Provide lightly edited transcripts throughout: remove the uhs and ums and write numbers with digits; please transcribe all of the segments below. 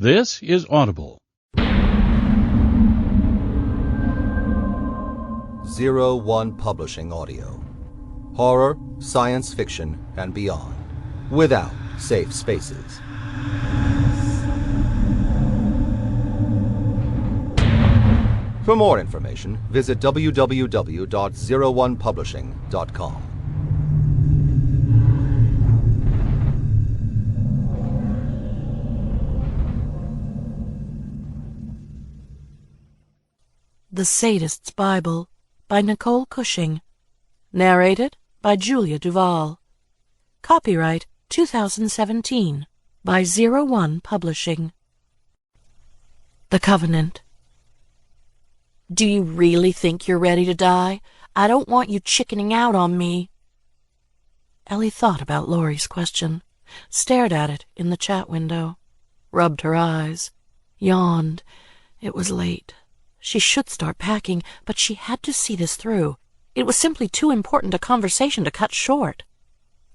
This is Audible. 01 Publishing Audio. Horror, science fiction, and beyond. Without safe spaces. For more information, visit www.01publishing.com. The Sadist's Bible by Nicole Cushing. Narrated by Julia Duval. Copyright 2017 by 01 Publishing. The Covenant. Do you really think you're ready to die? I don't want you chickening out on me. Ellie thought about Lori's question, stared at it in the chat window, rubbed her eyes, yawned. It was late. She should start packing, but she had to see this through. It was simply too important a conversation to cut short.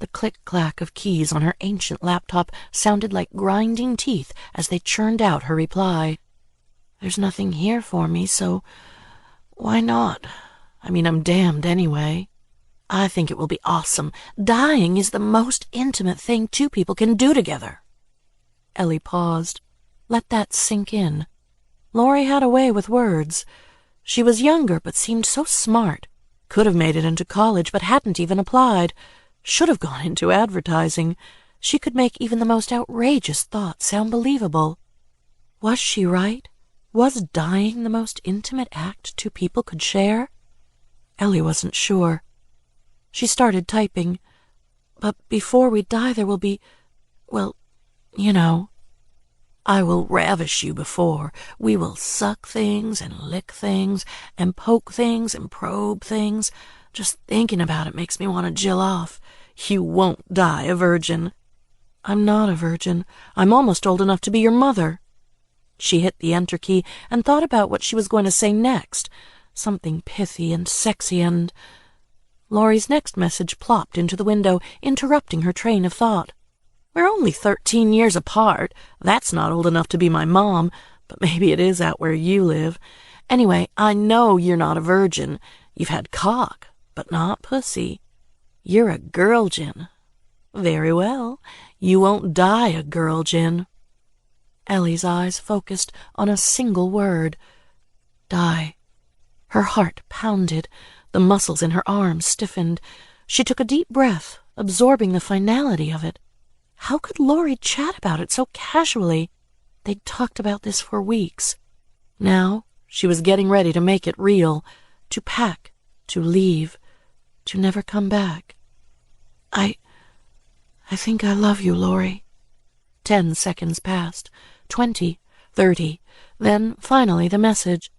The click-clack of keys on her ancient laptop sounded like grinding teeth as they churned out her reply. There's nothing here for me, so why not? I mean, I'm damned anyway. I think it will be awesome. Dying is the most intimate thing two people can do together. Ellie paused. Let that sink in. Lori had a way with words. She was younger, but seemed so smart. Could have made it into college, but hadn't even applied. Should have gone into advertising. She could make even the most outrageous thought sound believable. Was she right? Was dying the most intimate act two people could share? Ellie wasn't sure. She started typing. But before we die there will be, well, you know. I will ravish you before. We will suck things and lick things and poke things and probe things. Just thinking about it makes me want to jill off. You won't die a virgin. I'm not a virgin. I'm almost old enough to be your mother. She hit the enter key and thought about what she was going to say next. Something pithy and sexy and... Lori's next message plopped into the window, interrupting her train of thought. We're only 13 years apart. That's not old enough to be my mom, but maybe it is out where you live. Anyway, I know you're not a virgin. You've had cock, but not pussy. You're a girl-gin. Very well. You won't die a girl-gin. Ellie's eyes focused on a single word. Die. Her heart pounded. The muscles in her arms stiffened. She took a deep breath, absorbing the finality of it. How could Lori chat about it so casually? They'd talked about this for weeks. Now she was getting ready to make it real, to pack, to leave, to never come back. I think I love you, Lori. 10 seconds passed, 20, 30, then finally the message.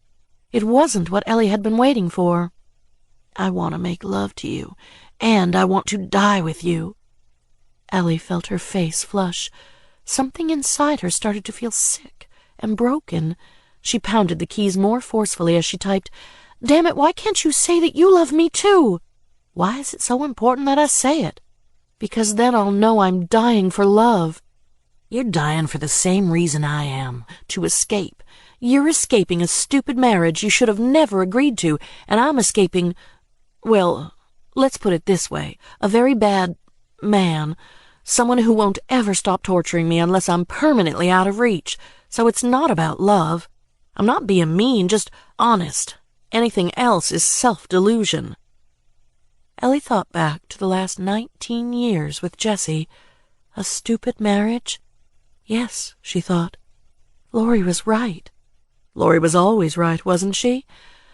It wasn't what Ellie had been waiting for. I want to make love to you, and I want to die with you. Ellie felt her face flush. Something inside her started to feel sick and broken. She pounded the keys more forcefully as she typed, Damn it, why can't you say that you love me too? Why is it so important that I say it? Because then I'll know I'm dying for love. You're dying for the same reason I am, to escape. You're escaping a stupid marriage you should have never agreed to, and I'm escaping, well, let's put it this way, a very bad man, someone who won't ever stop torturing me unless I'm permanently out of reach. So it's not about love. I'm not being mean, just honest. Anything else is self-delusion. Ellie thought back to the last 19 years with Jessie. A stupid marriage? Yes, she thought. Lori was right. Lori was always right, wasn't she?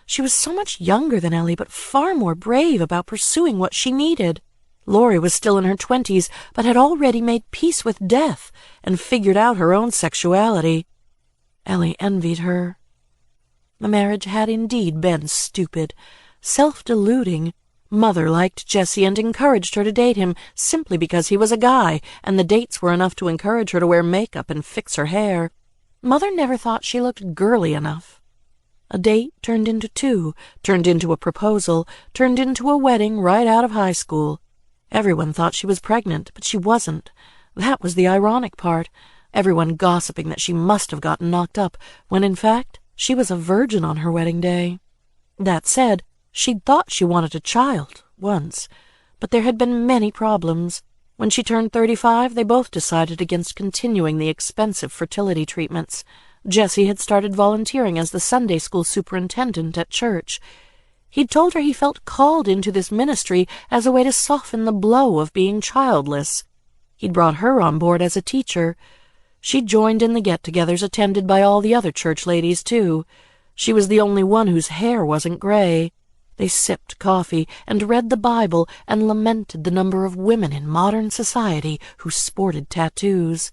She was so much younger than Ellie, but far more brave about pursuing what she needed. Lori was still in her 20s, but had already made peace with death and figured out her own sexuality. Ellie envied her. The marriage had indeed been stupid, self-deluding. Mother liked Jessie and encouraged her to date him simply because he was a guy, and the dates were enough to encourage her to wear makeup and fix her hair. Mother never thought she looked girly enough. A date turned into two, turned into a proposal, turned into a wedding right out of high school. Everyone thought she was pregnant, but she wasn't. That was the ironic part. everyone gossiping that she must have gotten knocked up, when in fact she was a virgin on her wedding day. That said, she'd thought she wanted a child, once, but there had been many problems. When she turned 35, they both decided against continuing the expensive fertility treatments. Jesse had started volunteering as the Sunday school superintendent at church. He'd told her he felt called into this ministry as a way to soften the blow of being childless. He'd brought her on board as a teacher. She'd joined in the get-togethers attended by all the other church ladies, too. She was the only one whose hair wasn't gray. They sipped coffee and read the Bible and lamented the number of women in modern society who sported tattoos.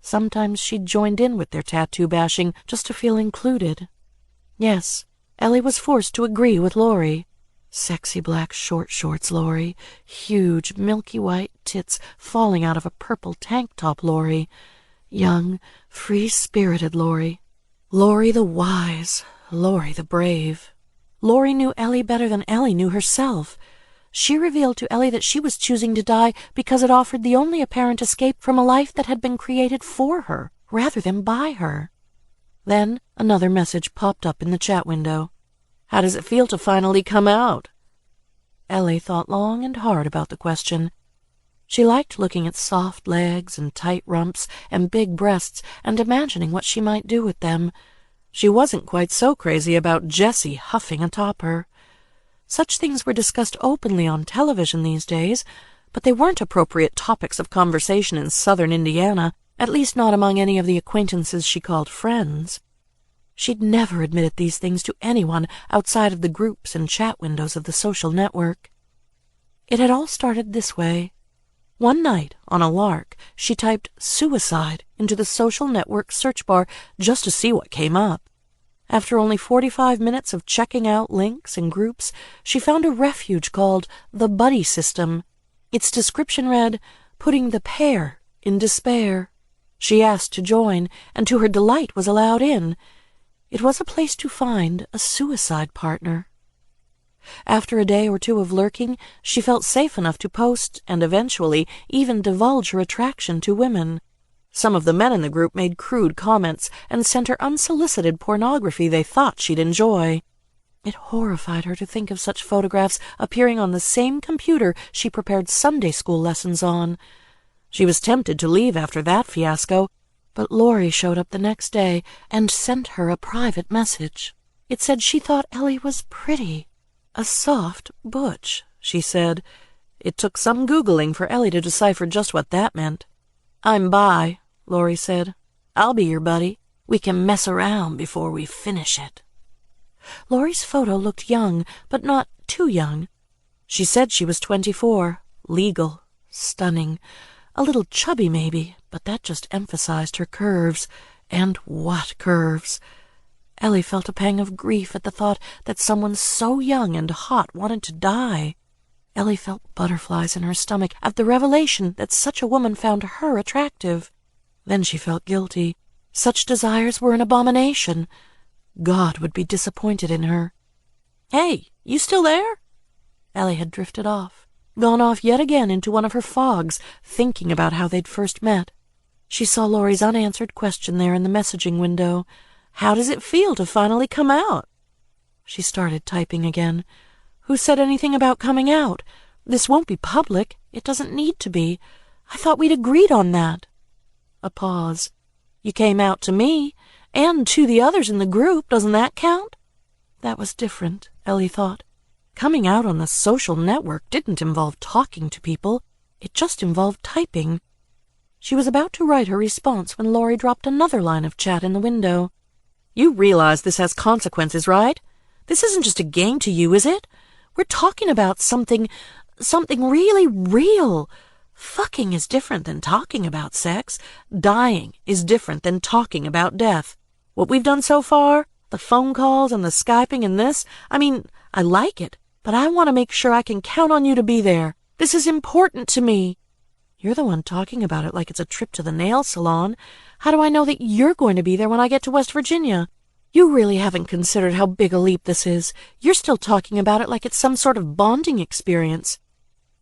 Sometimes she'd joined in with their tattoo bashing just to feel included. Yes, Ellie was forced to agree with Lori. Sexy black short shorts Lori, huge milky white tits falling out of a purple tank top Lori, young, free-spirited Lori. Lori the wise, Lori the brave. Lori knew Ellie better than Ellie knew herself. She revealed to Ellie that she was choosing to die because it offered the only apparent escape from a life that had been created for her, rather than by her. Then another message popped up in the chat window. "How does it feel to finally come out?" Ellie thought long and hard about the question. She liked looking at soft legs and tight rumps and big breasts and imagining what she might do with them. She wasn't quite so crazy about Jesse huffing atop her. Such things were discussed openly on television these days, but they weren't appropriate topics of conversation in southern Indiana, at least not among any of the acquaintances she called friends. She'd never admitted these things to anyone outside of the groups and chat windows of the social network. It had all started this way. One night, on a lark, she typed "suicide" into the social network search bar just to see what came up. After only 45 minutes of checking out links and groups, she found a refuge called the Buddy System. Its description read, "Putting the pair in despair." She asked to join, and to her delight was allowed in. It was a place to find a suicide partner. After a day or two of lurking, she felt safe enough to post and eventually even divulge her attraction to women. Some of the men in the group made crude comments and sent her unsolicited pornography they thought she'd enjoy. It horrified her to think of such photographs appearing on the same computer she prepared Sunday school lessons on. She was tempted to leave after that fiasco, but Lori showed up the next day and sent her a private message. It said she thought Ellie was pretty. "A soft butch," she said. It took some Googling for Ellie to decipher just what that meant. "I'm bi," Lori said. "I'll be your buddy. We can mess around before we finish it." Lori's photo looked young, but not too young. She said she was 24, legal, stunning, a little chubby maybe, but that just emphasized her curves. And what curves! Ellie felt a pang of grief at the thought that someone so young and hot wanted to die. Ellie felt butterflies in her stomach at the revelation that such a woman found her attractive. Then she felt guilty. Such desires were an abomination. God would be disappointed in her. "Hey, you still there?" Ellie had drifted off, gone off yet again into one of her fogs, thinking about how they'd first met. She saw Lori's unanswered question there in the messaging window. "How does it feel to finally come out?" She started typing again. "Who said anything about coming out? This won't be public. It doesn't need to be. I thought we'd agreed on that." A pause. "You came out to me, and to the others in the group. Doesn't that count?" That was different, Ellie thought. Coming out on the social network didn't involve talking to people. It just involved typing. She was about to write her response when Lori dropped another line of chat in the window. "You realize this has consequences, right? This isn't just a game to you, is it? We're talking about something really real. Fucking is different than talking about sex. Dying is different than talking about death. What we've done so far, the phone calls and the Skyping and this, I like it, but I want to make sure I can count on you to be there. This is important to me." "You're the one talking about it like it's a trip to the nail salon. How do I know that you're going to be there when I get to West Virginia? You really haven't considered how big a leap this is. You're still talking about it like it's some sort of bonding experience."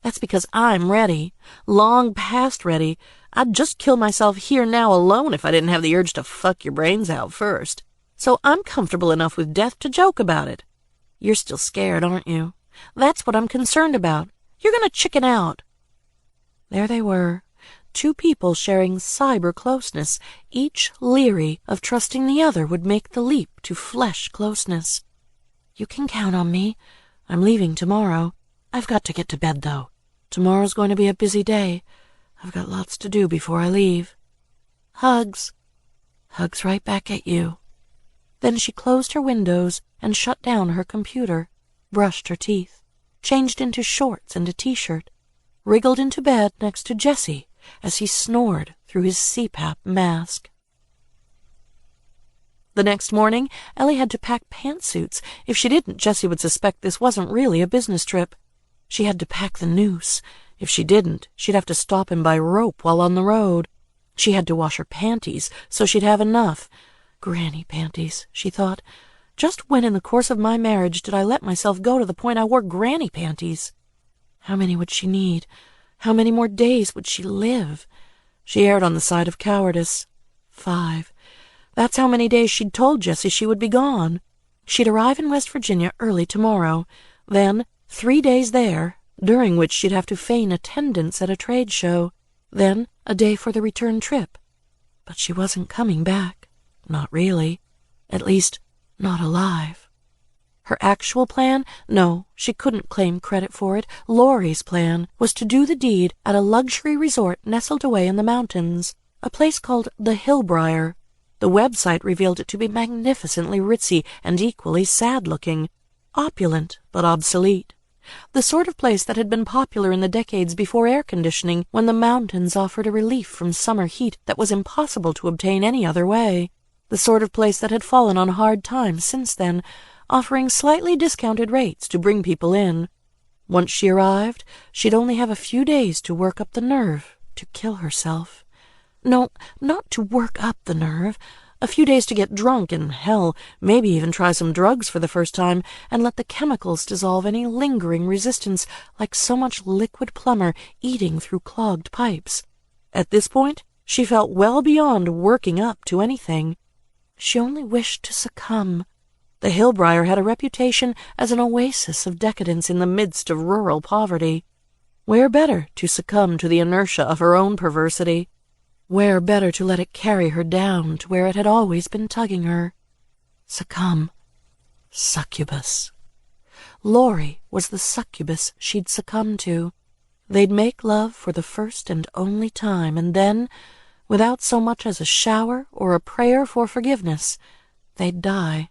"That's because I'm ready. Long past ready. I'd just kill myself here now alone if I didn't have the urge to fuck your brains out first. So I'm comfortable enough with death to joke about it. You're still scared, aren't you? That's what I'm concerned about. You're going to chicken out." There they were, two people sharing cyber closeness, each leery of trusting the other would make the leap to flesh closeness. "You can count on me. I'm leaving tomorrow. I've got to get to bed, though. Tomorrow's going to be a busy day. I've got lots to do before I leave. Hugs." "Hugs right back at you." Then she closed her windows and shut down her computer, brushed her teeth, changed into shorts and a t-shirt, wriggled into bed next to Jesse as he snored through his CPAP mask. The next morning, Ellie had to pack pantsuits. If she didn't, Jesse would suspect this wasn't really a business trip. She had to pack the noose. If she didn't, she'd have to stop him by rope while on the road. She had to wash her panties so she'd have enough. Granny panties, she thought. Just when in the course of my marriage did I let myself go to the point I wore granny panties? How many would she need? How many more days would she live? She erred on the side of cowardice. 5. That's how many days she'd told Jesse she would be gone. She'd arrive in West Virginia early tomorrow. Then 3 days there, during which she'd have to feign attendance at a trade show. Then a day for the return trip. But she wasn't coming back. Not really. At least, not alive. Her actual plan? No, she couldn't claim credit for it. Lori's plan was to do the deed at a luxury resort nestled away in the mountains, a place called the Hillbriar. The website revealed it to be magnificently ritzy and equally sad-looking, opulent but obsolete. The sort of place that had been popular in the decades before air conditioning, when the mountains offered a relief from summer heat that was impossible to obtain any other way. The sort of place that had fallen on hard times since then, offering slightly discounted rates to bring people in. Once she arrived, she'd only have a few days to work up the nerve to kill herself. No, not to work up the nerve. A few days to get drunk and, hell, maybe even try some drugs for the first time and let the chemicals dissolve any lingering resistance like so much liquid plumber eating through clogged pipes. At this point, she felt well beyond working up to anything. She only wished to succumb. The Hillbriar had a reputation as an oasis of decadence in the midst of rural poverty. Where better to succumb to the inertia of her own perversity? Where better to let it carry her down to where it had always been tugging her? Succumb. Succubus. Lori was the succubus she'd succumb to. They'd make love for the first and only time, and then, without so much as a shower or a prayer for forgiveness, they'd die.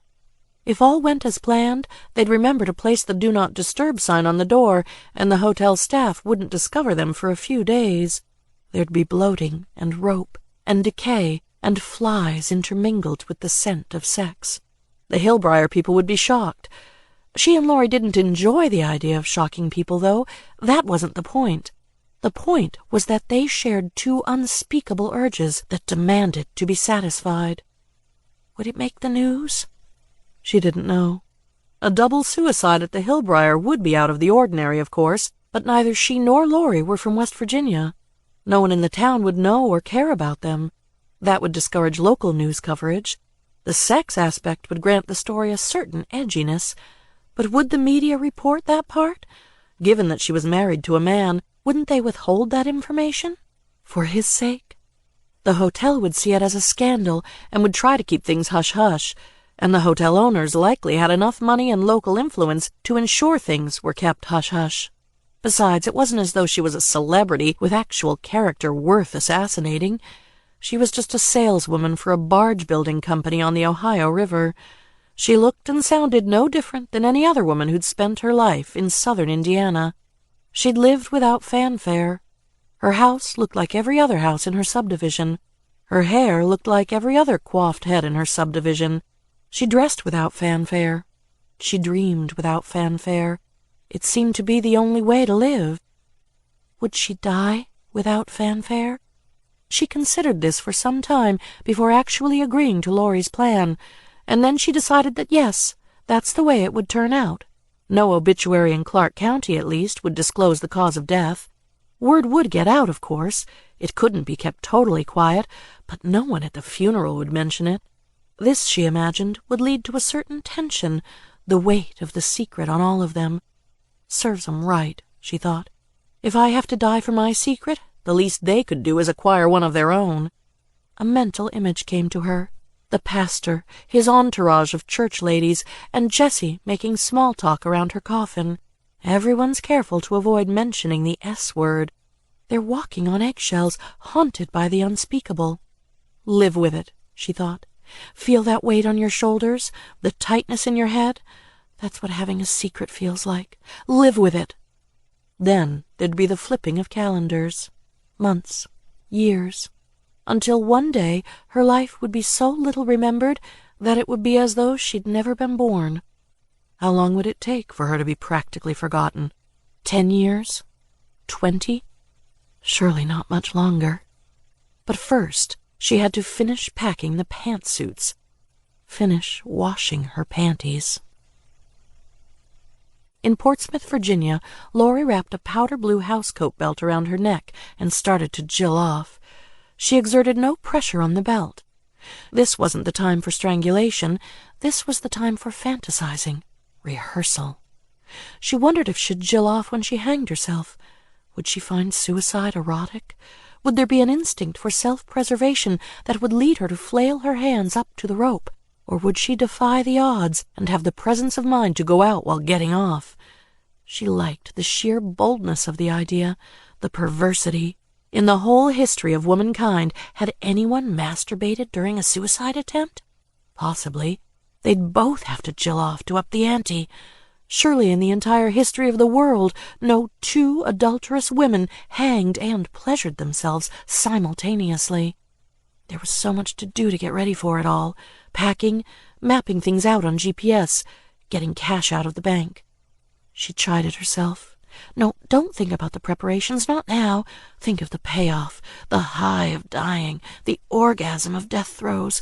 If all went as planned, they'd remember to place the Do Not Disturb sign on the door, and the hotel staff wouldn't discover them for a few days. There'd be bloating and rope and decay and flies intermingled with the scent of sex. The Hillbriar people would be shocked. She and Lori didn't enjoy the idea of shocking people, though. That wasn't the point. The point was that they shared two unspeakable urges that demanded to be satisfied. Would it make the news? She didn't know. A double suicide at the Hillbriar would be out of the ordinary, of course, but neither she nor Lori were from West Virginia. No one in the town would know or care about them. That would discourage local news coverage. The sex aspect would grant the story a certain edginess. But would the media report that part? Given that she was married to a man, wouldn't they withhold that information? For his sake? The hotel would see it as a scandal and would try to keep things hush-hush, and the hotel owners likely had enough money and local influence to ensure things were kept hush-hush. Besides, it wasn't as though she was a celebrity with actual character worth assassinating. She was just a saleswoman for a barge-building company on the Ohio River. She looked and sounded no different than any other woman who'd spent her life in southern Indiana. She'd lived without fanfare. Her house looked like every other house in her subdivision. Her hair looked like every other coiffed head in her subdivision. She dressed without fanfare. She dreamed without fanfare. It seemed to be the only way to live. Would she die without fanfare? She considered this for some time before actually agreeing to Lori's plan, and then she decided that yes, that's the way it would turn out. No obituary in Clark County, at least, would disclose the cause of death. Word would get out, of course. It couldn't be kept totally quiet, but no one at the funeral would mention it. This, she imagined, would lead to a certain tension, the weight of the secret on all of them. Serves 'em right, she thought. If I have to die for my secret, the least they could do is acquire one of their own. A mental image came to her. The pastor, his entourage of church ladies, and Jessie making small talk around her coffin. Everyone's careful to avoid mentioning the S word. They're walking on eggshells, haunted by the unspeakable. Live with it, she thought. Feel that weight on your shoulders, the tightness in your head? That's what having a secret feels like. Live with it. Then there'd be the flipping of calendars. Months, years, until one day her life would be so little remembered that it would be as though she'd never been born. How long would it take for her to be practically forgotten? 10 years? 20? Surely not much longer. But first, she had to finish packing the pantsuits. Finish washing her panties. In Portsmouth, Virginia, Lori wrapped a powder-blue housecoat belt around her neck and started to jill off. She exerted no pressure on the belt. This wasn't the time for strangulation. This was the time for fantasizing, rehearsal. She wondered if she'd jill off when she hanged herself. Would she find suicide erotic? Would there be an instinct for self-preservation that would lead her to flail her hands up to the rope? Or would she defy the odds and have the presence of mind to go out while getting off? She liked the sheer boldness of the idea, the perversity. In the whole history of womankind, had anyone masturbated during a suicide attempt? Possibly. They'd both have to jill off to up the ante. Surely in the entire history of the world, no 2 adulterous women hanged and pleasured themselves simultaneously. There was so much to do to get ready for it all. Packing, mapping things out on GPS, getting cash out of the bank. She chided herself. No, don't think about the preparations, not now. Think of the payoff, the high of dying, the orgasm of death throes,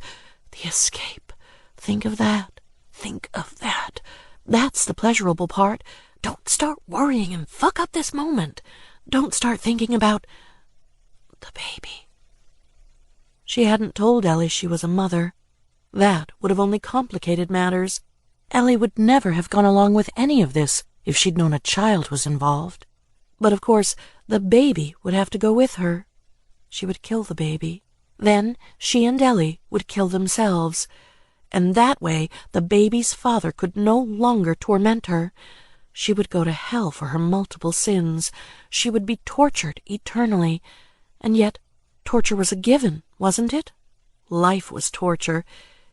the escape. Think of that. Think of that. That's the pleasurable part. Don't start worrying and fuck up this moment. Don't start thinking about the baby. She hadn't told Ellie she was a mother. That would have only complicated matters. Ellie would never have gone along with any of this if she'd known a child was involved. But of course, the baby would have to go with her. She would kill the baby. Then she and Ellie would kill themselves. And that way the baby's father could no longer torment her. She would go to hell for her multiple sins. She would be tortured eternally. And yet, torture was a given, wasn't it? Life was torture.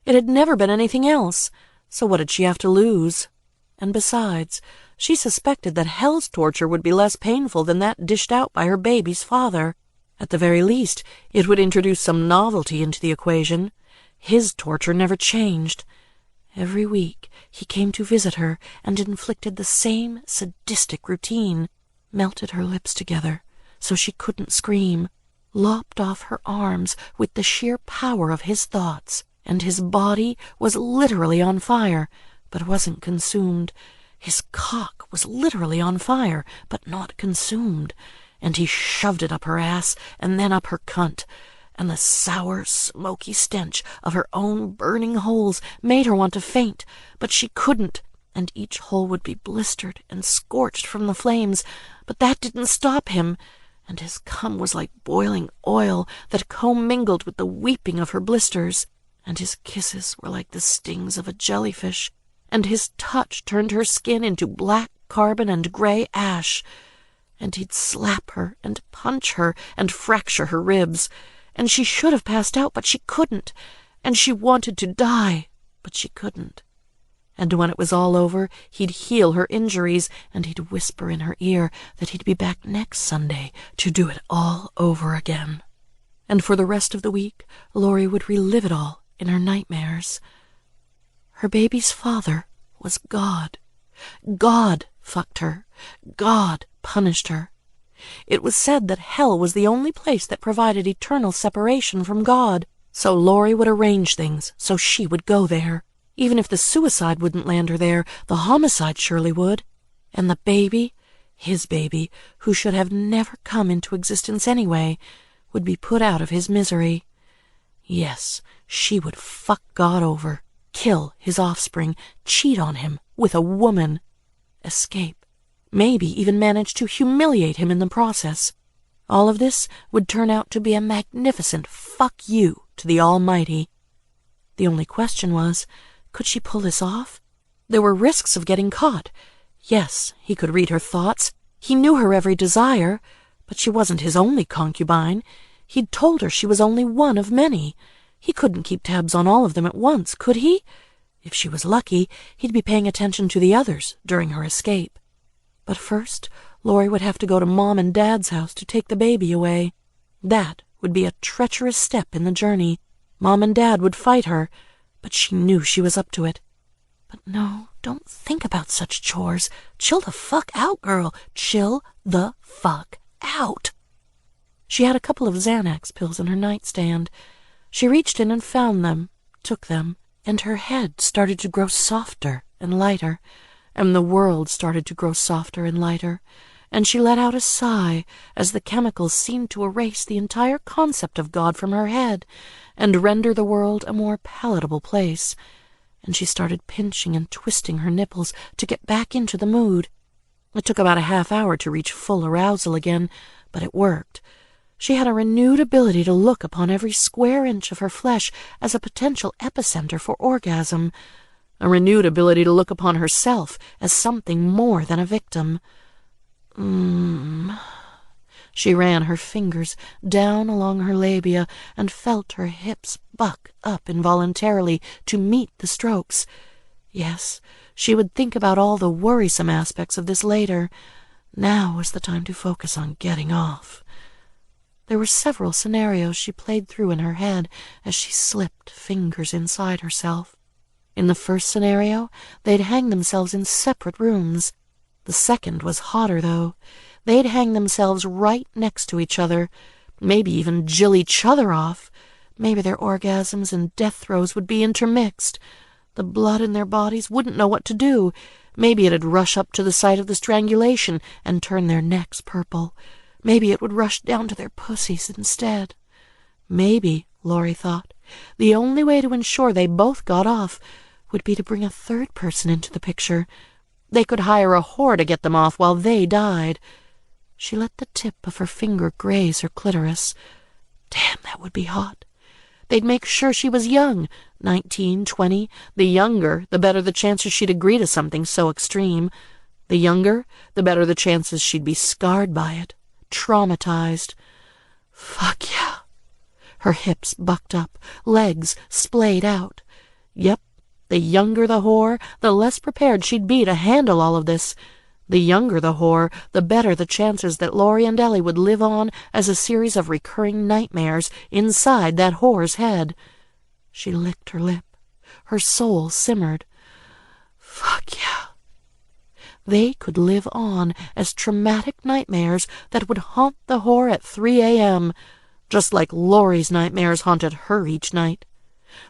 It had never been anything else. So what did she have to lose? And besides, she suspected that hell's torture would be less painful than that dished out by her baby's father. At the very least, it would introduce some novelty into the equation. His torture never changed. Every week he came to visit her and inflicted the same sadistic routine, melted her lips together so she couldn't scream, lopped off her arms with the sheer power of his thoughts, and his body was literally on fire, but wasn't consumed. His cock was literally on fire, but not consumed, and he shoved it up her ass and then up her cunt, and the sour, smoky stench of her own burning holes made her want to faint, but she couldn't, and each hole would be blistered and scorched from the flames, but that didn't stop him, and his cum was like boiling oil that commingled with the weeping of her blisters, and his kisses were like the stings of a jellyfish, and his touch turned her skin into black carbon and gray ash, and he'd slap her and punch her and fracture her ribs, and she should have passed out, but she couldn't, and she wanted to die, but she couldn't. And when it was all over, he'd heal her injuries, and he'd whisper in her ear that he'd be back next Sunday to do it all over again. And for the rest of the week, Lori would relive it all in her nightmares. Her baby's father was God. God fucked her. God punished her. It was said that hell was the only place that provided eternal separation from God, so Lori would arrange things so she would go there. Even if the suicide wouldn't land her there, the homicide surely would. And the baby, His baby, who should have never come into existence anyway, would be put out of his misery. Yes, she would fuck God over, kill his offspring, cheat on him with a woman, escape, maybe even manage to humiliate him in the process. All of this would turn out to be a magnificent fuck you to the Almighty. The only question was, could she pull this off? There were risks of getting caught. Yes, he could read her thoughts. He knew her every desire, but she wasn't his only concubine. He'd told her she was only one of many. He couldn't keep tabs on all of them at once, could he? If she was lucky, he'd be paying attention to the others during her escape. But first, Lori would have to go to Mom and Dad's house to take the baby away. That would be a treacherous step in the journey. Mom and Dad would fight her, but she knew she was up to it. But no, don't think about such chores. Chill the fuck out, girl. Chill the fuck out. She had a couple of Xanax pills in her nightstand. She reached in and found them, took them, and her head started to grow softer and lighter, and the world started to grow softer and lighter, and she let out a sigh as the chemicals seemed to erase the entire concept of God from her head and render the world a more palatable place, and she started pinching and twisting her nipples to get back into the mood. It took about a half hour to reach full arousal again, but it worked. She had a renewed ability to look upon every square inch of her flesh as a potential epicenter for orgasm, a renewed ability to look upon herself as something more than a victim. She ran her fingers down along her labia and felt her hips buck up involuntarily to meet the strokes. Yes, she would think about all the worrisome aspects of this later. Now was the time to focus on getting off. There were several scenarios she played through in her head as she slipped fingers inside herself. In the first scenario, they'd hang themselves in separate rooms. The second was hotter, though. They'd hang themselves right next to each other, maybe even jill each other off. Maybe their orgasms and death throes would be intermixed. The blood in their bodies wouldn't know what to do. Maybe it'd rush up to the site of the strangulation and turn their necks purple. Maybe it would rush down to their pussies instead. Maybe, Lori thought, the only way to ensure they both got off would be to bring a third person into the picture. They could hire a whore to get them off while they died. She let the tip of her finger graze her clitoris. Damn, that would be hot. They'd make sure she was young, 19, 20. The younger, the better the chances she'd agree to something so extreme. The younger, the better the chances she'd be scarred by it, traumatized. Fuck yeah. Her hips bucked up, legs splayed out. Yep, the younger the whore, the less prepared she'd be to handle all of this. The younger the whore, the better the chances that Lori and Ellie would live on as a series of recurring nightmares inside that whore's head. She licked her lip. Her soul simmered. Fuck yeah. They could live on as traumatic nightmares that would haunt the whore at 3 a.m., just like Lori's nightmares haunted her each night.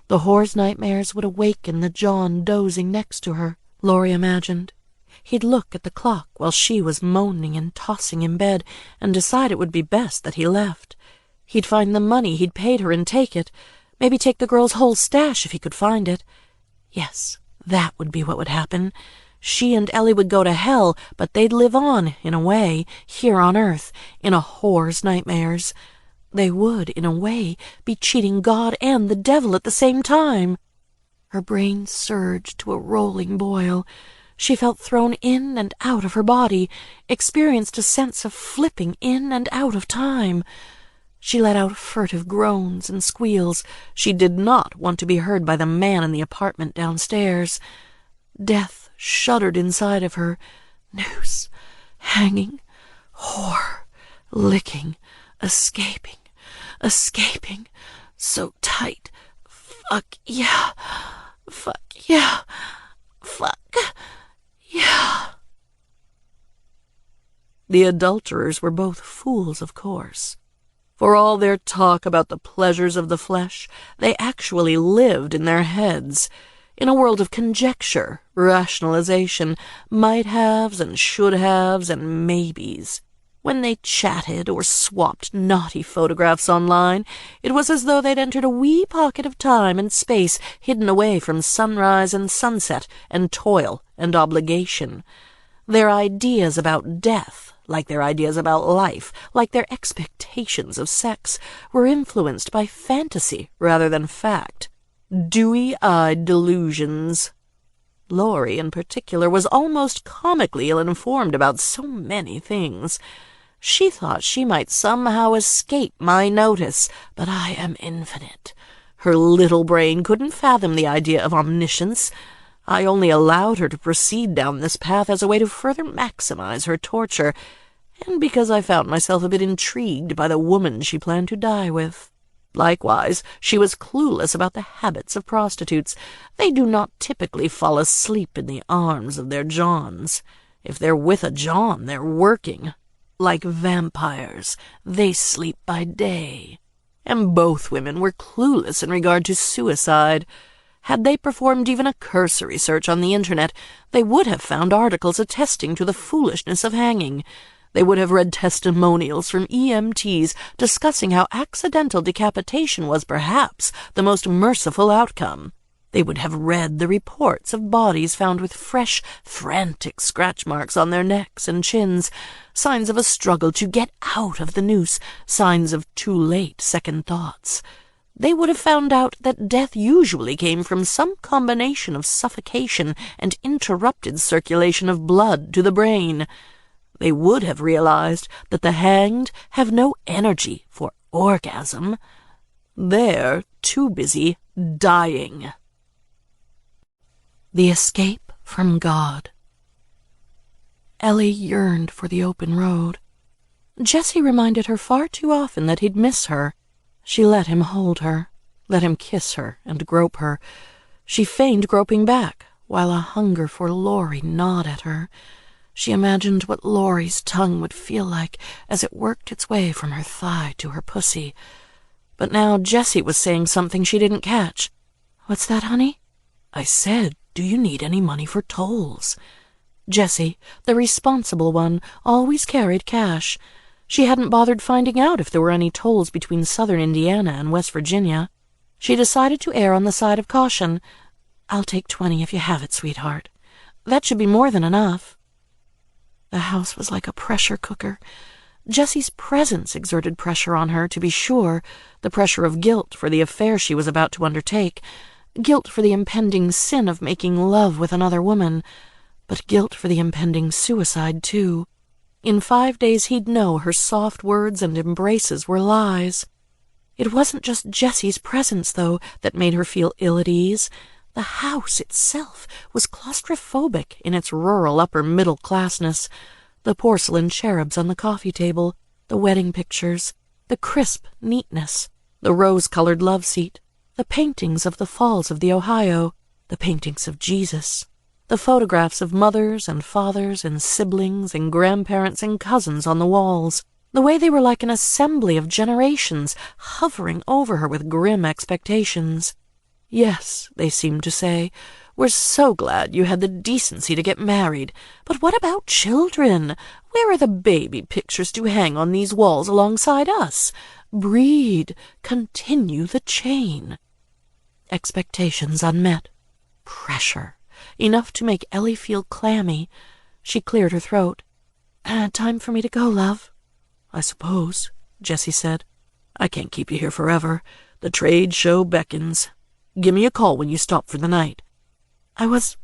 The whore's nightmares would awaken the John dozing next to her, Lori imagined. He'd look at the clock while she was moaning and tossing in bed and decide it would be best that he left. He'd find the money he'd paid her and take it, maybe take the girl's whole stash if he could find it. Yes, that would be what would happen. She and Ellie would go to hell, but they'd live on, in a way, here on Earth, in a whore's nightmares. They would, in a way, be cheating God and the devil at the same time. Her brain surged to a rolling boil. She felt thrown in and out of her body, experienced a sense of flipping in and out of time. She let out furtive groans and squeals. She did not want to be heard by the man in the apartment downstairs. Death shuddered inside of her. Noose, hanging, whore, licking, escaping, so tight. Fuck yeah, fuck yeah, fuck yeah. The adulterers were both fools, of course. For all their talk about the pleasures of the flesh, they actually lived in their heads. in a world of conjecture, rationalization, might-haves and should-haves and maybes. When they chatted or swapped naughty photographs online, it was as though they'd entered a wee pocket of time and space hidden away from sunrise and sunset and toil and obligation. Their ideas about death, like their ideas about life, like their expectations of sex, were influenced by fantasy rather than fact. Dewy-eyed delusions. Lori, in particular, was almost comically ill-informed about so many things. She thought she might somehow escape my notice, but I am infinite. Her little brain couldn't fathom the idea of omniscience. I only allowed her to proceed down this path as a way to further maximize her torture, and because I found myself a bit intrigued by the woman she planned to die with. Likewise, she was clueless about the habits of prostitutes. They do not typically fall asleep in the arms of their Johns. If they're with a John, they're working. Like vampires, they sleep by day. And both women were clueless in regard to suicide. Had they performed even a cursory search on the internet, they would have found articles attesting to the foolishness of hanging. They would have read testimonials from EMTs discussing how accidental decapitation was perhaps the most merciful outcome. They would have read the reports of bodies found with fresh, frantic scratch marks on their necks and chins, signs of a struggle to get out of the noose, signs of too late second thoughts. They would have found out that death usually came from some combination of suffocation and interrupted circulation of blood to the brain. They would have realized that the hanged have no energy for orgasm. They're too busy dying. The escape from God. Ellie yearned for the open road. Jessie reminded her far too often that he'd miss her. She let him hold her, let him kiss her and grope her. She feigned groping back, while a hunger for Lori gnawed at her. She imagined what Lori's tongue would feel like as it worked its way from her thigh to her pussy. But now Jessie was saying something she didn't catch. "What's that, honey?" "I said, do you need any money for tolls?" Jessie, the responsible one, always carried cash. She hadn't bothered finding out if there were any tolls between southern Indiana and West Virginia. She decided to err on the side of caution. "I'll take 20 if you have it, sweetheart. That should be more than enough." The house was like a pressure cooker. Jessie's presence exerted pressure on her, to be sure, the pressure of guilt for the affair she was about to undertake, guilt for the impending sin of making love with another woman, but guilt for the impending suicide, too. In 5 days he'd know her soft words and embraces were lies. It wasn't just Jessie's presence, though, that made her feel ill at ease. The house itself was claustrophobic in its rural upper-middle-classness. The porcelain cherubs on the coffee table, the wedding pictures, the crisp neatness, the rose-colored love seat, the paintings of the falls of the Ohio, the paintings of Jesus, the photographs of mothers and fathers and siblings and grandparents and cousins on the walls, the way they were like an assembly of generations hovering over her with grim expectations. "Yes," they seemed to say, "we're so glad you had the decency to get married. But what about children? Where are the baby pictures to hang on these walls alongside us? Breed, continue the chain." Expectations unmet. Pressure. Enough to make Ellie feel clammy. She cleared her throat. "Time for me to go, love." "I suppose," Jessie said. "I can't keep you here forever. The trade show beckons. Give me a call when you stop for the night." I was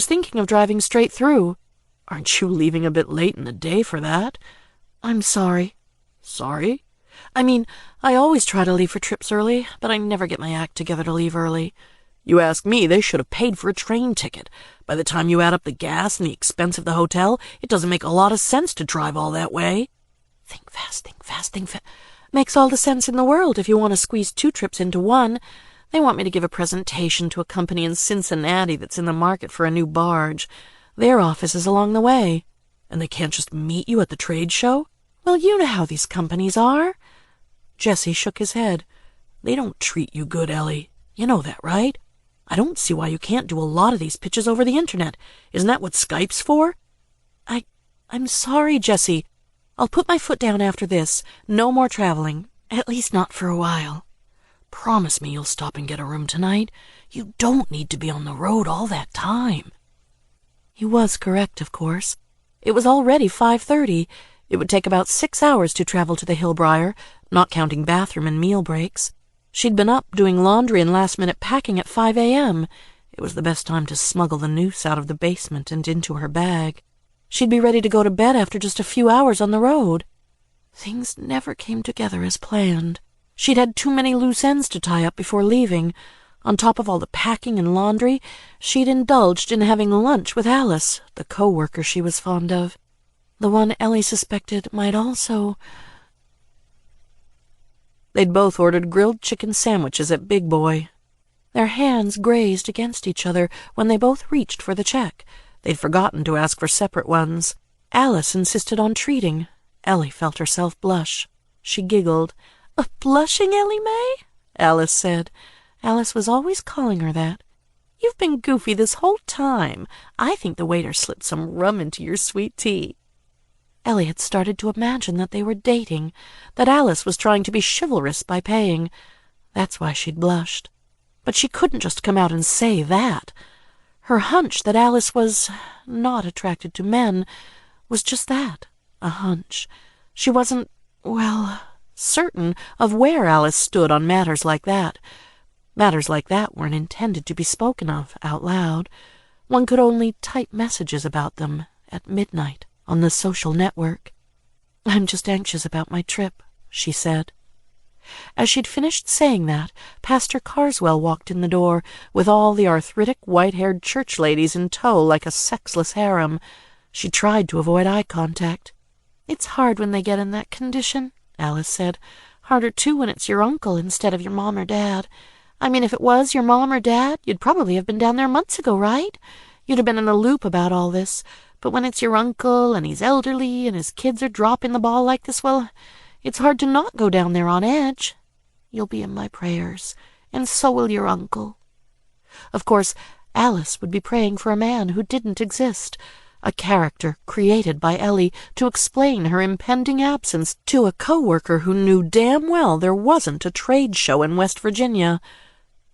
thinking of driving straight through." "Aren't you leaving a bit late in the day for that?" "I'm sorry." "Sorry?" "I mean, I always try to leave for trips early, but I never get my act together to leave early." "You ask me, they should have paid for a train ticket. By the time you add up the gas and the expense of the hotel, it doesn't make a lot of sense to drive all that way." Think fast, think fast, think fast. Makes all the sense in the world if you want to squeeze 2 trips into one. They want me to give a presentation to a company in Cincinnati that's in the market for a new barge. Their office is along the way. "And they can't just meet you at the trade show?" "Well, you know how these companies are." Jessie shook his head. "They don't treat you good, Ellie. You know that, right?" I don't see why you can't do a lot of these pitches over the internet. Isn't that what Skype's for? I'm sorry, Jessie. I'll put my foot down after this. No more traveling. At least not for a while. Promise me you'll stop and get a room tonight. You don't need to be on the road all that time. He was correct, of course. It was already 5:30. It would take about 6 hours to travel to the Hillbriar, not counting bathroom and meal breaks. She'd been up doing laundry and last-minute packing at 5 a.m. It was the best time to smuggle the noose out of the basement and into her bag. She'd be ready to go to bed after just a few hours on the road. Things never came together as planned. She'd had too many loose ends to tie up before leaving. On top of all the packing and laundry, she'd indulged in having lunch with Alice, the co-worker she was fond of. The one Ellie suspected might also... They'd both ordered grilled chicken sandwiches at Big Boy. Their hands grazed against each other when they both reached for the check. They'd forgotten to ask for separate ones. Alice insisted on treating. Ellie felt herself blush. She giggled. "Blushing, Ellie Mae?" Alice said. Alice was always calling her that. "You've been goofy this whole time. I think the waiter slipped some rum into your sweet tea." Ellie had started to imagine that they were dating, that Alice was trying to be chivalrous by paying. That's why she'd blushed. But she couldn't just come out and say that. Her hunch that Alice was not attracted to men was just that, a hunch. She wasn't, well, certain of where Alice stood on matters like that. Matters like that weren't intended to be spoken of out loud. One could only type messages about them at midnight on the social network. "I'm just anxious about my trip," she said. As she'd finished saying that, Pastor Carswell walked in the door, with all the arthritic, white-haired church ladies in tow like a sexless harem. She tried to avoid eye contact. "It's hard when they get in that condition," Alice said. "Harder, too, when it's your uncle instead of your mom or dad. I mean, if it was your mom or dad, you'd probably have been down there months ago, right? You'd have been in the loop about all this. But when it's your uncle, and he's elderly, and his kids are dropping the ball like this, well, it's hard to not go down there on edge. You'll be in my prayers, and so will your uncle." Of course, Alice would be praying for a man who didn't exist, a character created by Ellie to explain her impending absence to a co-worker who knew damn well there wasn't a trade show in West Virginia.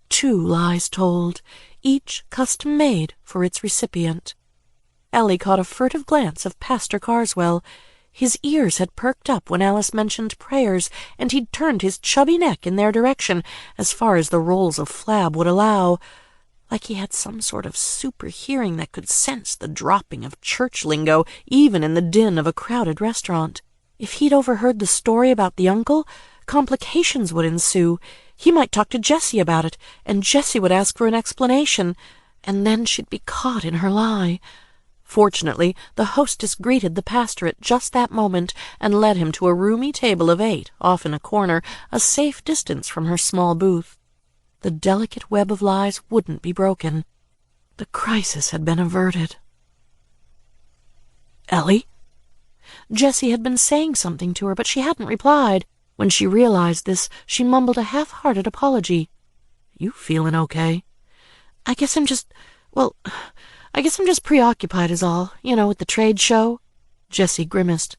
2 lies told, each custom-made for its recipient. Ellie caught a furtive glance of Pastor Carswell. His ears had perked up when Alice mentioned prayers, and he'd turned his chubby neck in their direction as far as the rolls of flab would allow, like he had some sort of super hearing that could sense the dropping of church lingo even in the din of a crowded restaurant. If he'd overheard the story about the uncle, complications would ensue. He might talk to Jessie about it, and Jessie would ask for an explanation, and then she'd be caught in her lie. Fortunately, the hostess greeted the pastor at just that moment and led him to a roomy table of 8 off in a corner, a safe distance from her small booth. The delicate web of lies wouldn't be broken. The crisis had been averted. "Ellie?" Jessie had been saying something to her, but she hadn't replied. When she realized this, she mumbled a half-hearted apology. "You feeling okay?" I guess I'm just preoccupied is all, with the trade show." Jessie grimaced.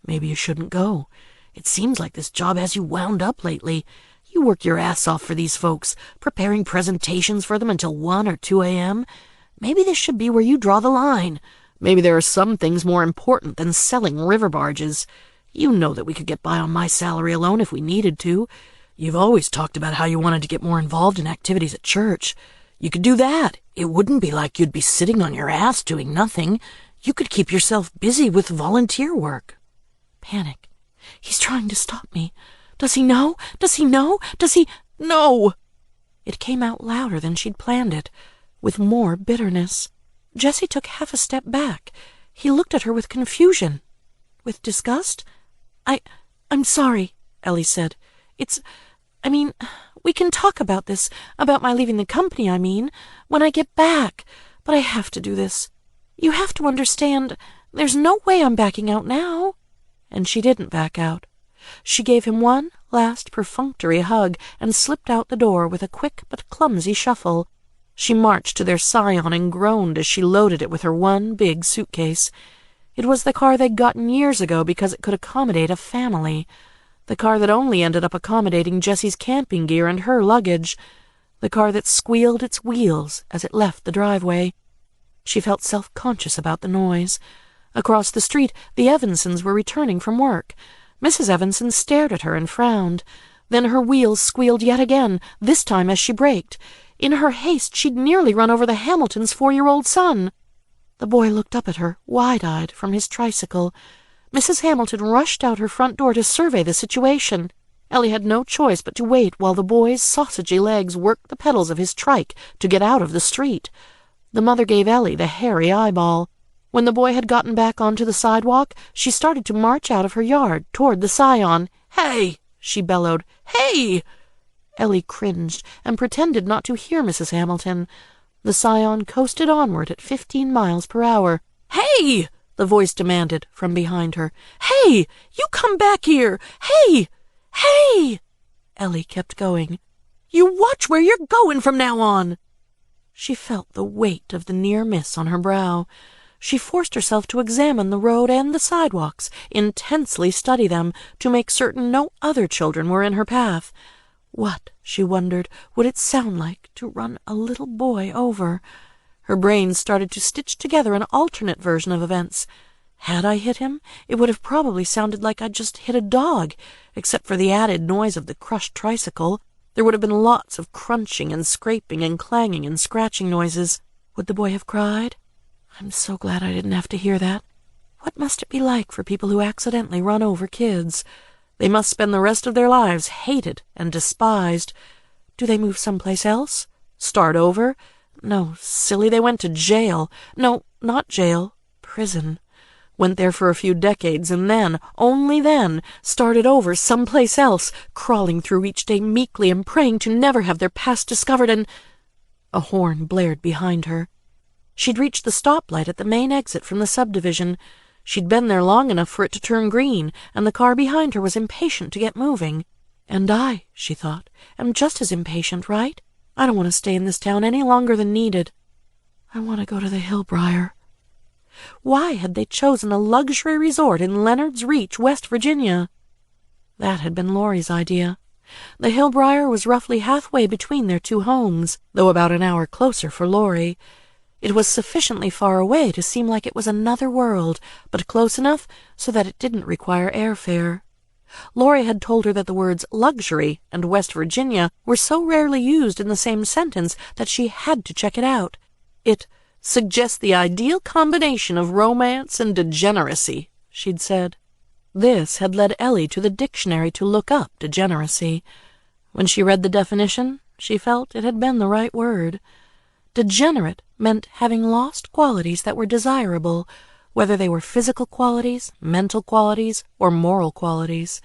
"Maybe you shouldn't go. It seems like this job has you wound up lately. You work your ass off for these folks, preparing presentations for them until 1 or 2 a.m. Maybe this should be where you draw the line. Maybe there are some things more important than selling river barges. You know that we could get by on my salary alone if we needed to. You've always talked about how you wanted to get more involved in activities at church. You could do that. It wouldn't be like you'd be sitting on your ass doing nothing. You could keep yourself busy with volunteer work." Panic. "He's trying to stop me. Does he know? Does he know? Does he... No!" It came out louder than she'd planned it, with more bitterness. Jessie took half a step back. He looked at her with confusion. With disgust? I'm sorry," Ellie said. We can talk about this, about my leaving the company, when I get back. But I have to do this. You have to understand, there's no way I'm backing out now." And she didn't back out. She gave him one last perfunctory hug and slipped out the door with a quick but clumsy shuffle. She marched to their Scion and groaned as she loaded it with her one big suitcase. It was the car they'd gotten years ago because it could accommodate a family. The car that only ended up accommodating Jessie's camping gear and her luggage. The car that squealed its wheels as it left the driveway. She felt self-conscious about the noise. Across the street, the Evansons were returning from work. Mrs. Evanson stared at her and frowned. Then her wheels squealed yet again, this time as she braked. In her haste, she'd nearly run over the Hamiltons' 4-year-old son. The boy looked up at her, wide-eyed, from his tricycle. Mrs. Hamilton rushed out her front door to survey the situation. Ellie had no choice but to wait while the boy's sausagey legs worked the pedals of his trike to get out of the street. The mother gave Ellie the hairy eyeball. When the boy had gotten back onto the sidewalk, she started to march out of her yard toward the Scion. "Hey!" she bellowed. "Hey!" Ellie cringed and pretended not to hear Mrs. Hamilton. The Scion coasted onward at 15 miles per hour. "Hey!" the voice demanded from behind her. "Hey! You come back here! Hey! Hey!" Ellie kept going. "You watch where you're going from now on!" She felt the weight of the near miss on her brow. She forced herself to examine the road and the sidewalks, intensely study them, to make certain no other children were in her path. What, she wondered, would it sound like to run a little boy over? Her brain started to stitch together an alternate version of events. Had I hit him, it would have probably sounded like I'd just hit a dog, except for the added noise of the crushed tricycle. There would have been lots of crunching and scraping and clanging and scratching noises. Would the boy have cried? I'm so glad I didn't have to hear that. What must it be like for people who accidentally run over kids? They must spend the rest of their lives hated and despised. Do they move someplace else? Start over? No, silly, they went to jail. No, not jail. Prison. Went there for a few decades and then, only then, started over someplace else, crawling through each day meekly and praying to never have their past discovered and... A horn blared behind her. She'd reached the stoplight at the main exit from the subdivision. She'd been there long enough for it to turn green, and the car behind her was impatient to get moving. And I, she thought, am just as impatient, right? I don't want to stay in this town any longer than needed. I want to go to the Hillbriar. Why had they chosen a luxury resort in Leonard's Reach, West Virginia? That had been Lori's idea. The Hillbriar was roughly halfway between their two homes, though about an hour closer for Lori. It was sufficiently far away to seem like it was another world, but close enough so that it didn't require airfare. Lori had told her that the words luxury and West Virginia were so rarely used in the same sentence that she had to check it out. It suggests the ideal combination of romance and degeneracy, she'd said. This had led Ellie to the dictionary to look up degeneracy. When she read the definition, she felt it had been the right word. Degenerate meant having lost qualities that were desirable, whether they were physical qualities, mental qualities, or moral qualities.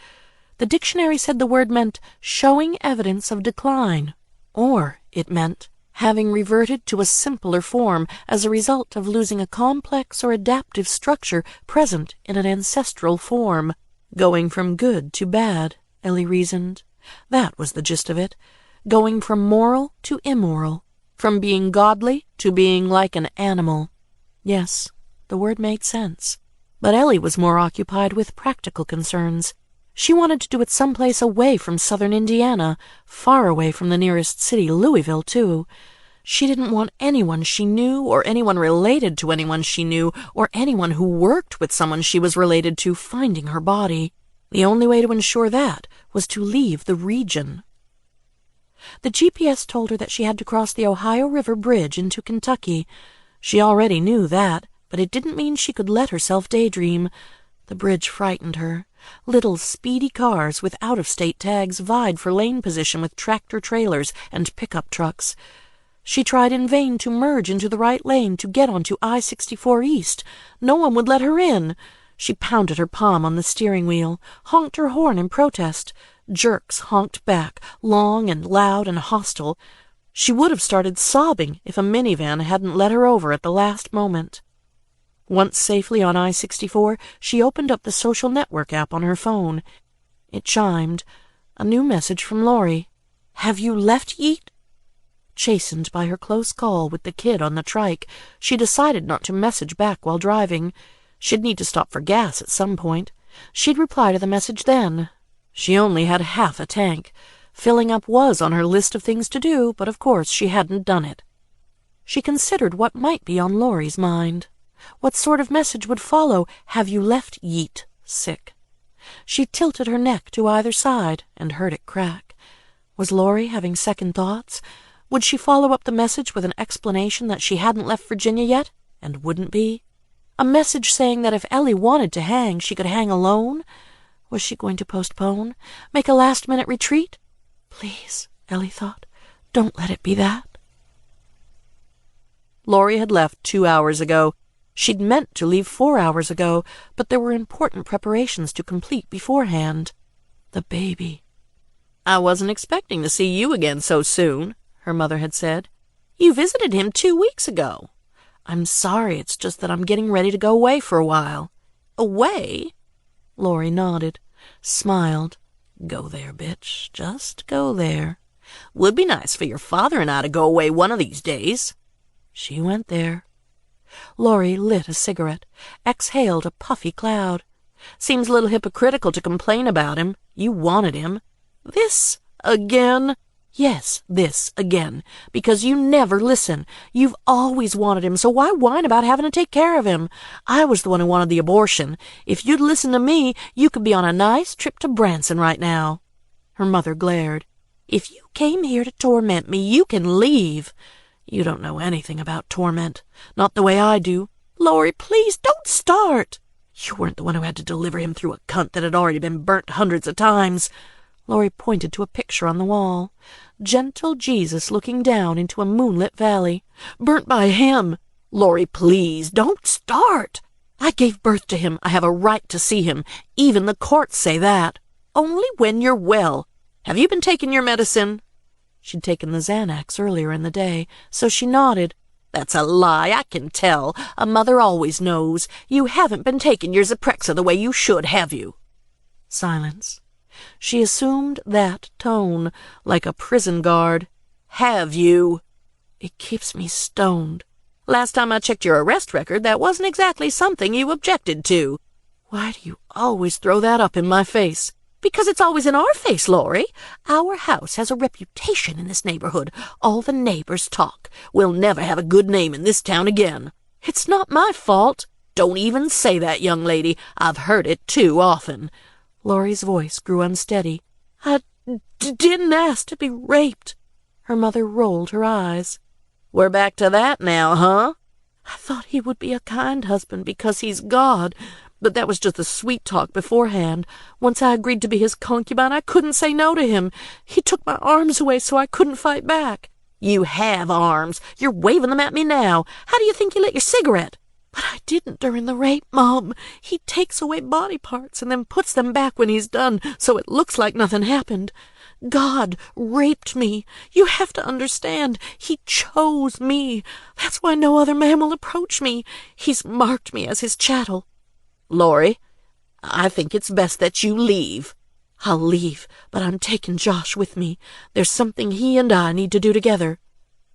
The dictionary said the word meant showing evidence of decline, or it meant having reverted to a simpler form as a result of losing a complex or adaptive structure present in an ancestral form. Going from good to bad, Ellie reasoned. That was the gist of it. Going from moral to immoral. From being godly to being like an animal. Yes, the word made sense. But Ellie was more occupied with practical concerns. She wanted to do it someplace away from southern Indiana, far away from the nearest city, Louisville, too. She didn't want anyone she knew, or anyone related to anyone she knew, or anyone who worked with someone she was related to finding her body. The only way to ensure that was to leave the region. The GPS told her that she had to cross the Ohio River Bridge into Kentucky. She already knew that, but it didn't mean she could let herself daydream. The bridge frightened her. Little, speedy cars with out-of-state tags vied for lane position with tractor-trailers and pickup trucks. She tried in vain to merge into the right lane to get onto I-64 East. No one would let her in. She pounded her palm on the steering wheel, honked her horn in protest. Jerks honked back, long and loud and hostile. She would have started sobbing if a minivan hadn't let her over at the last moment. Once safely on I-64, she opened up the social network app on her phone. It chimed. A new message from Lori. "Have you left yet?" Chastened by her close call with the kid on the trike, she decided not to message back while driving. She'd need to stop for gas at some point. She'd reply to the message then. She only had half a tank. Filling up was on her list of things to do, but of course she hadn't done it. She considered what might be on Lori's mind. What sort of message would follow, "Have you left Yeet sick?" She tilted her neck to either side and heard it crack. Was Lori having second thoughts? Would she follow up the message with an explanation that she hadn't left Virginia yet, and wouldn't be? A message saying that if Ellie wanted to hang, she could hang alone? Was she going to postpone? Make a last-minute retreat? Please, Ellie thought, don't let it be that. Lori had left 2 hours ago. She'd meant to leave 4 hours ago, but there were important preparations to complete beforehand. The baby. "I wasn't expecting to see you again so soon," her mother had said. "You visited him 2 weeks ago." "I'm sorry, it's just that I'm getting ready to go away for a while." "Away?" Lori nodded, smiled. "Go there, bitch. Just go there. Would be nice for your father and I to go away one of these days." She went there. Lori lit a cigarette, exhaled a puffy cloud. "Seems a little hypocritical to complain about him. You wanted him." "This again?" "Yes, this again, because you never listen. You've always wanted him, so why whine about having to take care of him? I was the one who wanted the abortion. If you'd listened to me, you could be on a nice trip to Branson right now." Her mother glared. "If you came here to torment me, you can leave." "You don't know anything about torment. Not the way I do." "Lori, please, don't start." "You weren't the one who had to deliver him through a cunt that had already been burnt hundreds of times." Lori pointed to a picture on the wall. Gentle Jesus looking down into a moonlit valley. "Burnt by him." "Lori, please, don't start." "I gave birth to him. I have a right to see him. Even the courts say that." "Only when you're well. Have you been taking your medicine?" She'd taken the Xanax earlier in the day, so she nodded. "That's a lie, I can tell. A mother always knows. You haven't been taking your Zyprexa the way you should, have you?" Silence. She assumed that tone, like a prison guard. "Have you?" "It keeps me stoned." "Last time I checked your arrest record, that wasn't exactly something you objected to." "Why do you always throw that up in my face?" "Because it's always in our face, Lori. Our house has a reputation in this neighborhood. All the neighbors talk. We'll never have a good name in this town again." "It's not my fault." "Don't even say that, young lady. I've heard it too often." Lori's voice grew unsteady. "I didn't ask to be raped." Her mother rolled her eyes. "We're back to that now, huh?" "I thought he would be a kind husband because he's God. But that was just the sweet talk beforehand. Once I agreed to be his concubine, I couldn't say no to him. He took my arms away so I couldn't fight back." "You have arms. You're waving them at me now. How do you think you lit your cigarette?" "But I didn't during the rape, Mom. He takes away body parts and then puts them back when he's done, so it looks like nothing happened. God raped me. You have to understand. He chose me. That's why no other man will approach me. He's marked me as his chattel." "Lori, I think it's best that you leave." "I'll leave, but I'm taking Josh with me. There's something he and I need to do together."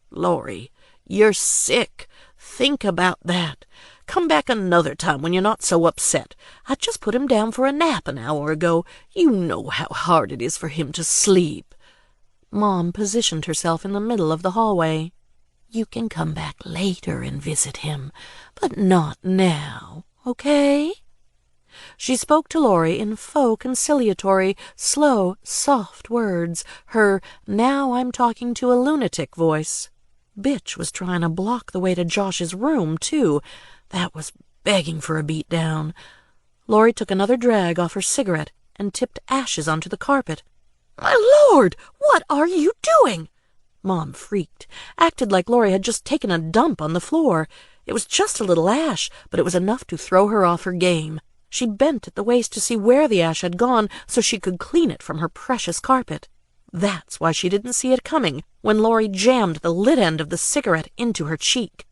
"Lori, you're sick. Think about that. Come back another time when you're not so upset. I just put him down for a nap an hour ago. You know how hard it is for him to sleep." Mom positioned herself in the middle of the hallway. "You can come back later and visit him, but not now, okay?" She spoke to Lori in faux conciliatory, slow, soft words, her "now I'm talking to a lunatic" voice. Bitch was trying to block the way to Josh's room, too. That was begging for a beat down. Lori took another drag off her cigarette and tipped ashes onto the carpet. "My Lord, what are you doing?" Mom freaked, acted like Lori had just taken a dump on the floor. It was just a little ash, but it was enough to throw her off her game. She bent at the waist to see where the ash had gone so she could clean it from her precious carpet. That's why she didn't see it coming when Lori jammed the lit end of the cigarette into her cheek.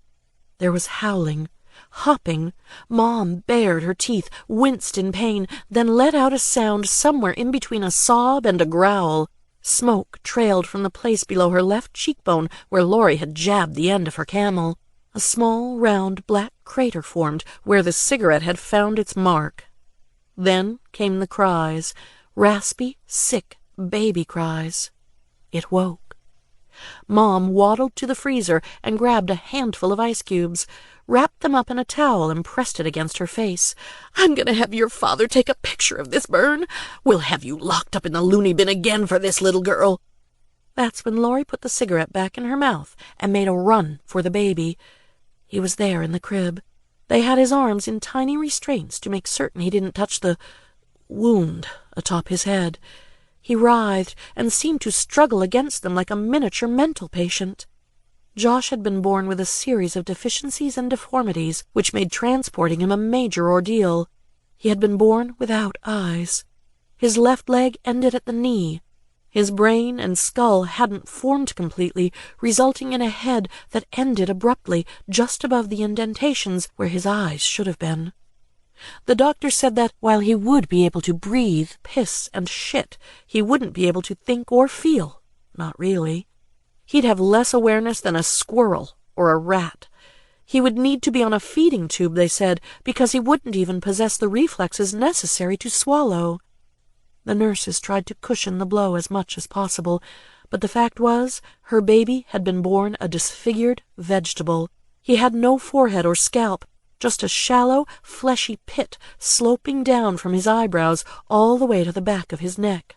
There was howling, hopping. Mom bared her teeth, winced in pain, then let out a sound somewhere in between a sob and a growl. Smoke trailed from the place below her left cheekbone where Lori had jabbed the end of her camel. A small, round, black crater formed where the cigarette had found its mark. Then came the cries, raspy, sick baby cries. It woke. Mom waddled to the freezer and grabbed a handful of ice cubes, wrapped them up in a towel and pressed it against her face. "I'm going to have your father take a picture of this burn. We'll have you locked up in the loony bin again for this, little girl." That's when Lori put the cigarette back in her mouth and made a run for the baby. He was there in the crib. They had his arms in tiny restraints to make certain he didn't touch the wound atop his head. He writhed and seemed to struggle against them like a miniature mental patient. Josh had been born with a series of deficiencies and deformities which made transporting him a major ordeal. He had been born without eyes. His left leg ended at the knee. His brain and skull hadn't formed completely, resulting in a head that ended abruptly just above the indentations where his eyes should have been. The doctor said that while he would be able to breathe, piss, and shit, he wouldn't be able to think or feel. Not really. He'd have less awareness than a squirrel or a rat. He would need to be on a feeding tube, they said, because he wouldn't even possess the reflexes necessary to swallow. The nurses tried to cushion the blow as much as possible, but the fact was, her baby had been born a disfigured vegetable. He had no forehead or scalp, just a shallow, fleshy pit sloping down from his eyebrows all the way to the back of his neck.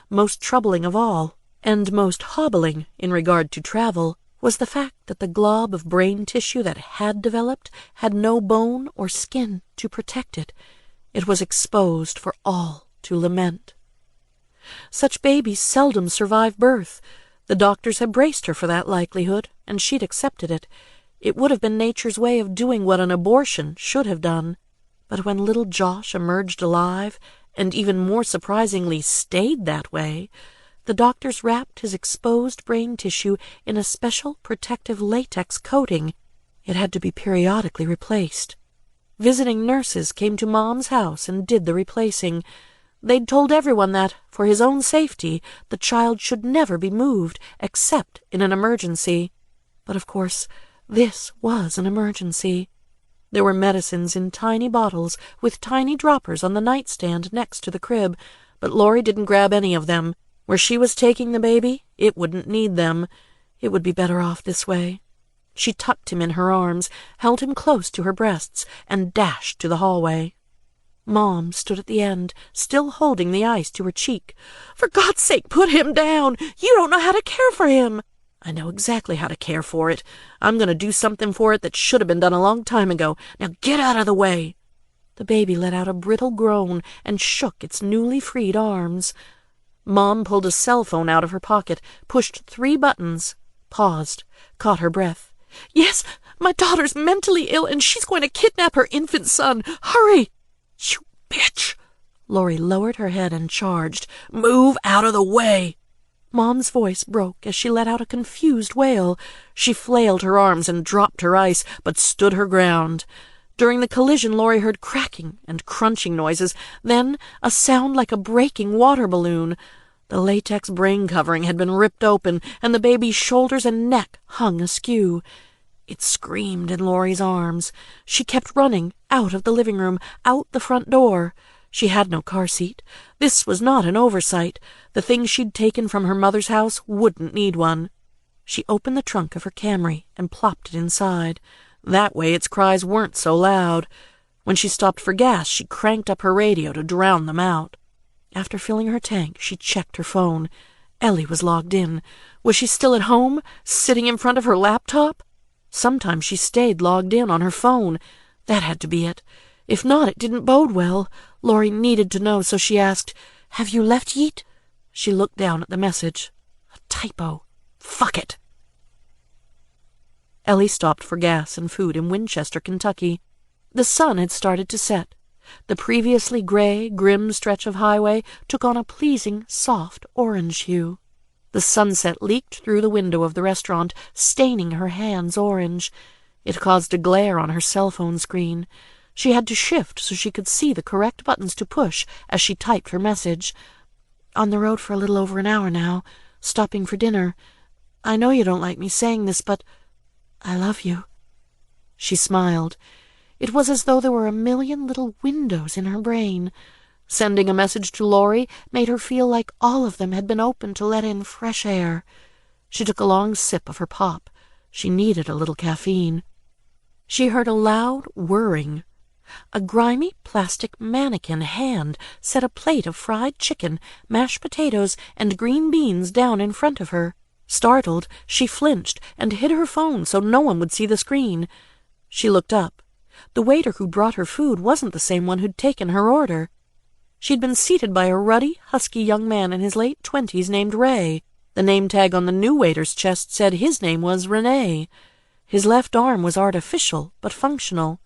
Most troubling of all, and most hobbling in regard to travel, was the fact that the glob of brain tissue that had developed had no bone or skin to protect it. It was exposed for all to lament. Such babies seldom survive birth. The doctors had braced her for that likelihood, and she'd accepted it. It would have been nature's way of doing what an abortion should have done. But when little Josh emerged alive, and even more surprisingly stayed that way, the doctors wrapped his exposed brain tissue in a special protective latex coating. It had to be periodically replaced. Visiting nurses came to Mom's house and did the replacing. They'd told everyone that, for his own safety, the child should never be moved, except in an emergency. But of course, this was an emergency. There were medicines in tiny bottles with tiny droppers on the nightstand next to the crib, but Lori didn't grab any of them. Where she was taking the baby, it wouldn't need them. It would be better off this way. She tucked him in her arms, held him close to her breasts, and dashed to the hallway. Mom stood at the end, still holding the ice to her cheek. "For God's sake, put him down! You don't know how to care for him!" "I know exactly how to care for it. I'm going to do something for it that should have been done a long time ago. Now get out of the way!" The baby let out a brittle groan and shook its newly freed arms. Mom pulled a cell phone out of her pocket, pushed 3 buttons, paused, caught her breath. "Yes, my daughter's mentally ill and she's going to kidnap her infant son. Hurry!" "You bitch!" Lori lowered her head and charged. "Move out of the way!" Mom's voice broke as she let out a confused wail. She flailed her arms and dropped her ice, but stood her ground. During the collision, Lori heard cracking and crunching noises, then a sound like a breaking water balloon. The latex brain covering had been ripped open, and the baby's shoulders and neck hung askew. It screamed in Lori's arms. She kept running, out of the living room, out the front door. She had no car seat. This was not an oversight. The things she'd taken from her mother's house wouldn't need one. She opened the trunk of her Camry and plopped it inside. That way its cries weren't so loud. When she stopped for gas, she cranked up her radio to drown them out. After filling her tank, she checked her phone. Ellie was logged in. Was she still at home, sitting in front of her laptop? Sometimes she stayed logged in on her phone. That had to be it. If not, it didn't bode well. Lori needed to know, so she asked, "Have you left yet?" She looked down at the message. A typo. Fuck it. Ellie stopped for gas and food in Winchester, Kentucky. The sun had started to set. The previously gray, grim stretch of highway took on a pleasing, soft orange hue. The sunset leaked through the window of the restaurant, staining her hands orange. It caused a glare on her cell phone screen. She had to shift so she could see the correct buttons to push as she typed her message. On the road for a little over an hour now, stopping for dinner. I know you don't like me saying this, but I love you." She smiled. It was as though there were a million little windows in her brain. Sending a message to Lori made her feel like all of them had been opened to let in fresh air. She took a long sip of her pop. She needed a little caffeine. She heard a loud whirring. A grimy plastic mannequin hand set a plate of fried chicken, mashed potatoes, and green beans down in front of her. Startled, she flinched and hid her phone so no one would see the screen. She looked up. The waiter who brought her food wasn't the same one who'd taken her order. She'd been seated by a ruddy, husky young man in his late 20s named Ray. The name tag on the new waiter's chest said his name was Rene. His left arm was artificial, but functional.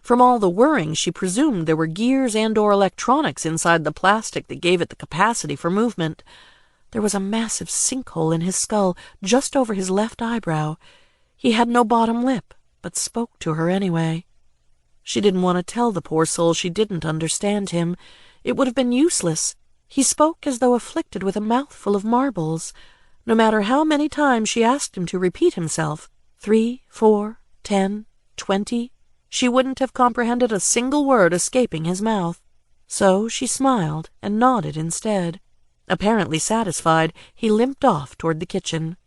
From all the whirring, she presumed there were gears and/or electronics inside the plastic that gave it the capacity for movement. There was a massive sinkhole in his skull just over his left eyebrow. He had no bottom lip, but spoke to her anyway. She didn't want to tell the poor soul she didn't understand him. It would have been useless. He spoke as though afflicted with a mouthful of marbles. No matter how many times she asked him to repeat himself, 3, 4, 10, 20, she wouldn't have comprehended a single word escaping his mouth. So she smiled and nodded instead. Apparently satisfied, he limped off toward the kitchen.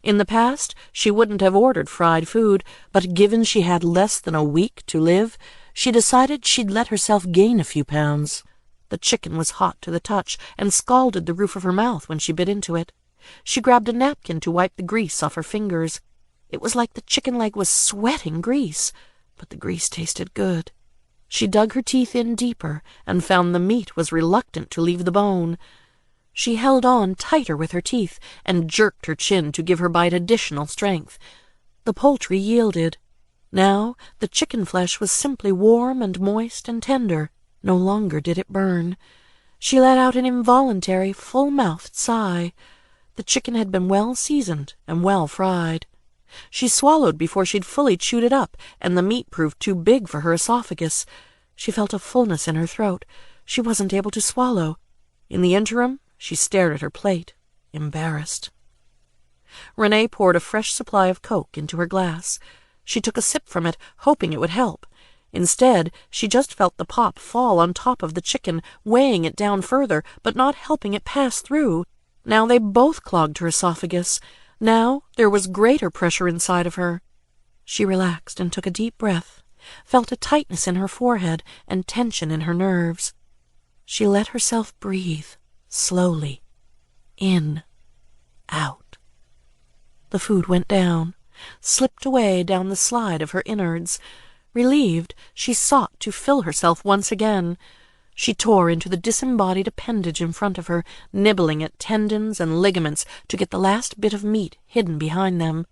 In the past, she wouldn't have ordered fried food, but given she had less than a week to live, she decided she'd let herself gain a few pounds. The chicken was hot to the touch and scalded the roof of her mouth when she bit into it. She grabbed a napkin to wipe the grease off her fingers. It was like the chicken leg was sweating grease, but the grease tasted good. She dug her teeth in deeper and found the meat was reluctant to leave the bone. She held on tighter with her teeth and jerked her chin to give her bite additional strength. The poultry yielded. Now the chicken flesh was simply warm and moist and tender. No longer did it burn. She let out an involuntary, full-mouthed sigh. The chicken had been well seasoned and well fried. She swallowed before she'd fully chewed it up, and the meat proved too big for her esophagus. She felt a fullness in her throat. She wasn't able to swallow. In the interim, she stared at her plate, embarrassed. Renee poured a fresh supply of Coke into her glass. She took a sip from it, hoping it would help. Instead, she just felt the pop fall on top of the chicken, weighing it down further, but not helping it pass through. Now they both clogged her esophagus. Now there was greater pressure inside of her. She relaxed and took a deep breath, felt a tightness in her forehead and tension in her nerves. She let herself breathe, slowly, in, out. The food went down, slipped away down the slide of her innards. Relieved, she sought to fill herself once again. She tore into the disembodied appendage in front of her, nibbling at tendons and ligaments to get the last bit of meat hidden behind them.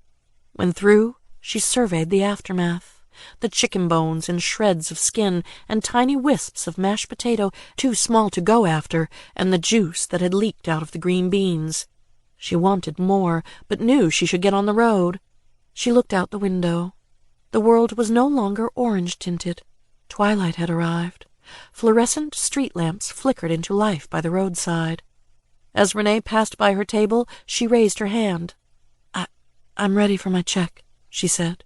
When through, she surveyed the aftermath. The chicken bones and shreds of skin and tiny wisps of mashed potato too small to go after, and the juice that had leaked out of the green beans. She wanted more, but knew she should get on the road. She looked out the window. The world was no longer orange-tinted. Twilight had arrived. Fluorescent street lamps flickered into life by the roadside. As Renee passed by her table, she raised her hand. I'm ready for my check," she said.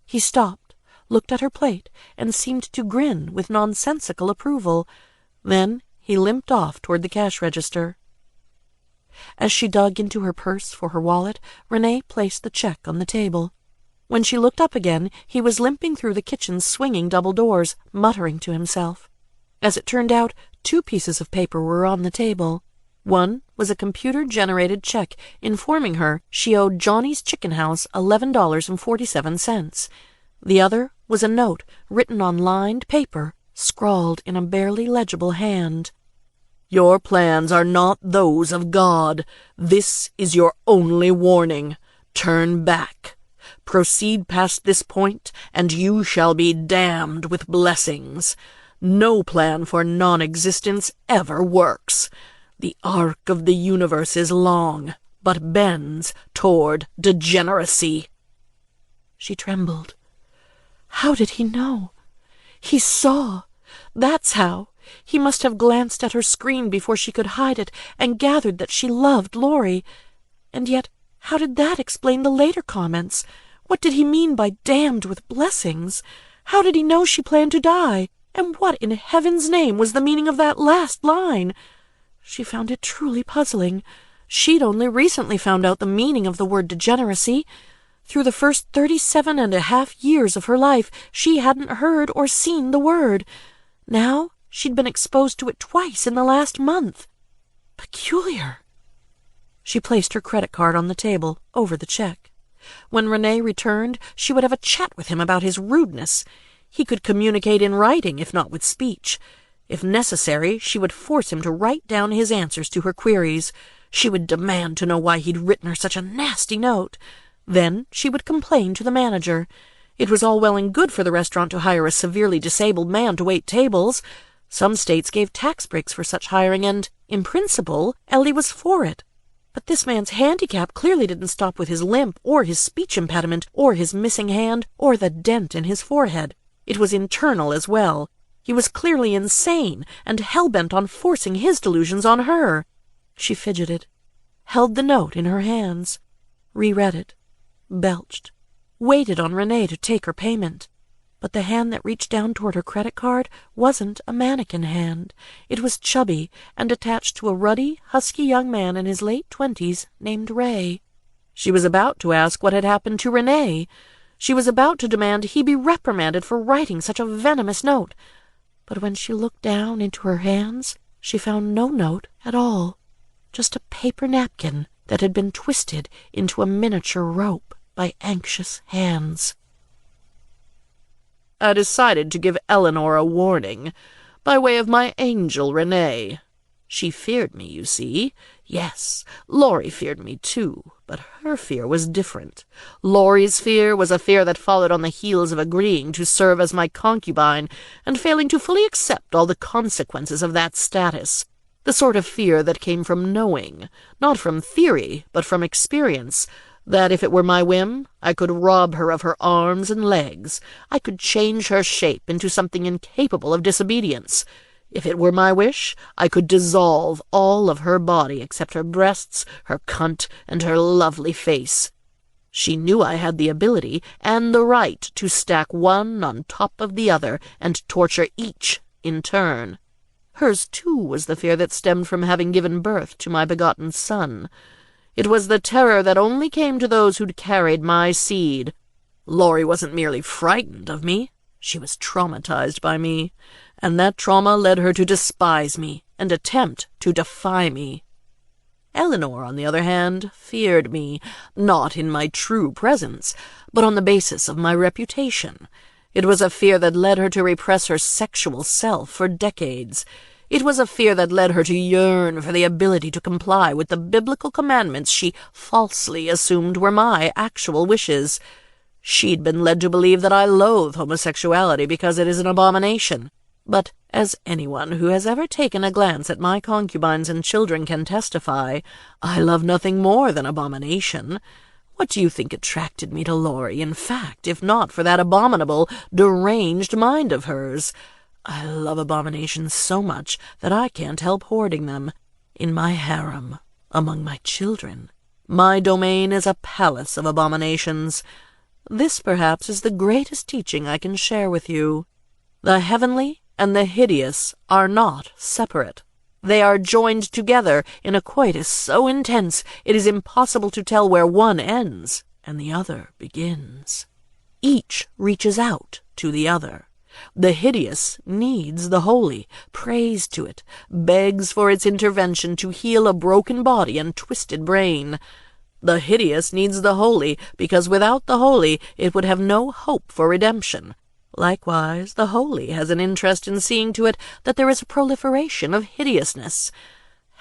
He stopped, looked at her plate, and seemed to grin with nonsensical approval. Then he limped off toward the cash register. As she dug into her purse for her wallet, Renee placed the check on the table. When she looked up again, he was limping through the kitchen's swinging double doors, muttering to himself. As it turned out, 2 pieces of paper were on the table. One was a computer-generated check informing her she owed Johnny's Chicken House $11.47. The other was a note written on lined paper, scrawled in a barely legible hand. "Your plans are not those of God. This is your only warning. Turn back. Proceed past this point, and you shall be damned with blessings. No plan for non-existence ever works. The arc of the universe is long, but bends toward degeneracy." She trembled. How did he know? He saw. That's how. He must have glanced at her screen before she could hide it and gathered that she loved Lori. And yet, how did that explain the later comments? What did he mean by damned with blessings? How did he know she planned to die? And what in heaven's name was the meaning of that last line? She found it truly puzzling. She'd only recently found out the meaning of the word degeneracy. Through the first 37.5 years of her life, she hadn't heard or seen the word. Now she'd been exposed to it twice in the last month. Peculiar. She placed her credit card on the table, over the check. When Renee returned, she would have a chat with him about his rudeness. He could communicate in writing, if not with speech. If necessary, she would force him to write down his answers to her queries. She would demand to know why he'd written her such a nasty note. Then she would complain to the manager. It was all well and good for the restaurant to hire a severely disabled man to wait tables. Some states gave tax breaks for such hiring, and, in principle, Ellie was for it. But this man's handicap clearly didn't stop with his limp, or his speech impediment, or his missing hand, or the dent in his forehead. It was internal as well. He was clearly insane, and hell-bent on forcing his delusions on her. She fidgeted, held the note in her hands, reread it, belched, waited on Renee to take her payment. But the hand that reached down toward her credit card wasn't a mannequin hand. It was chubby and attached to a ruddy, husky young man in his late 20s named Ray. She was about to ask what had happened to Renee. She was about to demand he be reprimanded for writing such a venomous note. But when she looked down into her hands, she found no note at all, just a paper napkin that had been twisted into a miniature rope by anxious hands. I decided to give Eleanor a warning, by way of my angel Renee. She feared me, you see. Yes, Lori feared me too, but her fear was different. Lori's fear was a fear that followed on the heels of agreeing to serve as my concubine and failing to fully accept all the consequences of that status. The sort of fear that came from knowing, not from theory, but from experience, that if it were my whim, I could rob her of her arms and legs. I could change her shape into something incapable of disobedience. If it were my wish, I could dissolve all of her body except her breasts, her cunt, and her lovely face. She knew I had the ability and the right to stack one on top of the other and torture each in turn. Hers, too, was the fear that stemmed from having given birth to my begotten son. It was the terror that only came to those who'd carried my seed. Lori wasn't merely frightened of me. She was traumatized by me, and that trauma led her to despise me and attempt to defy me. Eleanor, on the other hand, feared me, not in my true presence, but on the basis of my reputation. It was a fear that led her to repress her sexual self for decades. It was a fear that led her to yearn for the ability to comply with the biblical commandments she falsely assumed were my actual wishes. She'd been led to believe that I loathe homosexuality because it is an abomination. But, as anyone who has ever taken a glance at my concubines and children can testify, I love nothing more than abomination. What do you think attracted me to Lori, in fact, if not for that abominable, deranged mind of hers? I love abominations so much that I can't help hoarding them in my harem, among my children. My domain is a palace of abominations. This, perhaps, is the greatest teaching I can share with you. The heavenly and the hideous are not separate. They are joined together in a coitus so intense it is impossible to tell where one ends and the other begins. Each reaches out to the other. The hideous needs the holy, prays to it, begs for its intervention to heal a broken body and twisted brain. The hideous needs the holy, because without the holy it would have no hope for redemption. Likewise, the holy has an interest in seeing to it that there is a proliferation of hideousness.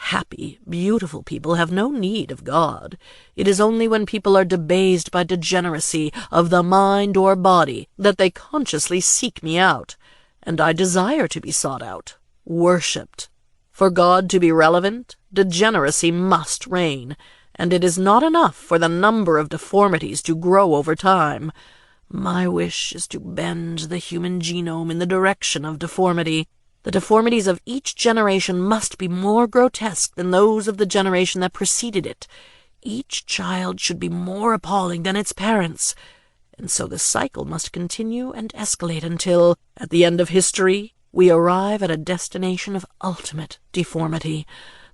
Happy, beautiful people have no need of God. It is only when people are debased by degeneracy of the mind or body that they consciously seek me out, and I desire to be sought out, worshipped. For God to be relevant, degeneracy must reign, and it is not enough for the number of deformities to grow over time. My wish is to bend the human genome in the direction of deformity. The deformities of each generation must be more grotesque than those of the generation that preceded it. Each child should be more appalling than its parents. And so the cycle must continue and escalate until, at the end of history, we arrive at a destination of ultimate deformity,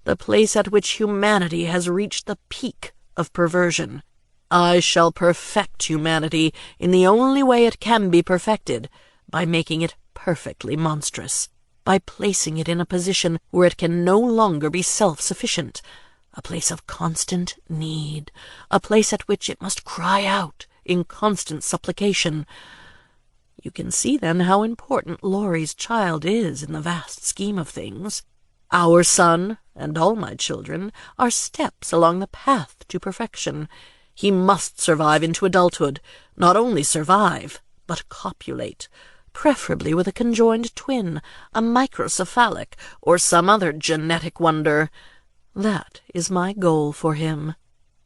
the place at which humanity has reached the peak of perversion. I shall perfect humanity in the only way it can be perfected, by making it perfectly monstrous, by placing it in a position where it can no longer be self-sufficient, a place of constant need, a place at which it must cry out in constant supplication. You can see then how important Lori's child is in the vast scheme of things. Our son, and all my children, are steps along the path to perfection. He must survive into adulthood, not only survive, but copulate, preferably with a conjoined twin, a microcephalic, or some other genetic wonder. That is my goal for him.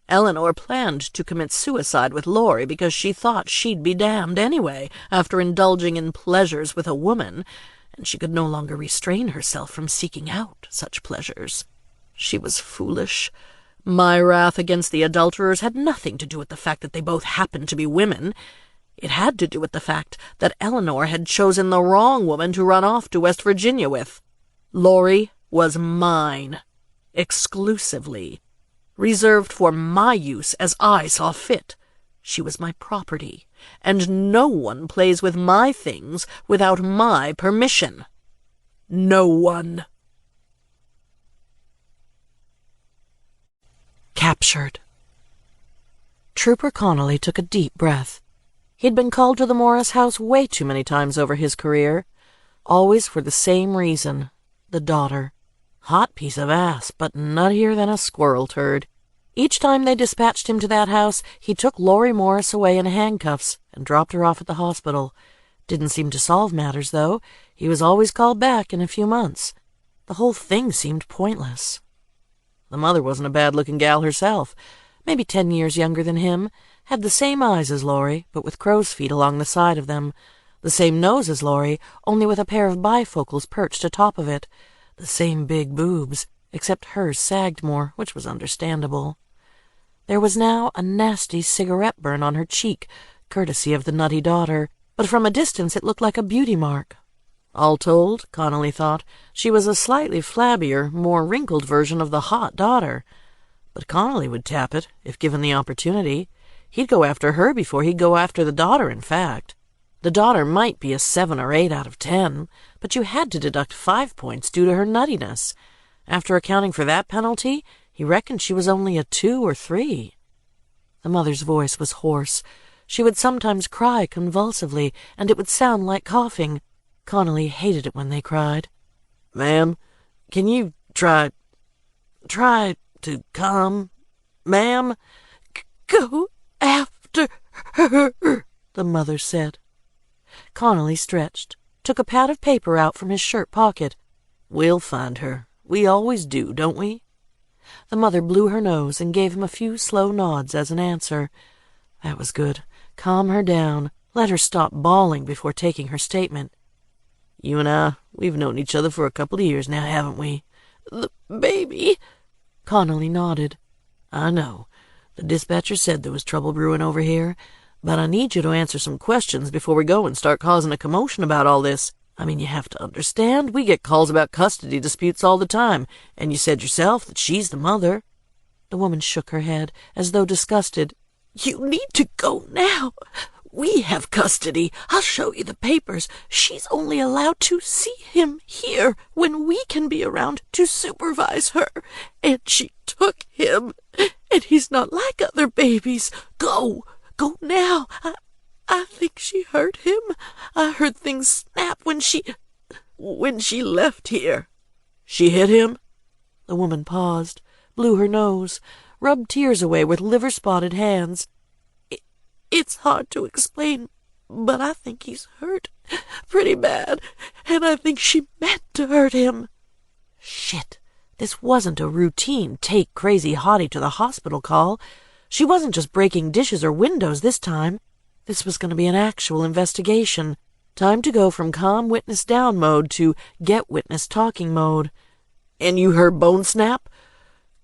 Eleanor planned to commit suicide with Lori because she thought she'd be damned anyway after indulging in pleasures with a woman, and she could no longer restrain herself from seeking out such pleasures. She was foolish. My wrath against the adulterers had nothing to do with the fact that they both happened to be women. It had to do with the fact that Eleanor had chosen the wrong woman to run off to West Virginia with. Lori was mine, exclusively, reserved for my use as I saw fit. She was my property, and no one plays with my things without my permission. No one. Captured. Trooper Connolly took a deep breath. He'd been called to the Morris house way too many times over his career, always for the same reason, the daughter. Hot piece of ass, but nuttier than a squirrel turd. Each time they dispatched him to that house, he took Lori Morris away in handcuffs and dropped her off at the hospital. Didn't seem to solve matters, though. He was always called back in a few months. The whole thing seemed pointless. The mother wasn't a bad-looking gal herself, maybe 10 years younger than him, had the same eyes as Lori, but with crow's feet along the side of them, the same nose as Lori, only with a pair of bifocals perched atop of it, the same big boobs, except hers sagged more, which was understandable. There was now a nasty cigarette burn on her cheek, courtesy of the nutty daughter, but from a distance it looked like a beauty mark. All told, Connolly thought, she was a slightly flabbier, more wrinkled version of the hot daughter. But Connolly would tap it, if given the opportunity. He'd go after her before he'd go after the daughter, in fact. The daughter might be a 7 or 8 out of 10, but you had to deduct 5 points due to her nuttiness. After accounting for that penalty, he reckoned she was only a 2 or 3. The mother's voice was hoarse. She would sometimes cry convulsively, and it would sound like coughing. Connolly hated it when they cried. "Ma'am, can you try to come, ma'am?" "Go after her," the mother said. Connolly stretched, took a pad of paper out from his shirt pocket. "We'll find her. We always do, don't we?" The mother blew her nose and gave him a few slow nods as an answer. That was good. Calm her down. Let her stop bawling before taking her statement. "You and I, we've known each other for a couple of years now, haven't we?" "The baby?" Connolly nodded. "I know. The dispatcher said there was trouble brewing over here, but I need you to answer some questions before we go and start causing a commotion about all this. I mean, you have to understand, we get calls about custody disputes all the time, and you said yourself that she's the mother." The woman shook her head, as though disgusted. "You need to go now. We have custody. I'll show you the papers. She's only allowed to see him here when we can be around to supervise her. And she took him, and he's not like other babies. Go now. I think she hurt him. I heard things snap when she left here." "She hit him?" The woman paused, blew her nose, rubbed tears away with liver-spotted hands. It's hard to explain, but I think he's hurt pretty bad, and I think she meant to hurt him." Shit. This wasn't a routine take crazy hottie to the hospital call. She wasn't just breaking dishes or windows this time. This was going to be an actual investigation. Time to go from calm witness down mode to get witness talking mode. And you heard Bone snap?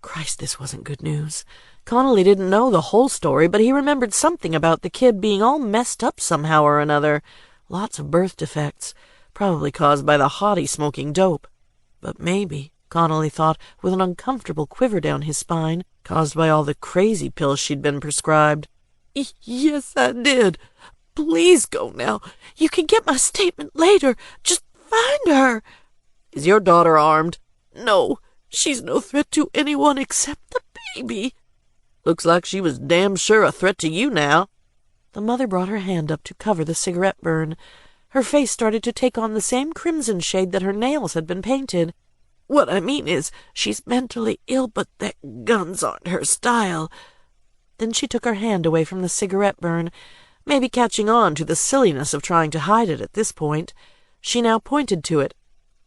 Christ, this wasn't good news. Connolly didn't know the whole story, but he remembered something about the kid being all messed up somehow or another. Lots of birth defects, probably caused by the hottie smoking dope. But maybe, Connolly thought, with an uncomfortable quiver down his spine, caused by all the crazy pills she'd been prescribed. Yes, I did. Please go now. You can get my statement later. Just find her. Is your daughter armed? No, she's no threat to anyone except the baby. Looks like she was damn sure a threat to you now. The mother brought her hand up to cover the cigarette burn. Her face started to take on the same crimson shade that her nails had been painted. What I mean is, she's mentally ill, but that guns aren't her style. Then she took her hand away from the cigarette burn, maybe catching on to the silliness of trying to hide it at this point. She now pointed to it.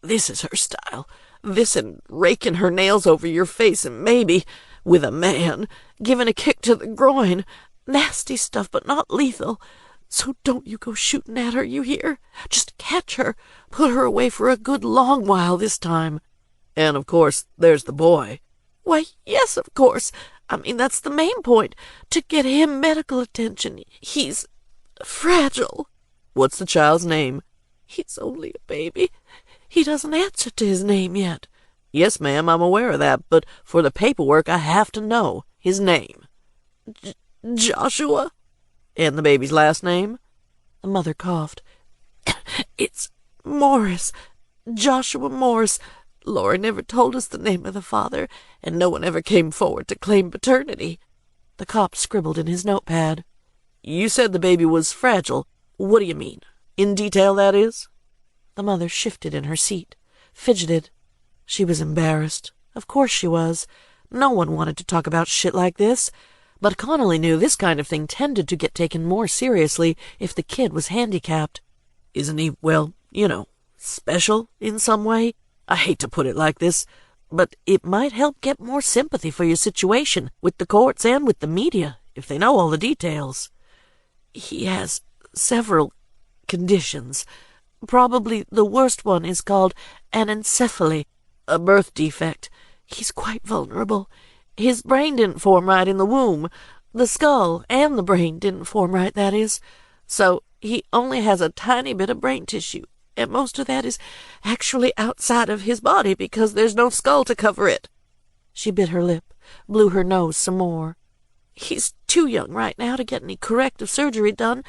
This is her style. This and raking her nails over your face and maybe, with a man, giving a kick to the groin. Nasty stuff, but not lethal. So don't you go shooting at her, you hear? Just catch her. Put her away for a good long while this time. And, of course, there's the boy. Why, yes, of course. I mean, that's the main point. To get him medical attention. He's fragile. What's the child's name? He's only a baby. He doesn't answer to his name yet. Yes, ma'am, I'm aware of that, but for the paperwork I have to know his name. Joshua? And the baby's last name? The mother coughed. It's Morris. Joshua Morris. Lori never told us the name of the father, and no one ever came forward to claim paternity. The cop scribbled in his notepad. You said the baby was fragile. What do you mean? In detail, that is? The mother shifted in her seat, fidgeted. She was embarrassed. Of course she was. No one wanted to talk about shit like this. But Connolly knew this kind of thing tended to get taken more seriously if the kid was handicapped. Isn't he, well, special in some way? I hate to put it like this, but it might help get more sympathy for your situation with the courts and with the media, if they know all the details. He has several conditions. Probably the worst one is called anencephaly, a birth defect. He's quite vulnerable. His brain didn't form right in the womb. The skull and the brain didn't form right, that is. So he only has a tiny bit of brain tissue, and most of that is actually outside of his body because there's no skull to cover it. She bit her lip, blew her nose some more. He's too young right now to get any corrective surgery done,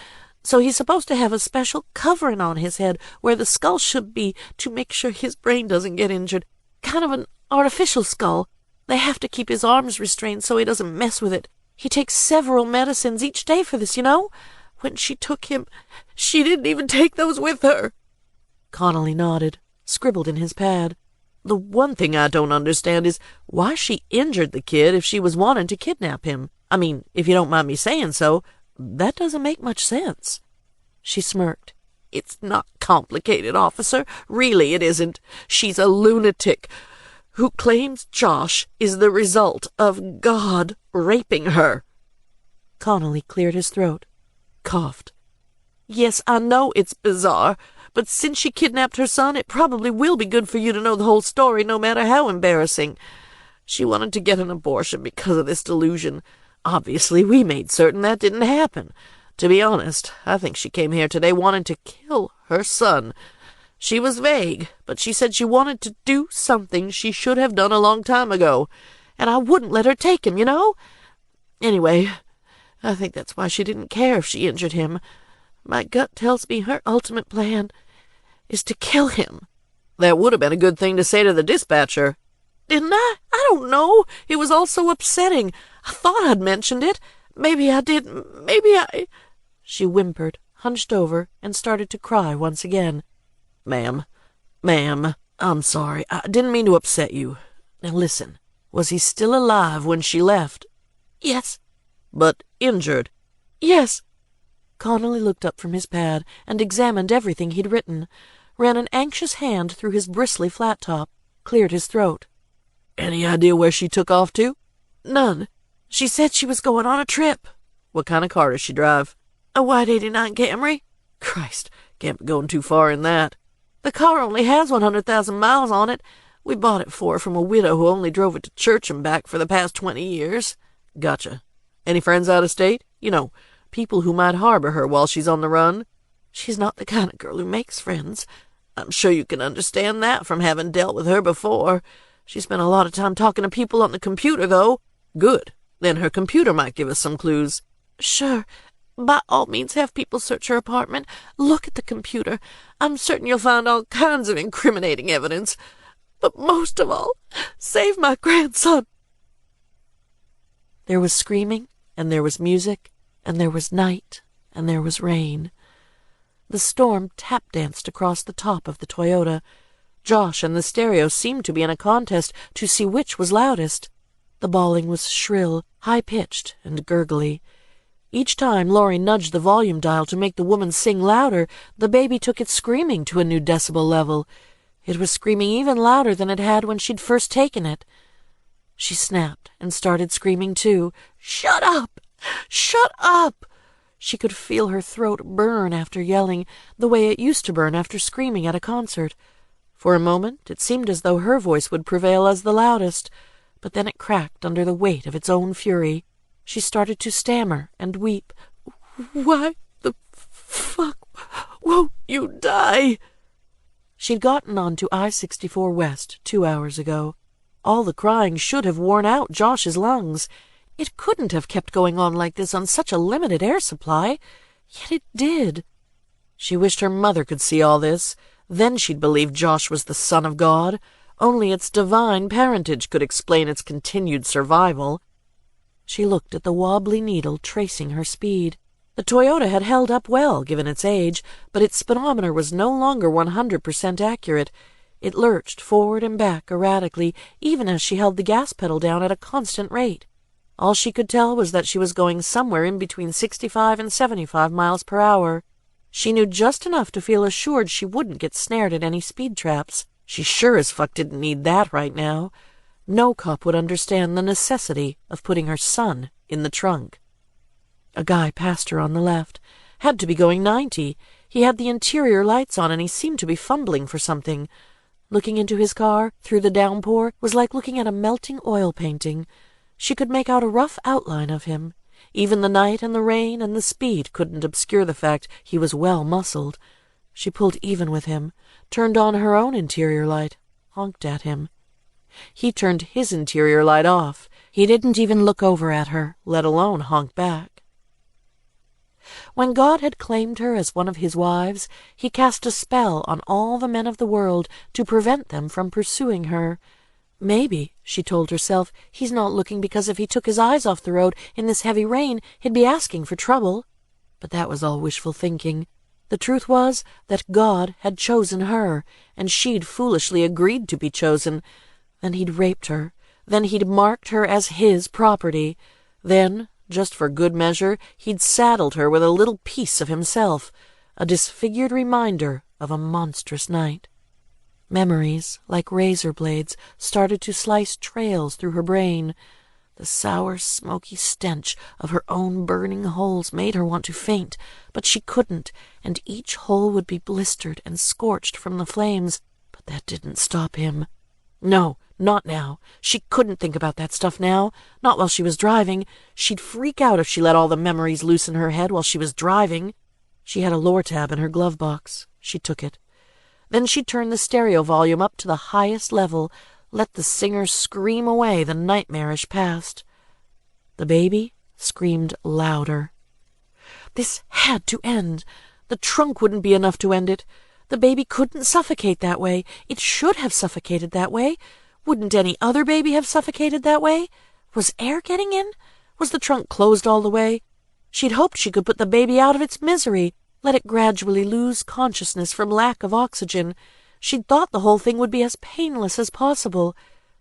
so he's supposed to have a special covering on his head where the skull should be to make sure his brain doesn't get injured. Kind of an artificial skull. They have to keep his arms restrained so he doesn't mess with it. He takes several medicines each day for this, When she took him, she didn't even take those with her. Connolly nodded, scribbled in his pad. The one thing I don't understand is why she injured the kid if she was wanting to kidnap him. I mean, if you don't mind me saying so, that doesn't make much sense. She smirked. It's not complicated, officer. Really, it isn't. She's a lunatic who claims Josh is the result of God raping her. Connolly cleared his throat, coughed. Yes, I know it's bizarre, but since she kidnapped her son, it probably will be good for you to know the whole story, no matter how embarrassing. She wanted to get an abortion because of this delusion. Obviously, we made certain that didn't happen. To be honest, I think she came here today wanting to kill her son. She was vague, but she said she wanted to do something she should have done a long time ago, and I wouldn't let her take him, Anyway, I think that's why she didn't care if she injured him. My gut tells me her ultimate plan is to kill him. That would have been a good thing to say to the dispatcher. Didn't I? I don't know. It was all so upsetting. I thought I'd mentioned it. Maybe I didn't. Maybe I... She whimpered, hunched over, and started to cry once again. Ma'am, I'm sorry. I didn't mean to upset you. Now listen, was he still alive when she left? Yes. But injured? Yes. Connolly looked up from his pad and examined everything he'd written, ran an anxious hand through his bristly flat top, cleared his throat. Any idea where she took off to? None. She said she was going on a trip. What kind of car does she drive? A white '89 Camry. Christ, Can't be going too far in that. The car only has 100,000 miles on it. We bought it for her from a widow who only drove it to church and back for the past 20 years. Gotcha. Any friends out of state? You know, people who might harbor her while she's on the run? She's not the kind of girl who makes friends. I'm sure you can understand that from having dealt with her before. She spent a lot of time talking to people on the computer, though. Good. Then her computer might give us some clues. Sure. By all means, have people search her apartment. Look at the computer. I'm certain you'll find all kinds of incriminating evidence. But most of all, save my grandson. There was screaming, and there was music, and there was night, and there was rain. The storm tap-danced across the top of the Toyota. Josh and the stereo seemed to be in a contest to see which was loudest. The bawling was shrill, high-pitched, and gurgly. Each time Lori nudged the volume dial to make the woman sing louder, the baby took its screaming to a new decibel level. It was screaming even louder than it had when she'd first taken it. She snapped and started screaming too. "Shut up! Shut up!" She could feel her throat burn after yelling, the way it used to burn after screaming at a concert. For a moment it seemed as though her voice would prevail as the loudest, but then it cracked under the weight of its own fury. She started to stammer and weep. "Why the fuck won't you die?" She'd gotten onto I-64 West 2 hours ago. All the crying should have worn out Josh's lungs. It couldn't have kept going on like this on such a limited air supply, yet it did. She wished her mother could see all this. Then she'd believe Josh was the son of God. Only its divine parentage could explain its continued survival. She looked at the wobbly needle tracing her speed. The Toyota had held up well, given its age, but its speedometer was no longer 100% accurate. It lurched forward and back erratically, even as she held the gas pedal down at a constant rate. All she could tell was that she was going somewhere in between 65 and 75 miles per hour. She knew just enough to feel assured she wouldn't get snared at any speed traps. She sure as fuck didn't need that right now. No cop would understand the necessity of putting her son in the trunk. A guy passed her on the left. Had to be going 90. He had the interior lights on, and he seemed to be fumbling for something. Looking into his car, through the downpour, was like looking at a melting oil painting. She could make out a rough outline of him. Even the night and the rain and the speed couldn't obscure the fact he was well muscled. She pulled even with him, turned on her own interior light, honked at him. He turned his interior light off. He didn't even look over at her, let alone honk back. When God had claimed her as one of his wives, he cast a spell on all the men of the world to prevent them from pursuing her. Maybe, she told herself, he's not looking because if he took his eyes off the road in this heavy rain, he'd be asking for trouble. But that was all wishful thinking. The truth was that God had chosen her, and she'd foolishly agreed to be chosen. Then he'd raped her. Then he'd marked her as his property. Then, just for good measure, he'd saddled her with a little piece of himself, a disfigured reminder of a monstrous night. Memories, like razor blades, started to slice trails through her brain. The sour, smoky stench of her own burning holes made her want to faint, but she couldn't, and each hole would be blistered and scorched from the flames, but that didn't stop him. No, not now. She couldn't think about that stuff now. Not while she was driving. She'd freak out if she let all the memories loose in her head while she was driving. She had a lore tab in her glove box. She took it. Then she turned the stereo volume up to the highest level, let the singer scream away the nightmarish past. The baby screamed louder. This had to end. The trunk wouldn't be enough to end it. The baby couldn't suffocate that way. It should have suffocated that way. Wouldn't any other baby have suffocated that way? Was air getting in? Was the trunk closed all the way? She'd hoped she could put the baby out of its misery, let it gradually lose consciousness from lack of oxygen. She'd thought the whole thing would be as painless as possible.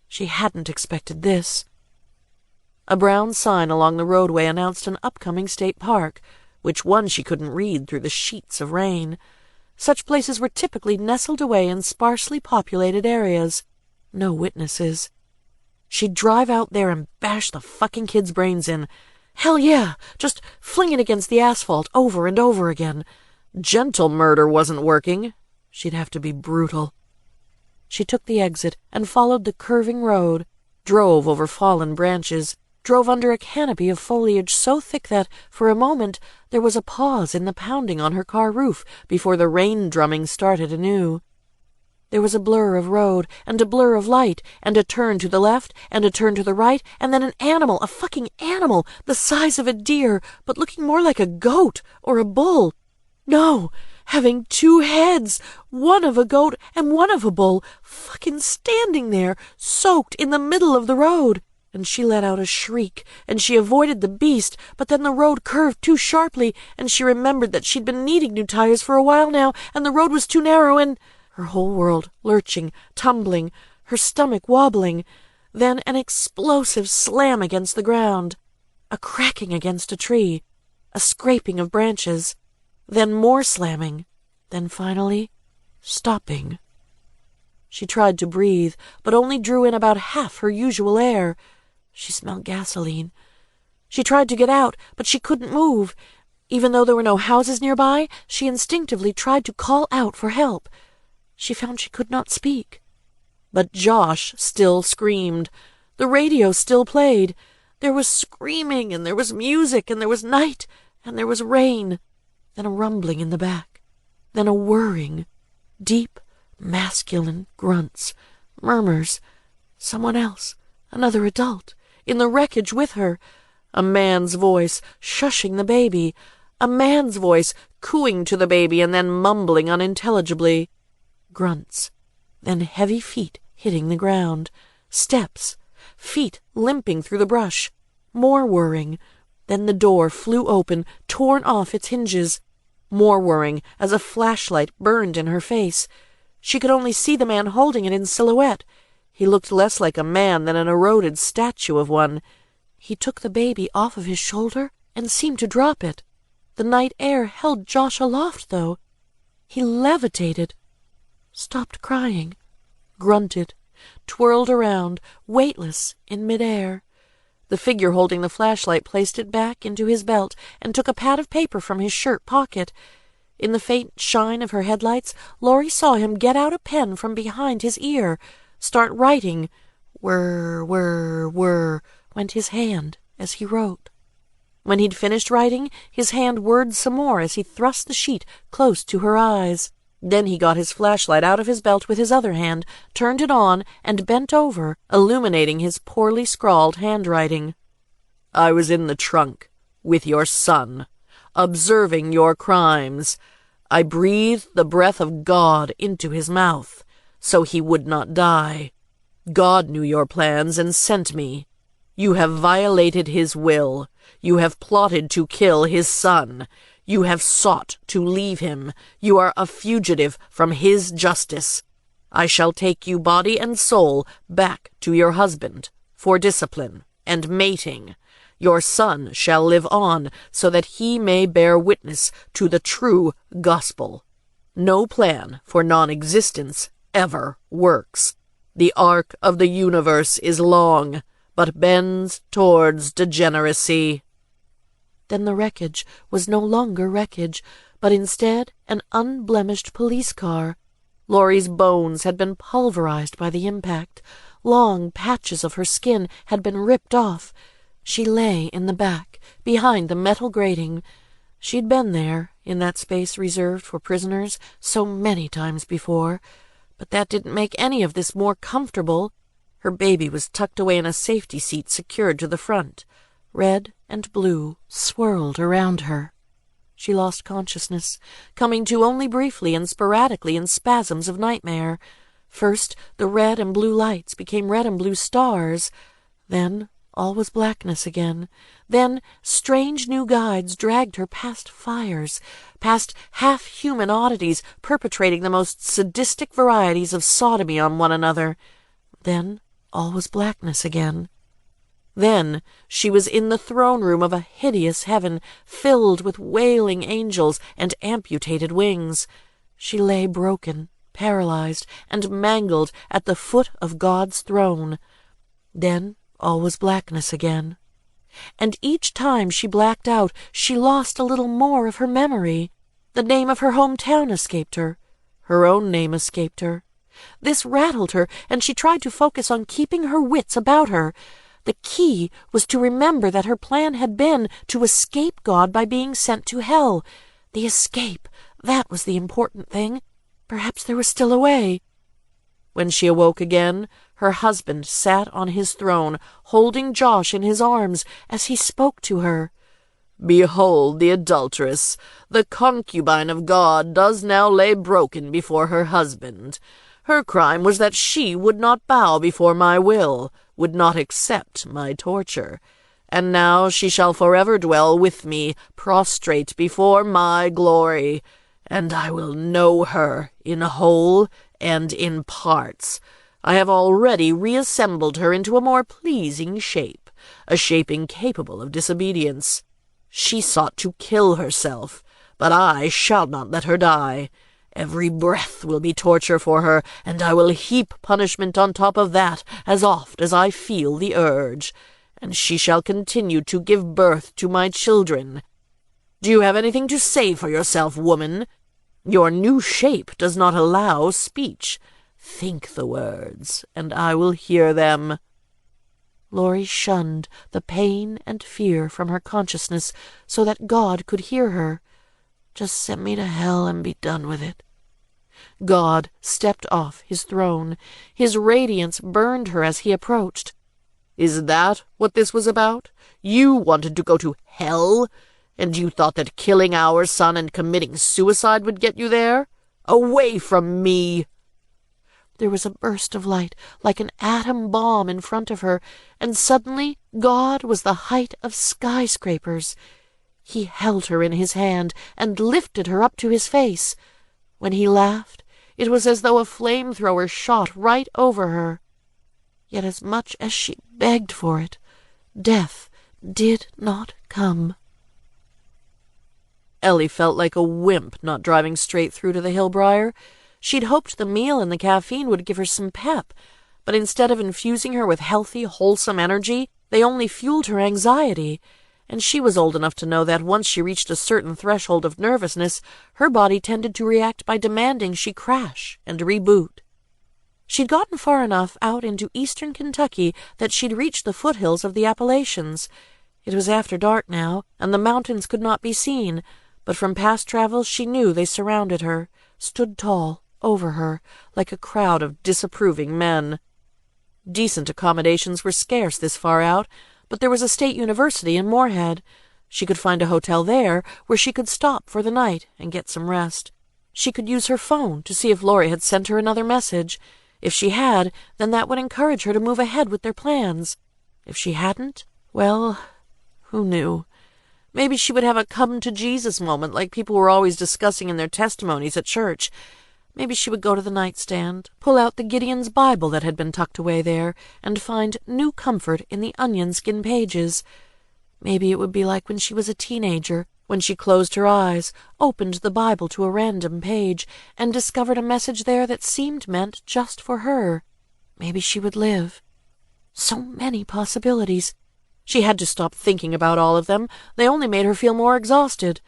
She hadn't expected this. A brown sign along the roadway announced an upcoming state park, which one she couldn't read through the sheets of rain. Such places were typically nestled away in sparsely populated areas. No witnesses. She'd drive out there and bash the fucking kid's brains in. Hell yeah, just fling it against the asphalt over and over again. Gentle murder wasn't working. She'd have to be brutal. She took the exit and followed the curving road, drove over fallen branches, drove under a canopy of foliage so thick that, for a moment, there was a pause in the pounding on her car roof before the rain drumming started anew. There was a blur of road, and a blur of light, and a turn to the left, and a turn to the right, and then an animal, a fucking animal, the size of a deer, but looking more like a goat or a bull. No, having two heads, one of a goat and one of a bull, fucking standing there, soaked in the middle of the road. And she let out a shriek, and she avoided the beast, but then the road curved too sharply, and she remembered that she'd been needing new tires for a while now, and the road was too narrow, and her whole world lurching, tumbling, her stomach wobbling, then an explosive slam against the ground, a cracking against a tree, a scraping of branches, then more slamming, then finally stopping. She tried to breathe, but only drew in about half her usual air. She smelled gasoline. She tried to get out, but she couldn't move. Even though there were no houses nearby, she instinctively tried to call out for help. She found she could not speak. But Josh still screamed. The radio still played. There was screaming, and there was music, and there was night, and there was rain. Then a rumbling in the back. Then a whirring. Deep, masculine grunts, murmurs. Someone else, another adult, in the wreckage with her. A man's voice shushing the baby. A man's voice cooing to the baby and then mumbling unintelligibly. Grunts. Then heavy feet hitting the ground. Steps. Feet limping through the brush. More whirring. Then the door flew open, torn off its hinges. More whirring as a flashlight burned in her face. She could only see the man holding it in silhouette. He looked less like a man than an eroded statue of one. He took the baby off of his shoulder and seemed to drop it. The night air held Josh aloft, though. He levitated, stopped crying, grunted, twirled around, weightless in midair. The figure holding the flashlight placed it back into his belt and took a pad of paper from his shirt pocket. In the faint shine of her headlights, Lori saw him get out a pen from behind his ear, start writing. Whir, whir, whir, went his hand as he wrote. When he'd finished writing, his hand whirred some more as he thrust the sheet close to her eyes. Then he got his flashlight out of his belt with his other hand, turned it on, and bent over, illuminating his poorly scrawled handwriting. "I was in the trunk, with your son, observing your crimes. I breathed the breath of God into his mouth, so he would not die. God knew your plans and sent me. You have violated his will. You have plotted to kill his son. You have sought to leave him. You are a fugitive from his justice. I shall take you body and soul back to your husband for discipline and mating. Your son shall live on so that he may bear witness to the true gospel. No plan for non-existence ever works. The arc of the universe is long, but bends towards degeneracy." Then the wreckage was no longer wreckage, but instead an unblemished police car. Lori's bones had been pulverized by the impact. Long patches of her skin had been ripped off. She lay in the back, behind the metal grating. She'd been there, in that space reserved for prisoners, so many times before. But that didn't make any of this more comfortable. Her baby was tucked away in a safety seat secured to the front. Red and blue swirled around her. She lost consciousness, coming to only briefly and sporadically in spasms of nightmare. First, the red and blue lights became red and blue stars. Then all was blackness again. Then strange new guides dragged her past fires, past half-human oddities perpetrating the most sadistic varieties of sodomy on one another. Then all was blackness again. Then she was in the throne room of a hideous heaven, filled with wailing angels and amputated wings. She lay broken, paralyzed, and mangled at the foot of God's throne. Then all was blackness again. And each time she blacked out, she lost a little more of her memory. The name of her hometown escaped her. Her own name escaped her. This rattled her, and she tried to focus on keeping her wits about her. The key was to remember that her plan had been to escape God by being sent to hell. The escape, that was the important thing. Perhaps there was still a way. When she awoke again, her husband sat on his throne, holding Josh in his arms as he spoke to her. "Behold the adulteress, the concubine of God, does now lay broken before her husband. Her crime was that she would not bow before my will, would not accept my torture. And now she shall forever dwell with me, prostrate before my glory. And I will know her in whole and in parts. I have already reassembled her into a more pleasing shape, a shape incapable of disobedience. She sought to kill herself, but I shall not let her die. Every breath will be torture for her, and I will heap punishment on top of that as oft as I feel the urge. And she shall continue to give birth to my children. Do you have anything to say for yourself, woman? Your new shape does not allow speech. Think the words, and I will hear them." Lori shunned the pain and fear from her consciousness so that God could hear her. Just send me to hell and be done with it. God stepped off his throne. His radiance burned her as he approached. "Is that what this was about? You wanted to go to hell? And you thought that killing our son and committing suicide would get you there? Away from me!" There was a burst of light, like an atom bomb in front of her, and suddenly God was the height of skyscrapers. He held her in his hand and lifted her up to his face. When he laughed, it was as though a flamethrower shot right over her. Yet as much as she begged for it, death did not come. Ellie felt like a wimp not driving straight through to the Hillbriar. She'd hoped the meal and the caffeine would give her some pep, but instead of infusing her with healthy, wholesome energy, they only fueled her anxiety, and she was old enough to know that once she reached a certain threshold of nervousness, her body tended to react by demanding she crash and reboot. She'd gotten far enough out into eastern Kentucky that she'd reached the foothills of the Appalachians. It was after dark now, and the mountains could not be seen, but from past travels she knew they surrounded her, stood tall over her, like a crowd of disapproving men. Decent accommodations were scarce this far out, but there was a state university in Moorhead. She could find a hotel there where she could stop for the night and get some rest. She could use her phone to see if Lori had sent her another message. If she had, then that would encourage her to move ahead with their plans. If she hadn't, well, who knew? Maybe she would have a come-to-Jesus moment like people were always discussing in their testimonies at church. Maybe she would go to the nightstand, pull out the Gideon's Bible that had been tucked away there, and find new comfort in the onion-skin pages. Maybe it would be like when she was a teenager, when she closed her eyes, opened the Bible to a random page, and discovered a message there that seemed meant just for her. Maybe she would live. So many possibilities. She had to stop thinking about all of them. They only made her feel more exhausted.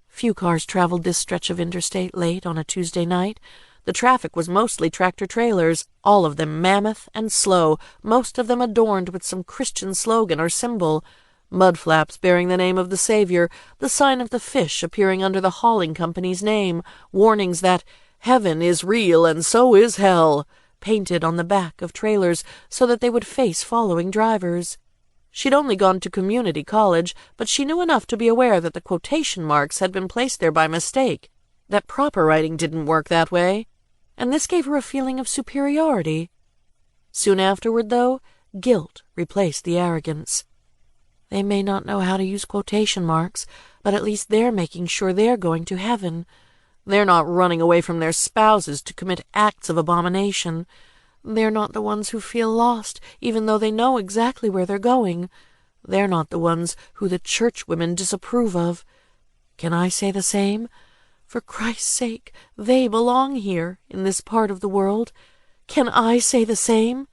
Few cars traveled this stretch of interstate late on a Tuesday night. The traffic was mostly tractor-trailers, all of them mammoth and slow, most of them adorned with some Christian slogan or symbol. Mud-flaps bearing the name of the Savior, the sign of the fish appearing under the hauling company's name, warnings that heaven is real and so is hell, painted on the back of trailers so that they would face following drivers. She'd only gone to community college, but she knew enough to be aware that the quotation marks had been placed there by mistake, that proper writing didn't work that way, and this gave her a feeling of superiority. Soon afterward, though, guilt replaced the arrogance. They may not know how to use quotation marks, but at least they're making sure they're going to heaven. They're not running away from their spouses to commit acts of abomination. They're not the ones who feel lost, even though they know exactly where they're going. They're not the ones who the churchwomen disapprove of. Can I say the same? For Christ's sake, they belong here, in this part of the world. Can I say the same?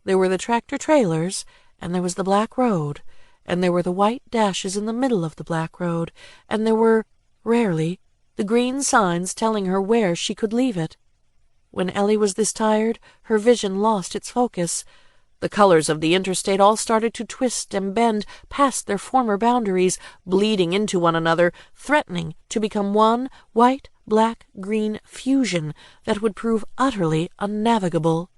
There were the tractor-trailers, and there was the black road, and there were the white dashes in the middle of the black road, and there were, rarely, the green signs telling her where she could leave it. When Ellie was this tired, her vision lost its focus. The colors of the interstate all started to twist and bend past their former boundaries, bleeding into one another, threatening to become one white, black, green fusion that would prove utterly unnavigable.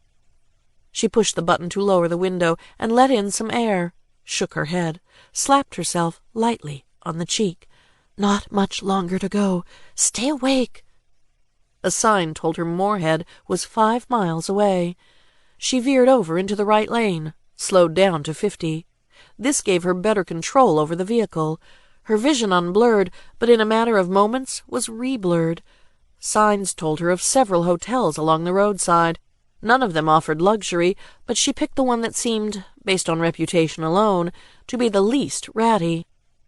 She pushed the button to lower the window and let in some air, shook her head, slapped herself lightly on the cheek. Not much longer to go. Stay awake. A sign told her Moorhead was 5 miles away. She veered over into the right lane, slowed down to 50. This gave her better control over the vehicle. Her vision unblurred, but in a matter of moments was re-blurred. Signs told her of several hotels along the roadside. None of them offered luxury, but she picked the one that seemed, based on reputation alone, to be the least ratty.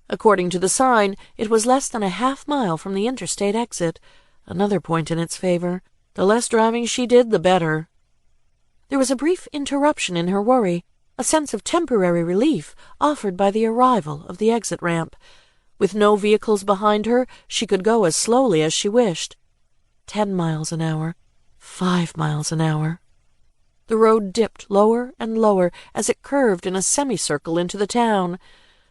According to the sign, it was less than a half-mile from the interstate exit, another point in its favor. The less driving she did, the better. There was a brief interruption in her worry, a sense of temporary relief offered by the arrival of the exit ramp. With no vehicles behind her, she could go as slowly as she wished. 10 miles an hour, 5 miles an hour. The road dipped lower and lower as it curved in a semicircle into the town.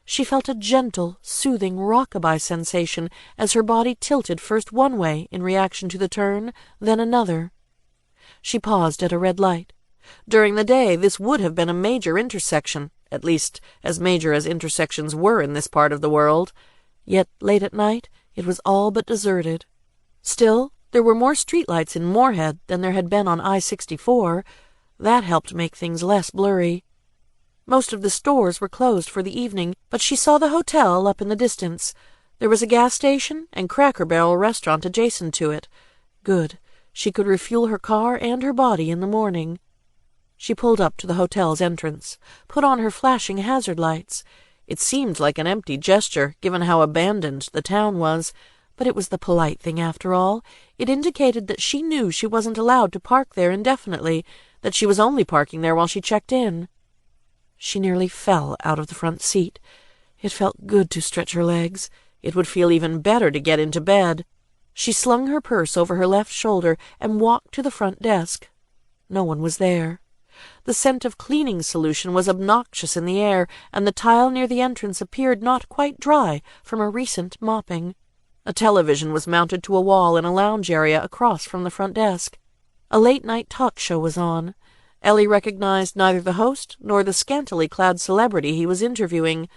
She felt a gentle, soothing rockabye sensation as her body tilted first one way in reaction to the turn, then another. She paused at a red light. During the day, this would have been a major intersection, at least as major as intersections were in this part of the world. Yet late at night, it was all but deserted. Still, there were more streetlights in Moorhead than there had been on I-64. That helped make things less blurry. Most of the stores were closed for the evening, but she saw the hotel up in the distance. There was a gas station and Cracker Barrel restaurant adjacent to it. Good. She could refuel her car and her body in the morning. She pulled up to the hotel's entrance, put on her flashing hazard lights. It seemed like an empty gesture, given how abandoned the town was, but it was the polite thing after all. It indicated that she knew she wasn't allowed to park there indefinitely, that she was only parking there while she checked in. She nearly fell out of the front seat. It felt good to stretch her legs. It would feel even better to get into bed. She slung her purse over her left shoulder and walked to the front desk. No one was there. The scent of cleaning solution was obnoxious in the air, and the tile near the entrance appeared not quite dry from a recent mopping. A television was mounted to a wall in a lounge area across from the front desk. A late-night talk show was on. Ellie recognized neither the host nor the scantily clad celebrity he was interviewing.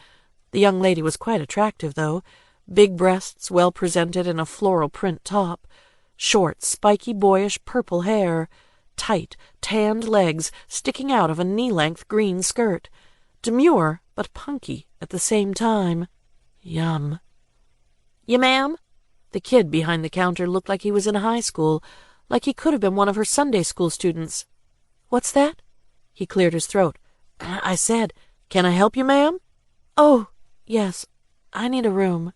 The young lady was quite attractive, though. Big breasts, well presented in a floral print top. Short, spiky, boyish purple hair. Tight, tanned legs sticking out of a knee-length green skirt. Demure, but punky at the same time. Yum. "You, ma'am?" The kid behind the counter looked like he was in high school, like he could have been one of her Sunday school students. "What's that?" He cleared his throat. "I said, can I help you, ma'am?" "Oh, yes. I need a room."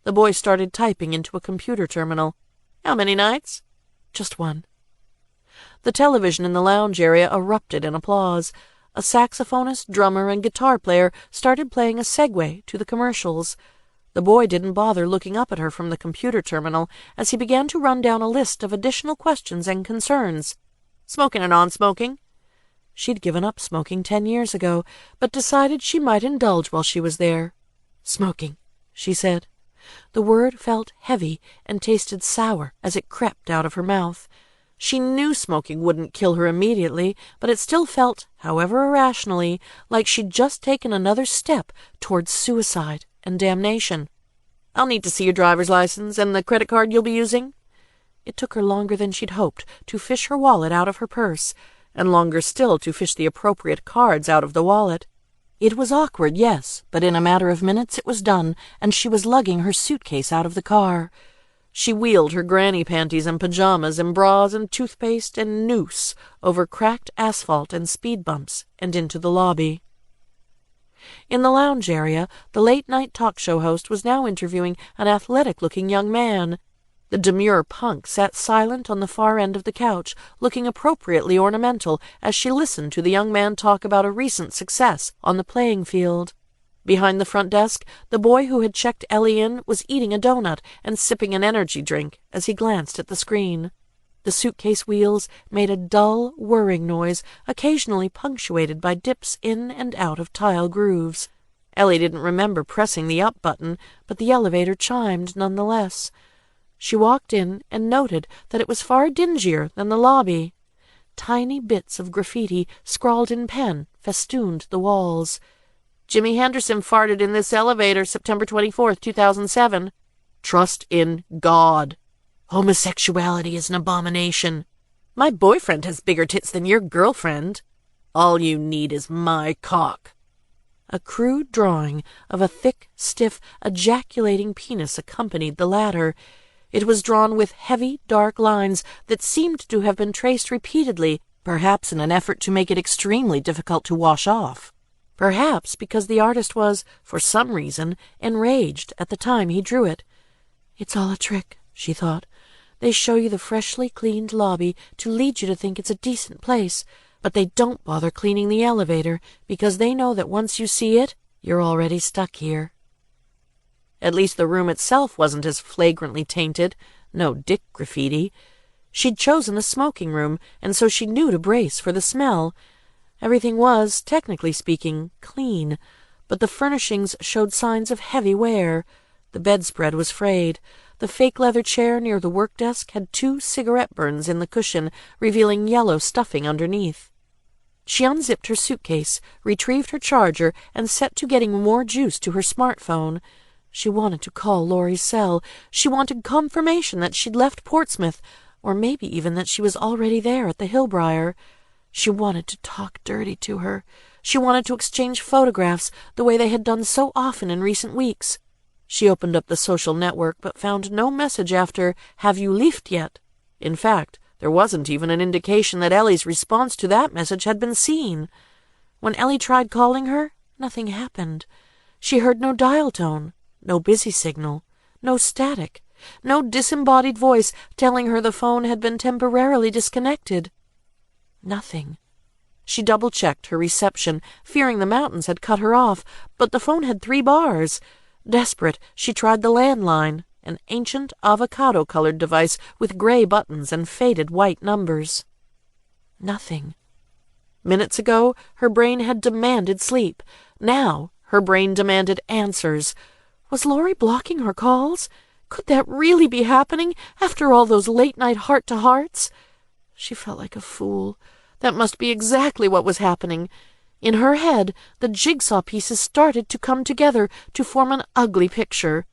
The boy started typing into a computer terminal. "How many nights?" "Just one." The television in the lounge area erupted in applause. A saxophonist, drummer, and guitar player started playing a segue to the commercials. The boy didn't bother looking up at her from the computer terminal as he began to run down a list of additional questions and concerns. "Smoking or non-smoking?" She'd given up smoking 10 years ago, but decided she might indulge while she was there. "Smoking," she said. The word felt heavy and tasted sour as it crept out of her mouth. She knew smoking wouldn't kill her immediately, but it still felt, however irrationally, like she'd just taken another step towards suicide and damnation. "I'll need to see your driver's license and the credit card you'll be using." It took her longer than she'd hoped to fish her wallet out of her purse, and longer still to fish the appropriate cards out of the wallet. It was awkward, yes, but in a matter of minutes it was done, and she was lugging her suitcase out of the car. She wheeled her granny panties and pajamas and bras and toothpaste and noose over cracked asphalt and speed bumps and into the lobby. In the lounge area, the late-night talk show host was now interviewing an athletic-looking young man. The demure punk sat silent on the far end of the couch, looking appropriately ornamental as she listened to the young man talk about a recent success on the playing field. Behind the front desk, the boy who had checked Ellie in was eating a donut and sipping an energy drink as he glanced at the screen. The suitcase wheels made a dull, whirring noise, occasionally punctuated by dips in and out of tile grooves. Ellie didn't remember pressing the up button, but the elevator chimed nonetheless. She walked in and noted that it was far dingier than the lobby. Tiny bits of graffiti, scrawled in pen, festooned the walls. Jimmy Henderson farted in this elevator September 24th, 2007. Trust in God. Homosexuality is an abomination. My boyfriend has bigger tits than your girlfriend. All you need is my cock. A crude drawing of a thick, stiff, ejaculating penis accompanied the latter. It was drawn with heavy, dark lines that seemed to have been traced repeatedly, perhaps in an effort to make it extremely difficult to wash off. Perhaps because the artist was, for some reason, enraged at the time he drew it. It's all a trick, she thought. They show you the freshly cleaned lobby to lead you to think it's a decent place, but they don't bother cleaning the elevator because they know that once you see it, you're already stuck here. At least the room itself wasn't as flagrantly tainted. No dick graffiti. She'd chosen a smoking room, and so she knew to brace for the smell. Everything was, technically speaking, clean, but the furnishings showed signs of heavy wear. The bedspread was frayed. The fake leather chair near the work desk had 2 cigarette burns in the cushion, revealing yellow stuffing underneath. She unzipped her suitcase, retrieved her charger, and set to getting more juice to her smartphone. She wanted to call Lori's cell. She wanted confirmation that she'd left Portsmouth, or maybe even that she was already there at the Hillbriar. She wanted to talk dirty to her. She wanted to exchange photographs the way they had done so often in recent weeks. She opened up the social network but found no message after, "Have you left yet?" In fact, there wasn't even an indication that Ellie's response to that message had been seen. When Ellie tried calling her, nothing happened. She heard no dial tone, no busy signal, no static, no disembodied voice telling her the phone had been temporarily disconnected. Nothing. She double-checked her reception, fearing the mountains had cut her off, but the phone had 3 bars. Desperate, she tried the landline, an ancient avocado-colored device with gray buttons and faded white numbers. Nothing. Minutes ago, her brain had demanded sleep. Now, her brain demanded answers. Was Lori blocking her calls? Could that really be happening after all those late-night heart-to-hearts? She felt like a fool. That must be exactly what was happening. In her head, the jigsaw pieces started to come together to form an ugly picture.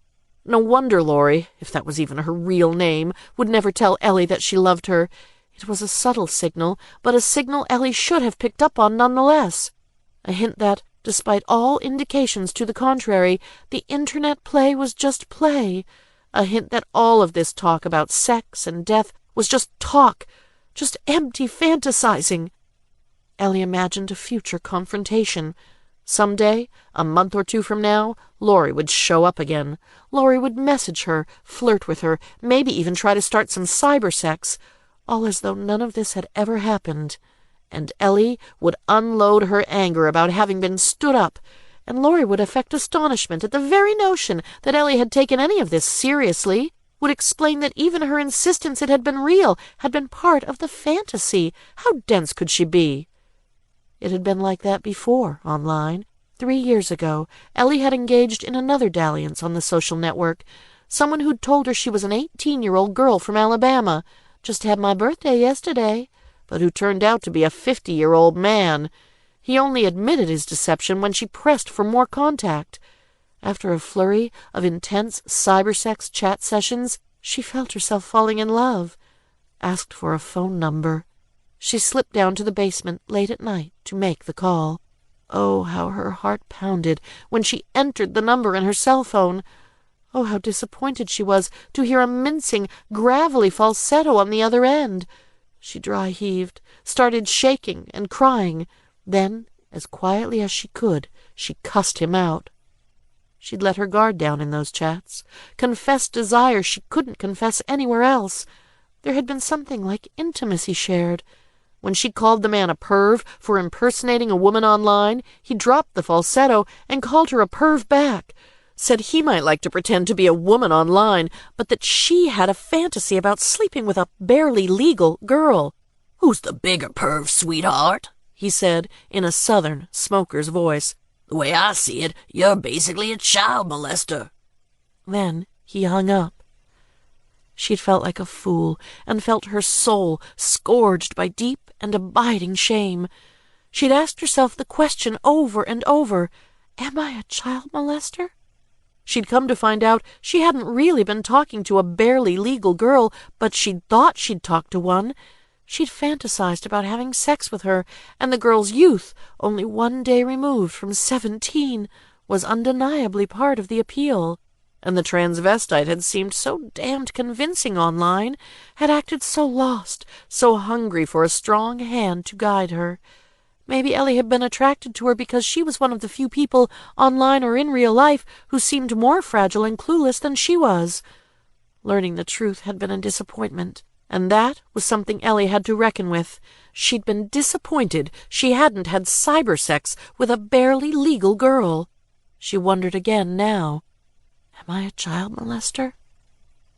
No wonder Lori, if that was even her real name, would never tell Ellie that she loved her. It was a subtle signal, but a signal Ellie should have picked up on nonetheless. A hint that, despite all indications to the contrary, the internet play was just play. A hint that all of this talk about sex and death was just talk, just empty fantasizing. Ellie imagined a future confrontation. Some day, a month or 2 from now, Lori would show up again. Lori would message her, flirt with her, maybe even try to start some cybersex, all as though none of this had ever happened. And Ellie would unload her anger about having been stood up, and Lori would affect astonishment at the very notion that Ellie had taken any of this seriously, would explain that even her insistence it had been real had been part of the fantasy. How dense could she be? It had been like that before, online. 3 years ago, Ellie had engaged in another dalliance on the social network. Someone who'd told her she was an 18-year-old girl from Alabama, just had my birthday yesterday, but who turned out to be a 50-year-old man. He only admitted his deception when she pressed for more contact. After a flurry of intense cybersex chat sessions, she felt herself falling in love. Asked for a phone number. She slipped down to the basement late at night to make the call. Oh, how her heart pounded when she entered the number in her cell phone. Oh, how disappointed she was to hear a mincing, gravelly falsetto on the other end. She dry-heaved, started shaking and crying. Then, as quietly as she could, she cussed him out. She'd let her guard down in those chats, confessed desire she couldn't confess anywhere else. There had been something like intimacy shared. When she called the man a perv for impersonating a woman online, he dropped the falsetto and called her a perv back. Said he might like to pretend to be a woman online, but that she had a fantasy about sleeping with a barely legal girl. "Who's the bigger perv, sweetheart?" he said in a southern smoker's voice. "The way I see it, you're basically a child molester." Then he hung up. She'd felt like a fool, and felt her soul scourged by deep and abiding shame. She'd asked herself the question over and over, "Am I a child molester?" She'd come to find out she hadn't really been talking to a barely legal girl, but she'd thought she'd talked to one. She'd fantasized about having sex with her, and the girl's youth, only 1 day removed from 17, was undeniably part of the appeal. And the transvestite had seemed so damned convincing online, had acted so lost, so hungry for a strong hand to guide her. Maybe Ellie had been attracted to her because she was one of the few people, online or in real life, who seemed more fragile and clueless than she was. Learning the truth had been a disappointment, and that was something Ellie had to reckon with. She'd been disappointed she hadn't had cybersex with a barely legal girl. She wondered again now. Am I a child molester?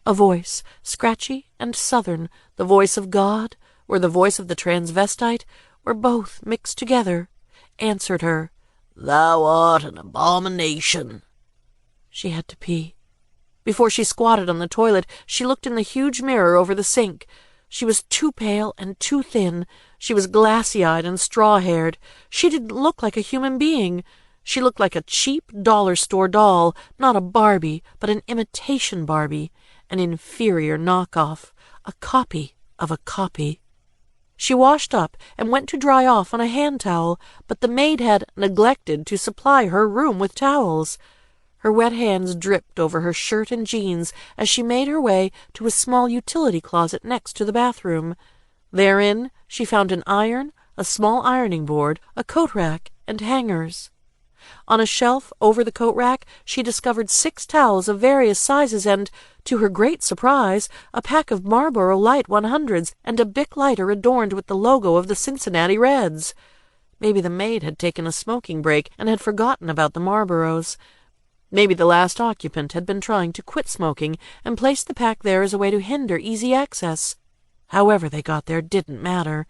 A voice, scratchy and southern, the voice of God, or the voice of the transvestite, or both mixed together, answered her, "Thou art an abomination." She had to pee. Before she squatted on the toilet, she looked in the huge mirror over the sink. She was too pale and too thin. She was glassy-eyed and straw-haired. She didn't look like a human being. She looked like a cheap dollar-store doll, not a Barbie, but an imitation Barbie, an inferior knockoff, a copy of a copy. She washed up and went to dry off on a hand towel, but the maid had neglected to supply her room with towels. Her wet hands dripped over her shirt and jeans as she made her way to a small utility closet next to the bathroom. Therein she found an iron, a small ironing board, a coat rack, and hangers. On a shelf over the coat rack she discovered 6 towels of various sizes and, to her great surprise, a pack of Marlboro Light 100s and a Bic lighter adorned with the logo of the Cincinnati Reds. Maybe the maid had taken a smoking break and had forgotten about the Marlboros. Maybe the last occupant had been trying to quit smoking and placed the pack there as a way to hinder easy access. However they got there didn't matter.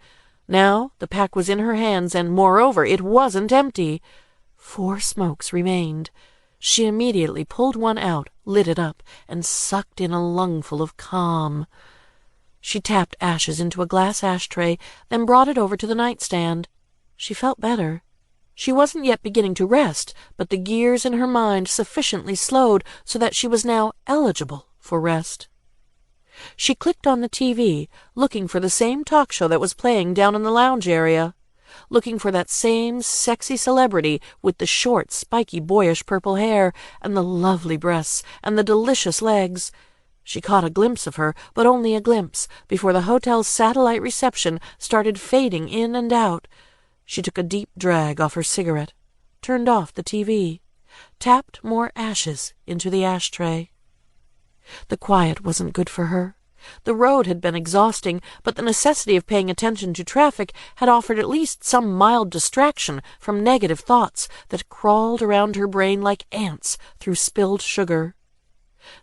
Now the pack was in her hands, and moreover it wasn't empty. 4 smokes remained. She immediately pulled one out, lit it up, and sucked in a lungful of calm. She tapped ashes into a glass ashtray, then brought it over to the nightstand. She felt better. She wasn't yet beginning to rest, but the gears in her mind sufficiently slowed so that she was now eligible for rest. She clicked on the TV, looking for the same talk show that was playing down in the lounge area. Looking for that same sexy celebrity with the short, spiky, boyish purple hair, and the lovely breasts, and the delicious legs. She caught a glimpse of her, but only a glimpse, before the hotel's satellite reception started fading in and out. She took a deep drag off her cigarette, turned off the TV, tapped more ashes into the ashtray. The quiet wasn't good for her. The road had been exhausting, but the necessity of paying attention to traffic had offered at least some mild distraction from negative thoughts that crawled around her brain like ants through spilled sugar.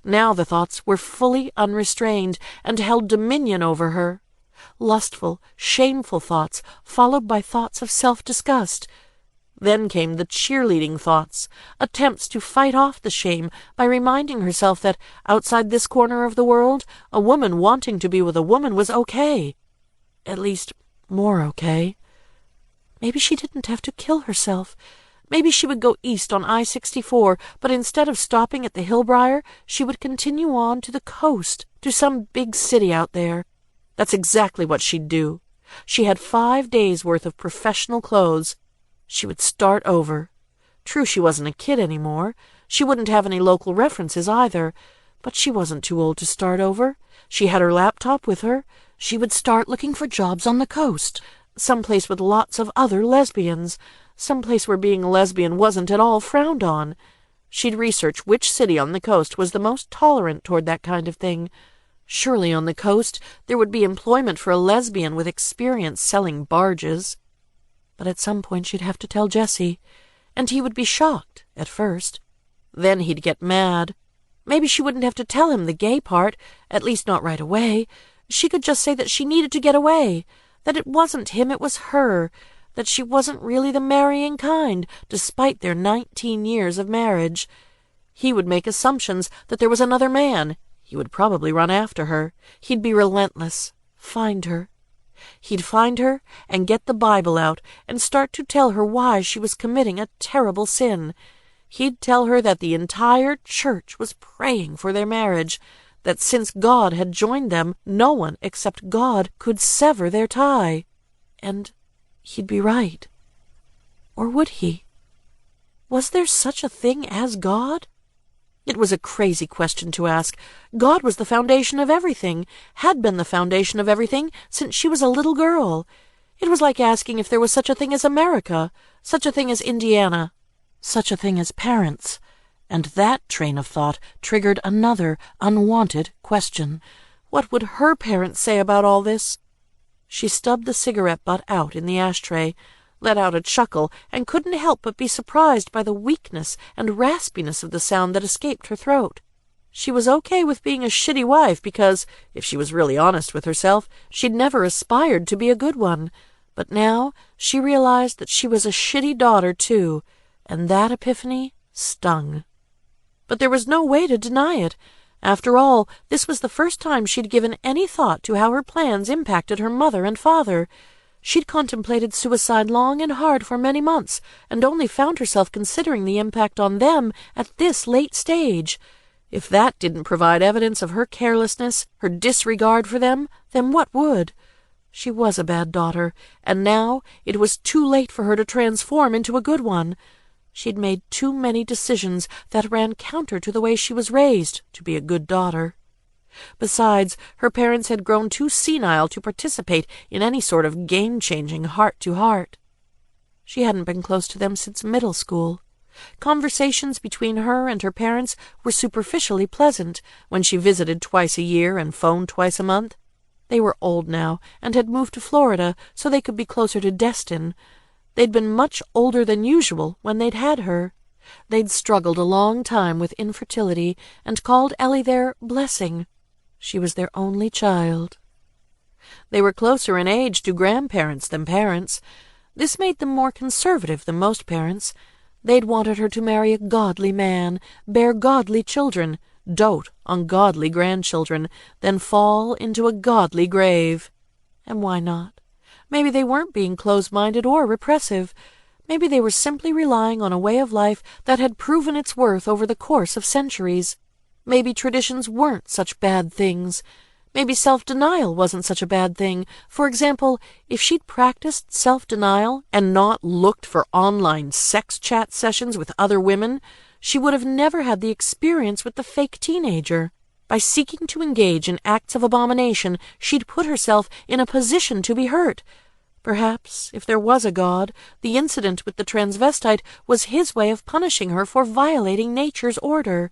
Now the thoughts were fully unrestrained and held dominion over her. Lustful, shameful thoughts, followed by thoughts of self-disgust. Then came the cheerleading thoughts, attempts to fight off the shame by reminding herself that outside this corner of the world, a woman wanting to be with a woman was okay. At least, more okay. Maybe she didn't have to kill herself. Maybe she would go east on I-64, but instead of stopping at the Hillbriar, she would continue on to the coast, to some big city out there. That's exactly what she'd do. She had 5 days' worth of professional clothes. She would start over. True, she wasn't a kid anymore. She wouldn't have any local references either. But she wasn't too old to start over. She had her laptop with her. She would start looking for jobs on the coast, someplace with lots of other lesbians, someplace where being a lesbian wasn't at all frowned on. She'd research which city on the coast was the most tolerant toward that kind of thing. Surely on the coast there would be employment for a lesbian with experience selling barges. But at some point she'd have to tell Jesse, and he would be shocked at first. Then he'd get mad. Maybe she wouldn't have to tell him the gay part, at least not right away. She could just say that she needed to get away, that it wasn't him, it was her, that she wasn't really the marrying kind, despite their 19 years of marriage. He would make assumptions that there was another man. He would probably run after her. He'd be relentless. Find her. He'd find her and get the Bible out and start to tell her why she was committing a terrible sin. He'd tell her that the entire church was praying for their marriage, that since God had joined them, no one except God could sever their tie. And he'd be right. Or would he? Was there such a thing as God? It was a crazy question to ask. God was the foundation of everything, had been the foundation of everything since she was a little girl. It was like asking if there was such a thing as America, such a thing as Indiana, such a thing as parents. And that train of thought triggered another unwanted question. What would her parents say about all this? She stubbed the cigarette butt out in the ashtray, let out a chuckle, and couldn't help but be surprised by the weakness and raspiness of the sound that escaped her throat. She was okay with being a shitty wife because, if she was really honest with herself, she'd never aspired to be a good one. But now she realized that she was a shitty daughter, too, and that epiphany stung. But there was no way to deny it. After all, this was the first time she'd given any thought to how her plans impacted her mother and father. She'd contemplated suicide long and hard for many months, and only found herself considering the impact on them at this late stage. If that didn't provide evidence of her carelessness, her disregard for them, then what would? She was a bad daughter, and now it was too late for her to transform into a good one. She'd made too many decisions that ran counter to the way she was raised to be a good daughter. Besides, her parents had grown too senile to participate in any sort of game-changing heart-to-heart. She hadn't been close to them since middle school. Conversations between her and her parents were superficially pleasant when she visited twice a year and phoned twice a month. They were old now and had moved to Florida so they could be closer to Destin. They'd been much older than usual when they'd had her. They'd struggled a long time with infertility and called Ellie their blessing. She was their only child. They were closer in age to grandparents than parents. This made them more conservative than most parents. They'd wanted her to marry a godly man, bear godly children, dote on godly grandchildren, then fall into a godly grave. And why not? Maybe they weren't being close-minded or repressive. Maybe they were simply relying on a way of life that had proven its worth over the course of centuries. Maybe traditions weren't such bad things. Maybe self-denial wasn't such a bad thing. For example, if she'd practiced self-denial and not looked for online sex chat sessions with other women, she would have never had the experience with the fake teenager. By seeking to engage in acts of abomination, she'd put herself in a position to be hurt. Perhaps, if there was a God, the incident with the transvestite was his way of punishing her for violating nature's order.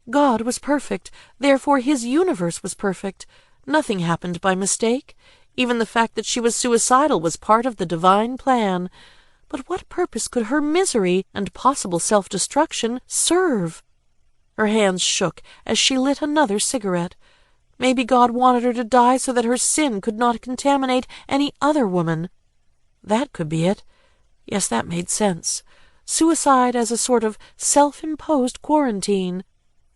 God was perfect, therefore his universe was perfect. Nothing happened by mistake. Even the fact that she was suicidal was part of the divine plan. But what purpose could her misery and possible self-destruction serve? Her hands shook as she lit another cigarette. Maybe God wanted her to die so that her sin could not contaminate any other woman. That could be it. Yes, that made sense. Suicide as a sort of self-imposed quarantine.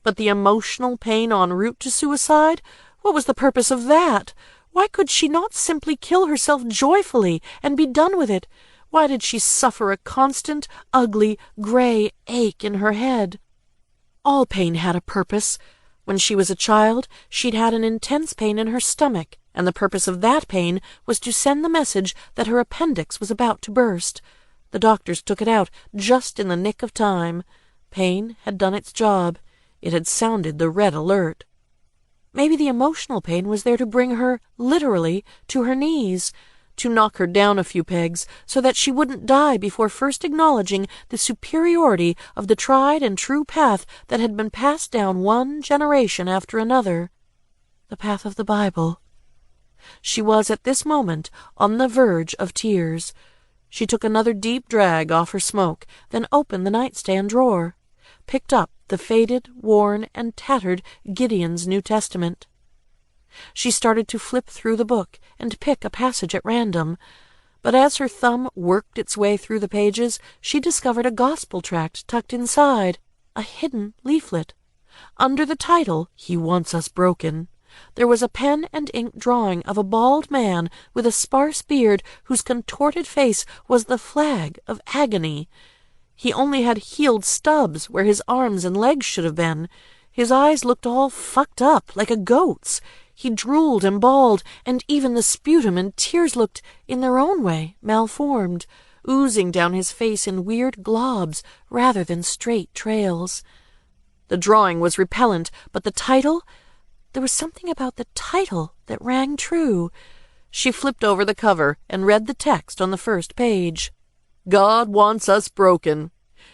But the emotional pain en route to suicide? What was the purpose of that? Why could she not simply kill herself joyfully and be done with it? Why did she suffer a constant, ugly, gray ache in her head? All pain had a purpose. When she was a child, she'd had an intense pain in her stomach, and the purpose of that pain was to send the message that her appendix was about to burst. The doctors took it out just in the nick of time. Pain had done its job. It had sounded the red alert. Maybe the emotional pain was there to bring her, literally, to her knees, to knock her down a few pegs so that she wouldn't die before first acknowledging the superiority of the tried and true path that had been passed down one generation after another. the path of the Bible. She was at this moment on the verge of tears. She took another deep drag off her smoke, then opened the nightstand drawer, picked up the faded, worn, and tattered Gideon's New Testament. She started to flip through the book and pick a passage at random, but as her thumb worked its way through the pages, she discovered a gospel tract tucked inside, a hidden leaflet. Under the title, "He Wants Us Broken," there was a pen and ink drawing of a bald man with a sparse beard whose contorted face was the flag of agony. He only had healed stubs where his arms and legs should have been. His eyes looked all fucked up like a goat's. He drooled and bawled, and even the sputum and tears looked, in their own way, malformed, oozing down his face in weird globs rather than straight trails. The drawing was repellent, but the title? There was something about the title that rang true. She flipped over the cover and read the text on the first page. God wants us broken.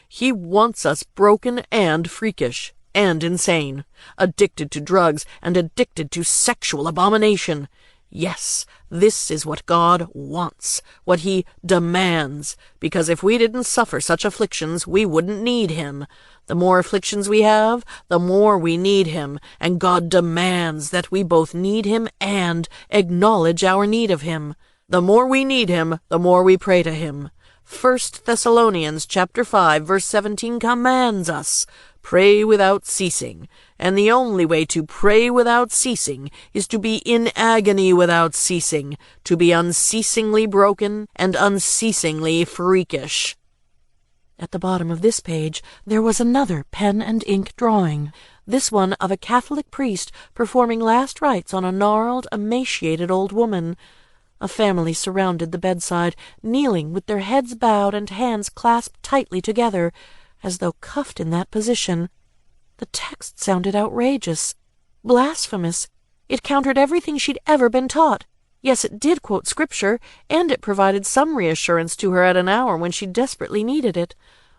He wants us broken and freakish and insane, addicted to drugs and addicted to sexual abomination. Yes, this is what God wants, what he demands, because if we didn't suffer such afflictions, we wouldn't need him. The more afflictions we have, the more we need him, and God demands that we both need him and acknowledge our need of him. The more we need him, the more we pray to him. 1 Thessalonians chapter 5, verse 17 commands us, pray without ceasing, and the only way to pray without ceasing is to be in agony without ceasing, to be unceasingly broken and unceasingly freakish. At the bottom of this page there was another pen and ink drawing, this one of a Catholic priest performing last rites on a gnarled, emaciated old woman. A family surrounded the bedside, kneeling with their heads bowed and hands clasped tightly together, as though cuffed in that position. The text sounded outrageous, blasphemous. It countered everything she'd ever been taught. Yes, it did quote Scripture, and it provided some reassurance to her at an hour when she desperately needed it.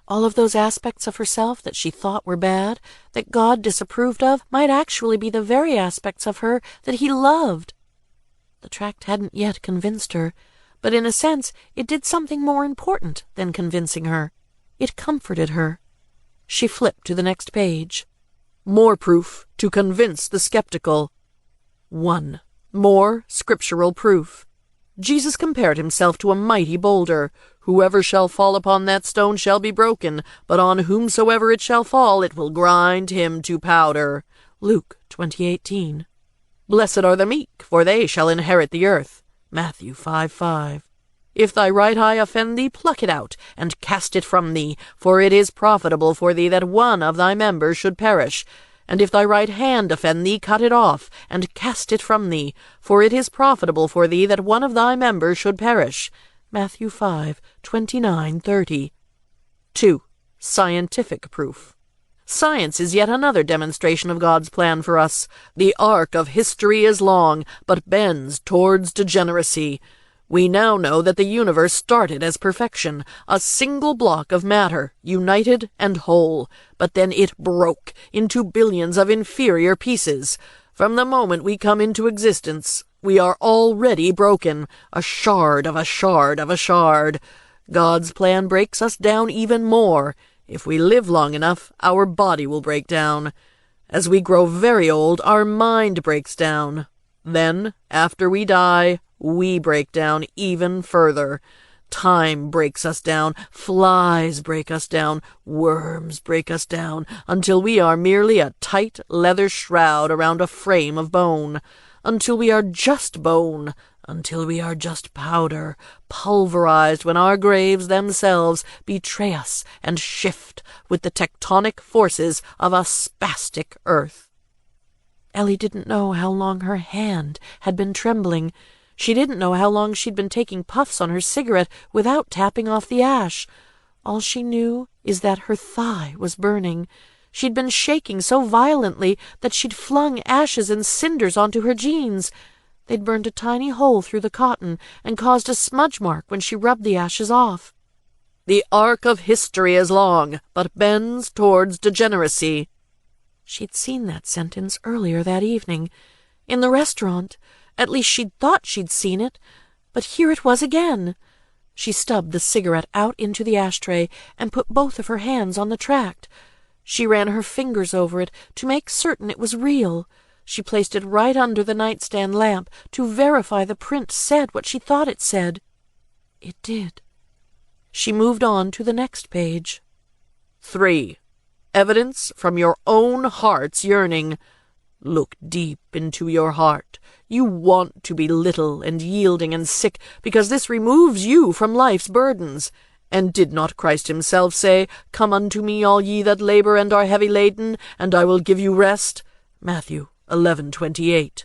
All of those aspects of herself that she thought were bad, that God disapproved of, might actually be the very aspects of her that he loved. The tract hadn't yet convinced her, but in a sense it did something more important than convincing her. It comforted her. She flipped to the next page. More proof to convince the skeptical. 1. More scriptural proof. Jesus compared himself to a mighty boulder. Whoever shall fall upon that stone shall be broken, but on whomsoever it shall fall, it will grind him to powder. Luke 20:18. Blessed are the meek, for they shall inherit the earth. Matthew 5:5. If thy right eye offend thee, pluck it out, and cast it from thee, for it is profitable for thee that one of thy members should perish. And if thy right hand offend thee, cut it off, and cast it from thee, for it is profitable for thee that one of thy members should perish. Matthew 5:29-30. 2. Scientific proof. Science is yet another demonstration of God's plan for us. The arc of history is long, but bends towards degeneracy. We now know that the universe started as perfection, a single block of matter, united and whole, but then it broke into billions of inferior pieces. From the moment we come into existence, we are already broken, a shard of a shard of a shard. God's plan breaks us down even more. If we live long enough, our body will break down. As we grow very old, our mind breaks down. Then, after we die, we break down even further. Time breaks us down, flies break us down, worms break us down, until we are merely a tight leather shroud around a frame of bone, until we are just bone, until we are just powder, pulverized when our graves themselves betray us and shift with the tectonic forces of a spastic earth. Ellie didn't know how long her hand had been trembling. She didn't know how long she'd been taking puffs on her cigarette without tapping off the ash. All she knew is that her thigh was burning. She'd been shaking so violently that she'd flung ashes and cinders onto her jeans. They'd burned a tiny hole through the cotton and caused a smudge mark when she rubbed the ashes off. The arc of history is long, but bends towards degeneracy. She'd seen that sentence earlier that evening. in the restaurant. At least she'd thought she'd seen it, but here it was again. She stubbed the cigarette out into the ashtray and put both of her hands on the tract. She ran her fingers over it to make certain it was real. She placed it right under the nightstand lamp to verify the print said what she thought it said. It did. She moved on to the next page. 3. Evidence from your own heart's yearning. Look deep into your heart. You want to be little and yielding and sick because this removes you from life's burdens. And did not Christ himself say, Come unto me, all ye that labor and are heavy laden, and I will give you rest? Matthew 11:28.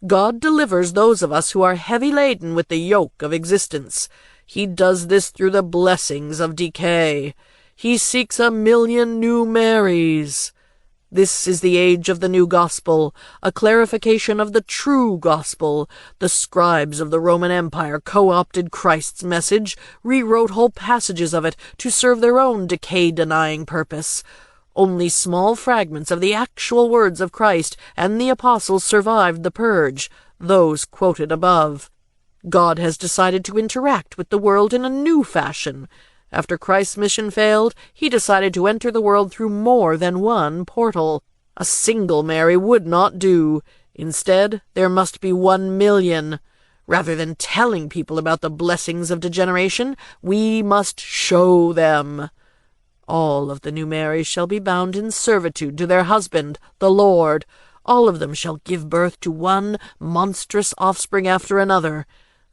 God delivers those of us who are heavy laden with the yoke of existence. He does this through the blessings of decay. He seeks 1,000,000 new Marys. This is the age of the new gospel, a clarification of the true gospel. The scribes of the Roman Empire co-opted Christ's message, rewrote whole passages of it to serve their own decay-denying purpose. Only small fragments of the actual words of Christ and the apostles survived the purge, those quoted above. God has decided to interact with the world in a new fashion. After Christ's mission failed, he decided to enter the world through more than one portal. A single Mary would not do. Instead, there must be 1,000,000. Rather than telling people about the blessings of degeneration, we must show them. All of the new Marys shall be bound in servitude to their husband, the Lord. All of them shall give birth to one monstrous offspring after another.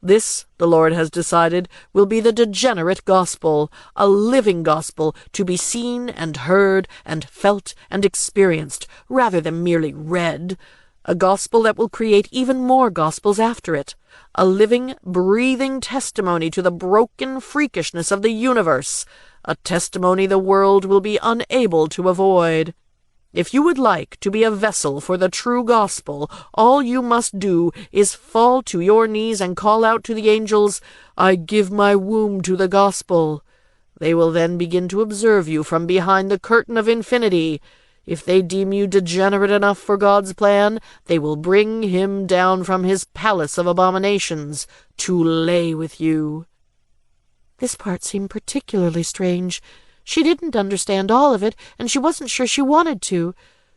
This, the Lord has decided, will be the degenerate gospel, a living gospel to be seen and heard and felt and experienced, rather than merely read. A gospel that will create even more gospels after it. A living, breathing testimony to the broken freakishness of the universe. A testimony the world will be unable to avoid. If you would like to be a vessel for the true gospel, all you must do is fall to your knees and call out to the angels, I give my womb to the gospel. They will then begin to observe you from behind the curtain of infinity. If they deem you degenerate enough for God's plan, they will bring him down from his palace of abominations to lay with you. This part seemed particularly strange. She didn't understand all of it, and she wasn't sure she wanted to.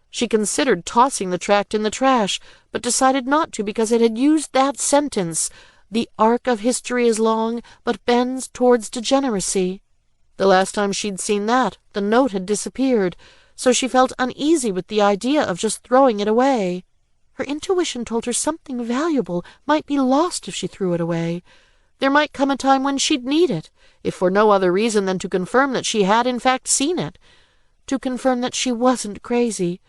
She considered tossing the tract in the trash, but decided not to because it had used that sentence, The arc of history is long, but bends towards degeneracy. The last time she'd seen that, the note had disappeared, so she felt uneasy with the idea of just throwing it away. Her intuition told her something valuable might be lost if she threw it away. There might come a time when she'd need it, if for no other reason than to confirm that she had in fact seen it, to confirm that she wasn't crazy.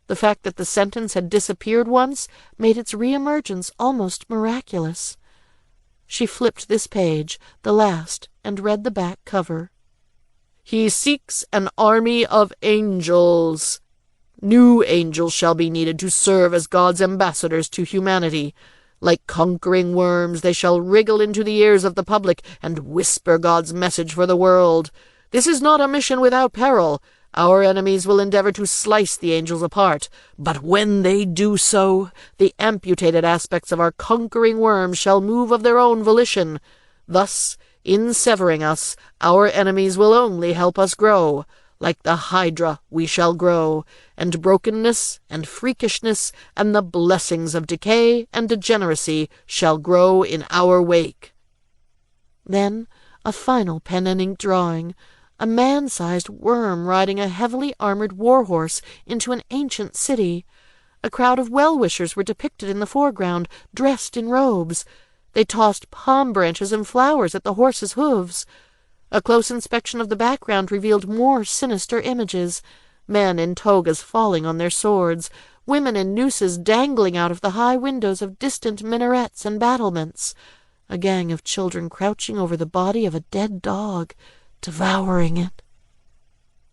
The fact that the sentence had disappeared once made its re-emergence almost miraculous. She flipped this page, the last, and read the back cover. He seeks an army of angels. New angels shall be needed to serve as God's ambassadors to humanity. Like conquering worms, they shall wriggle into the ears of the public and whisper God's message for the world. This is not a mission without peril. Our enemies will endeavor to slice the angels apart, but when they do so, the amputated aspects of our conquering worms shall move of their own volition. Thus, in severing us, our enemies will only help us grow. Like the hydra we shall grow, and brokenness and freakishness and the blessings of decay and degeneracy shall grow in our wake. Then a final pen and ink drawing, a man-sized worm riding a heavily armored war-horse into an ancient city. A crowd of well-wishers were depicted in the foreground, dressed in robes. They tossed palm branches and flowers at the horse's hooves. A close inspection of the background revealed more sinister images, men in togas falling on their swords, women in nooses dangling out of the high windows of distant minarets and battlements, a gang of children crouching over the body of a dead dog, devouring it.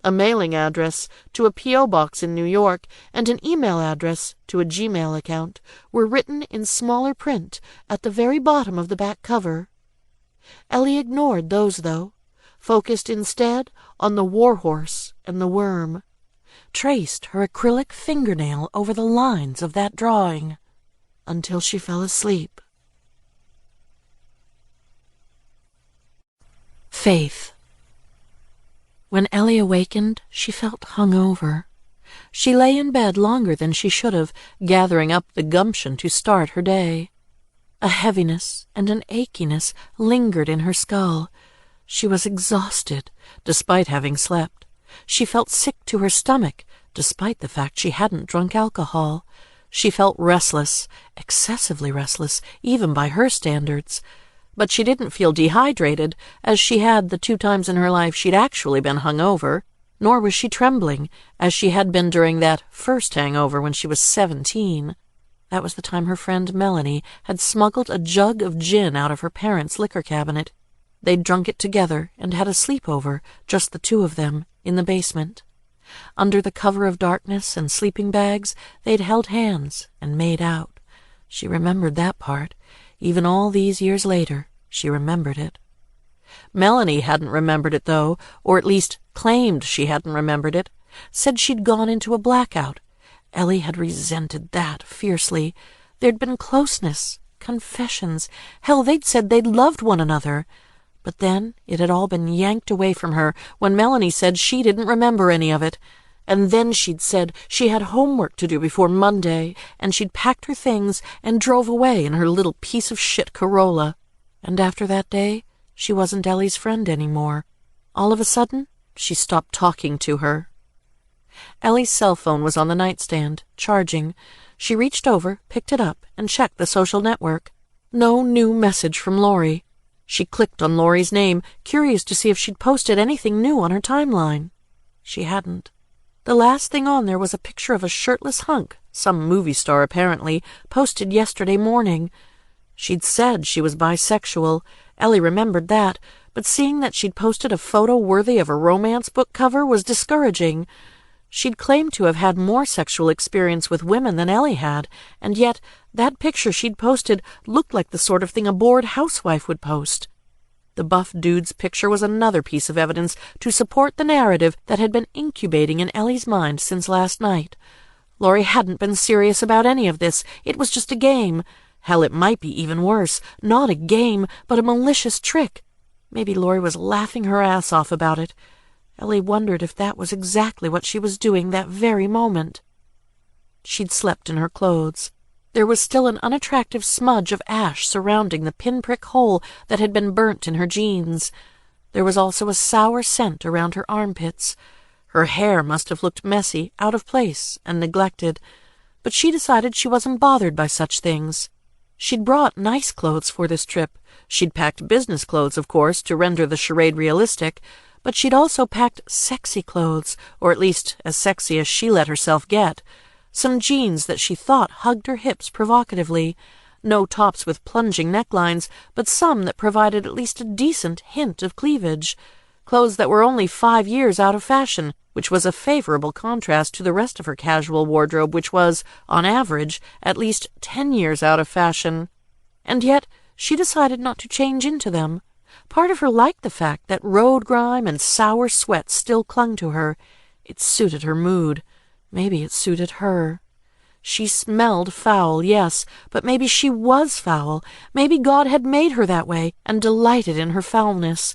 A mailing address to a P.O. box in New York and an email address to a Gmail account were written in smaller print at the very bottom of the back cover. Ellie ignored those, though, focused instead on the war-horse and the worm, traced her acrylic fingernail over the lines of that drawing. until she fell asleep. Faith. When Ellie awakened, she felt hungover. She lay in bed longer than she should have, gathering up the gumption to start her day. A heaviness and an achiness lingered in her skull. She was exhausted, despite having slept. She felt sick to her stomach, despite the fact she hadn't drunk alcohol. She felt restless, excessively restless, even by her standards. But she didn't feel dehydrated, as she had the 2 times in her life she'd actually been hungover, nor was she trembling, as she had been during that first hangover when she was 17. That was the time her friend Melanie had smuggled a jug of gin out of her parents' liquor cabinet. They'd drunk it together and had a sleepover, just the 2 of them, in the basement. Under the cover of darkness and sleeping bags, they'd held hands and made out. She remembered that part. Even all these years later, she remembered it. Melanie hadn't remembered it, though, or at least claimed she hadn't remembered it, said she'd gone into a blackout. Ellie had resented that fiercely. There'd been closeness, confessions. Hell, they'd said they'd loved one another. But then it had all been yanked away from her when Melanie said she didn't remember any of it. And then she'd said she had homework to do before Monday, and she'd packed her things and drove away in her little piece of shit Corolla. And after that day, she wasn't Ellie's friend anymore. All of a sudden, she stopped talking to her. Ellie's cell phone was on the nightstand, charging. She reached over, picked it up, and checked the social network. No new message from Lori. She clicked on Lori's name, curious to see if she'd posted anything new on her timeline. She hadn't. The last thing on there was a picture of a shirtless hunk, some movie star apparently, posted yesterday morning. She'd said she was bisexual. Ellie remembered that, but seeing that she'd posted a photo worthy of a romance book cover was discouraging. She'd claimed to have had more sexual experience with women than Ellie had, and yet that picture she'd posted looked like the sort of thing a bored housewife would post. The buff dude's picture was another piece of evidence to support the narrative that had been incubating in Ellie's mind since last night. Lori hadn't been serious about any of this. It was just a game. Hell, it might be even worse. Not a game, but a malicious trick. Maybe Lori was laughing her ass off about it. Ellie wondered if that was exactly what she was doing that very moment. She'd slept in her clothes. There was still an unattractive smudge of ash surrounding the pinprick hole that had been burnt in her jeans. There was also a sour scent around her armpits. Her hair must have looked messy, out of place, and neglected, but she decided she wasn't bothered by such things. She'd brought nice clothes for this trip. She'd packed business clothes, of course, to render the charade realistic, but she'd also packed sexy clothes, or at least as sexy as she let herself get. Some jeans that she thought hugged her hips provocatively. No tops with plunging necklines, but some that provided at least a decent hint of cleavage. Clothes that were only 5 years out of fashion, which was a favorable contrast to the rest of her casual wardrobe, which was, on average, at least 10 years out of fashion. And yet she decided not to change into them. Part of her liked the fact that road grime and sour sweat still clung to her. It suited her mood. Maybe it suited her. She smelled foul, yes, but maybe she was foul. Maybe God had made her that way and delighted in her foulness.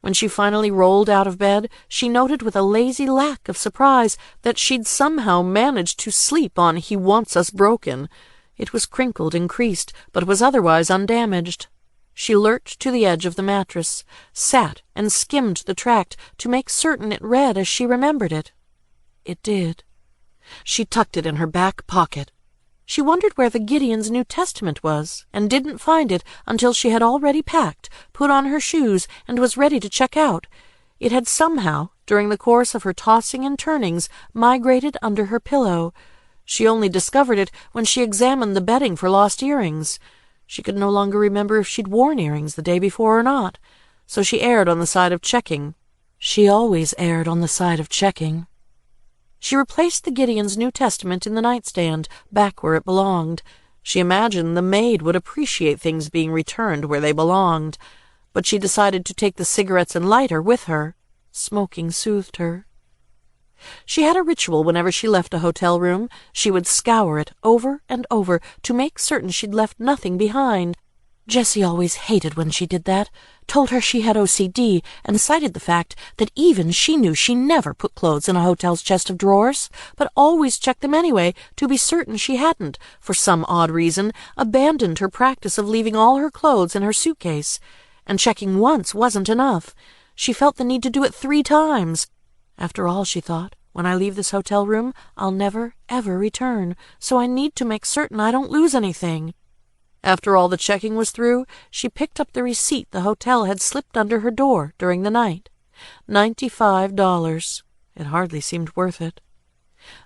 When she finally rolled out of bed, she noted with a lazy lack of surprise that she'd somehow managed to sleep on He Wants Us Broken. It was crinkled and creased, but was otherwise undamaged. She lurched to the edge of the mattress, sat and skimmed the tract to make certain it read as she remembered it. It did. She tucked it in her back pocket. She wondered where the Gideon's New Testament was, and didn't find it until she had already packed, put on her shoes, and was ready to check out. It had somehow, during the course of her tossing and turnings, migrated under her pillow. She only discovered it when she examined the bedding for lost earrings. She could no longer remember if she'd worn earrings the day before or not, so she erred on the side of checking. She always erred on the side of checking. She replaced the Gideon's New Testament in the nightstand, back where it belonged. She imagined the maid would appreciate things being returned where they belonged, but she decided to take the cigarettes and lighter with her. Smoking soothed her. She had a ritual whenever she left a hotel room. She would scour it over and over to make certain she'd left nothing behind. Jessie always hated when she did that, told her she had OCD, and cited the fact that even she knew she never put clothes in a hotel's chest of drawers, but always checked them anyway to be certain she hadn't, for some odd reason, abandoned her practice of leaving all her clothes in her suitcase. And checking once wasn't enough. She felt the need to do it 3 times. After all, she thought, when I leave this hotel room, I'll never, ever return, so I need to make certain I don't lose anything. After all the checking was through, she picked up the receipt the hotel had slipped under her door during the night. $95. It hardly seemed worth it.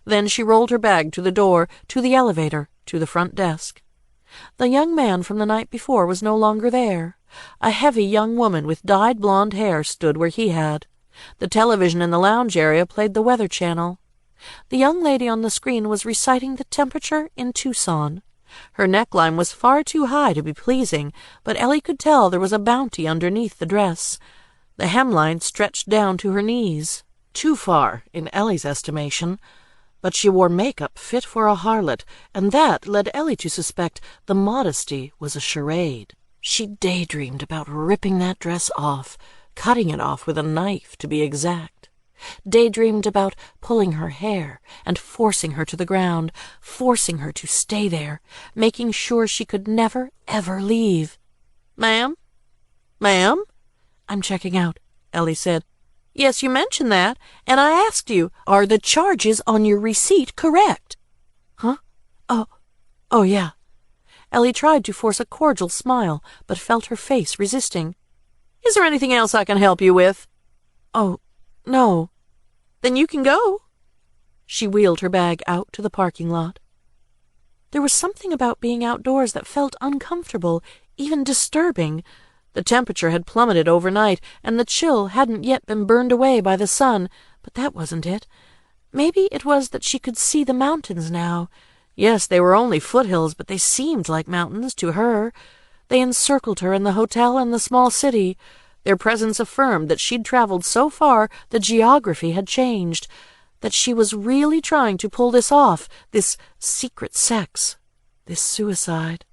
Then she rolled her bag to the door, to the elevator, to the front desk. The young man from the night before was no longer there. A heavy young woman with dyed blonde hair stood where he had. The television in the lounge area played the Weather Channel. The young lady on the screen was reciting the temperature in Tucson. Her neckline was far too high to be pleasing, but Ellie could tell there was a bounty underneath the dress. The hemline stretched down to her knees, too far in Ellie's estimation, but she wore makeup fit for a harlot, and that led Ellie to suspect the modesty was a charade. She daydreamed about ripping that dress off, cutting it off with a knife to be exact. Daydreamed about pulling her hair and forcing her to the ground, forcing her to stay there, making sure she could never, ever leave. "Ma'am? Ma'am?" "I'm checking out," Ellie said. "Yes, you mentioned that, and I asked you, are the charges on your receipt correct?" "Huh? Oh, yeah." Ellie tried to force a cordial smile, but felt her face resisting. "Is there anything else I can help you with?" "Oh, no." "Then you can go." She wheeled her bag out to the parking lot. There was something about being outdoors that felt uncomfortable, even disturbing. The temperature had plummeted overnight, and the chill hadn't yet been burned away by the sun, but that wasn't it. Maybe it was that she could see the mountains now. Yes, they were only foothills, but they seemed like mountains to her. They encircled her in the hotel and the small city. Their presence affirmed that she'd traveled so far the geography had changed, that she was really trying to pull this off, this secret sex, this suicide.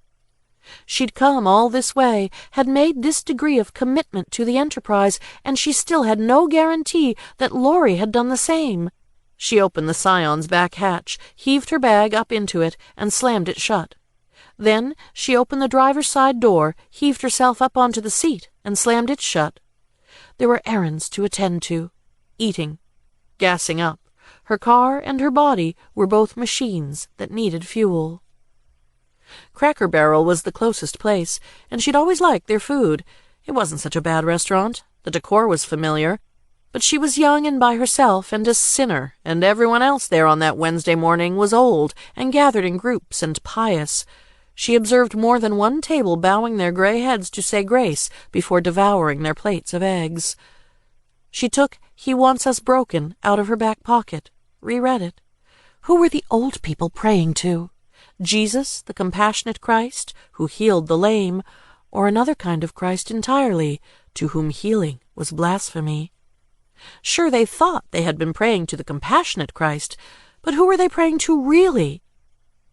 She'd come all this way, had made this degree of commitment to the enterprise, and she still had no guarantee that Lori had done the same. She opened the Scion's back hatch, heaved her bag up into it, and slammed it shut. Then she opened the driver's side door, heaved herself up onto the seat, and slammed it shut. There were errands to attend to, eating, gassing up. Her car and her body were both machines that needed fuel. Cracker Barrel was the closest place, and she'd always liked their food. It wasn't such a bad restaurant. The decor was familiar. But she was young and by herself and a sinner, and everyone else there on that Wednesday morning was old and gathered in groups and pious. She observed more than one table bowing their gray heads to say grace before devouring their plates of eggs. She took "He Wants Us Broken" out of her back pocket, reread it. Who were the old people praying to? Jesus, the compassionate Christ, who healed the lame, or another kind of Christ entirely, to whom healing was blasphemy? Sure, they thought they had been praying to the compassionate Christ, but who were they praying to really?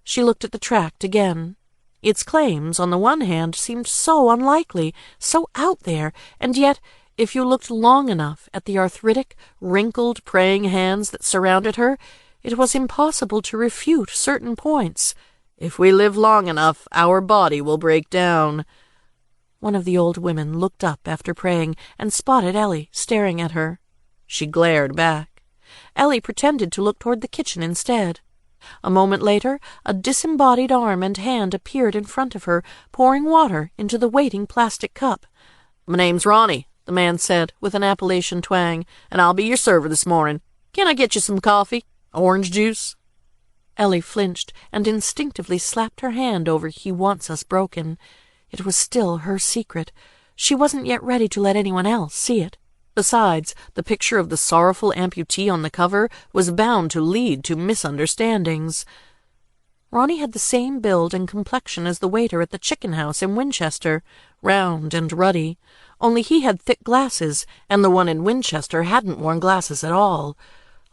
She looked at the tract again. Its claims, on the one hand, seemed so unlikely, so out there, and yet, if you looked long enough at the arthritic, wrinkled, praying hands that surrounded her, it was impossible to refute certain points. "If we live long enough, our body will break down." One of the old women looked up after praying and spotted Ellie staring at her. She glared back. Ellie pretended to look toward the kitchen instead. A moment later, a disembodied arm and hand appeared in front of her, pouring water into the waiting plastic cup. "My name's Ronnie," the man said, with an Appalachian twang, "and I'll be your server this morning. Can I get you some coffee? Orange juice?" Ellie flinched and instinctively slapped her hand over "He Wants Us Broken." It was still her secret. She wasn't yet ready to let anyone else see it. Besides, the picture of the sorrowful amputee on the cover was bound to lead to misunderstandings. Ronnie had the same build and complexion as the waiter at the chicken house in Winchester, round and ruddy, only he had thick glasses, and the one in Winchester hadn't worn glasses at all.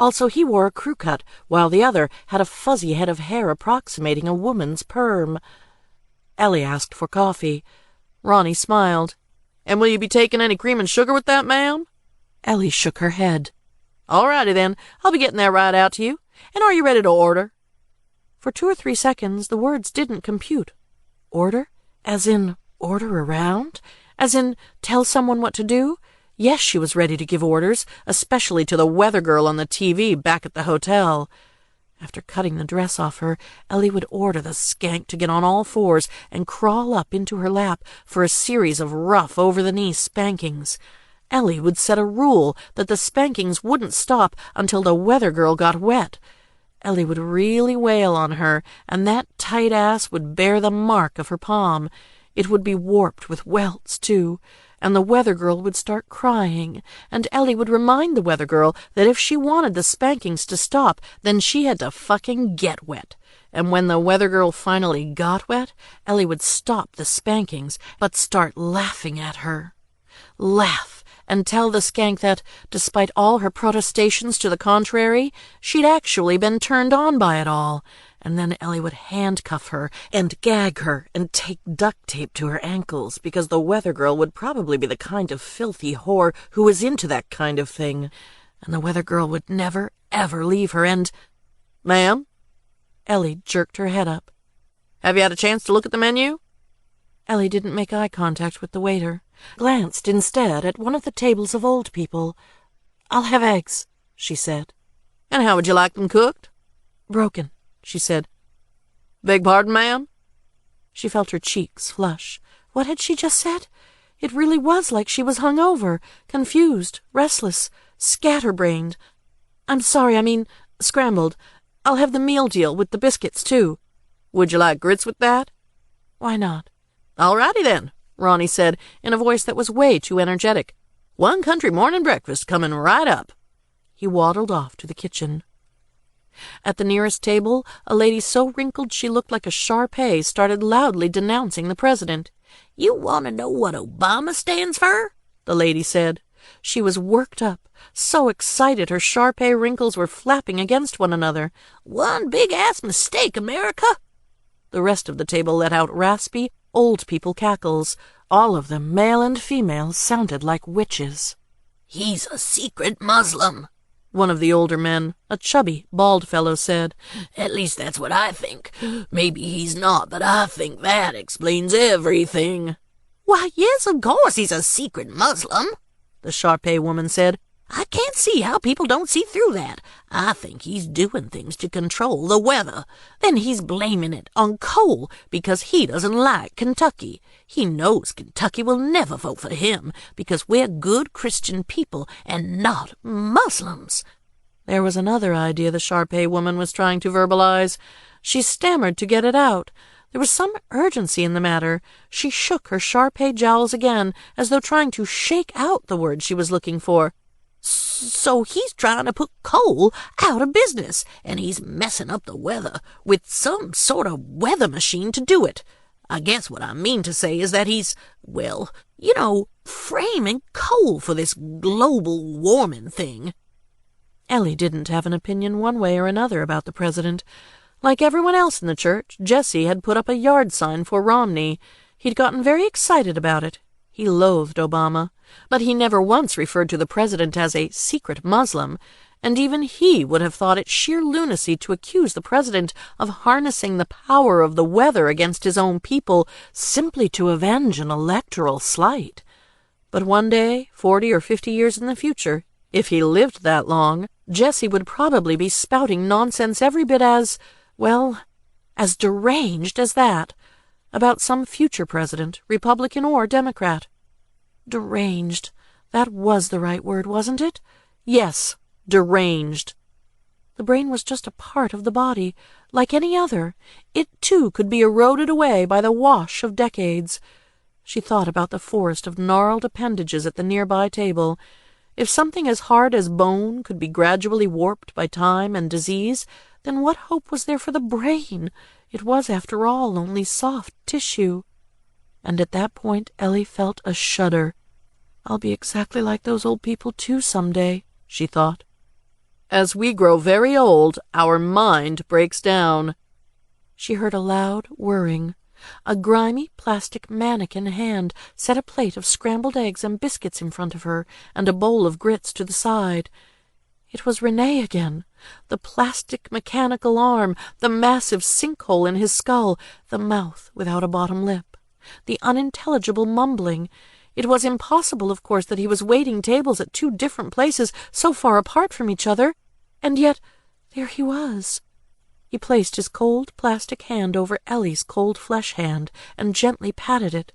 Also, he wore a crew cut, while the other had a fuzzy head of hair approximating a woman's perm. Ellie asked for coffee. Ronnie smiled. And will you be taking any cream and sugar with that, ma'am? Ellie shook her head. All righty then. I'll be getting that right out to you. And are you ready to order? For 2 or 3 seconds, the words didn't compute. Order? As in, order around? As in, tell someone what to do? Yes, she was ready to give orders, especially to the weather girl on the TV back at the hotel. After cutting the dress off her, Ellie would order the skank to get on all fours and crawl up into her lap for a series of rough, over-the-knee spankings. Ellie would set a rule that the spankings wouldn't stop until the weather girl got wet. Ellie would really wail on her, and that tight ass would bear the mark of her palm. It would be warped with welts, too, and the weather girl would start crying, and Ellie would remind the weather girl that if she wanted the spankings to stop, then she had to fucking get wet. And when the weather girl finally got wet, Ellie would stop the spankings, but start laughing at her. Laugh, and tell the skank that, despite all her protestations to the contrary, she'd actually been turned on by it all. And then Ellie would handcuff her and gag her and take duct tape to her ankles, because the weather girl would probably be the kind of filthy whore who was into that kind of thing. And the weather girl would never, ever leave her, and... Ma'am? Ellie jerked her head up. Have you had a chance to look at the menu? Ellie didn't make eye contact with the waiter, glanced instead at one of the tables of old people. "I'll have eggs," she said. And how would you like them cooked? "Broken," she said. Beg pardon, ma'am? She felt her cheeks flush. What had she just said? It really was like she was hung over, confused, restless, scatterbrained. "I'm sorry, I mean scrambled. I'll have the meal deal with the biscuits, too." Would you like grits with that? "Why not?" All righty then, Ronnie said in a voice that was way too energetic. One country morning breakfast coming right up. He waddled off to the kitchen. At the nearest table, a lady so wrinkled she looked like a Shar-Pei started loudly denouncing the president. "You want to know what Obama stands for?" the lady said. She was worked up, so excited her Shar-Pei wrinkles were flapping against one another. "One big-ass mistake, America." The rest of the table let out raspy, old people cackles. All of them, male and female, sounded like witches. "He's a secret Muslim," one of the older men, a chubby, bald fellow, said. "At least that's what I think. Maybe he's not, but I think that explains everything." "Why, yes, of course he's a secret Muslim," the Shar-Pei woman said. "I can't see how people don't see through that. I think he's doing things to control the weather. Then he's blaming it on coal because he doesn't like Kentucky. He knows Kentucky will never vote for him because we're good Christian people and not Muslims." There was another idea the Shar-Pei woman was trying to verbalize. She stammered to get it out. There was some urgency in the matter. She shook her Shar-Pei jowls again, as though trying to shake out the word she was looking for. "So he's trying to put coal out of business, and he's messing up the weather with some sort of weather machine to do it. I guess what I mean to say is that he's, well, framing coal for this global warming thing." Ellie didn't have an opinion one way or another about the president. Like everyone else in the church, Jesse had put up a yard sign for Romney. He'd gotten very excited about it. He loathed Obama, but he never once referred to the president as a secret Muslim, and even he would have thought it sheer lunacy to accuse the president of harnessing the power of the weather against his own people simply to avenge an electoral slight. But one day, 40 or 50 years in the future, if he lived that long, Jesse would probably be spouting nonsense every bit as deranged as that, about some future president, Republican or Democrat. Deranged. That was the right word, wasn't it? Yes, deranged. The brain was just a part of the body, like any other. It, too, could be eroded away by the wash of decades. She thought about the forest of gnarled appendages at the nearby table. If something as hard as bone could be gradually warped by time and disease, then what hope was there for the brain? It was, after all, only soft tissue. And at that point Ellie felt a shudder. "I'll be exactly like those old people, too, some day," she thought. As we grow very old, our mind breaks down. She heard a loud whirring. A grimy plastic mannequin hand set a plate of scrambled eggs and biscuits in front of her, and a bowl of grits to the side. It was Renee again. The plastic mechanical arm, the massive sinkhole in his skull, the mouth without a bottom lip, the unintelligible mumbling. It was impossible, of course, that he was waiting tables at two different places so far apart from each other, and yet there he was. He placed his cold plastic hand over Ellie's cold flesh hand and gently patted it.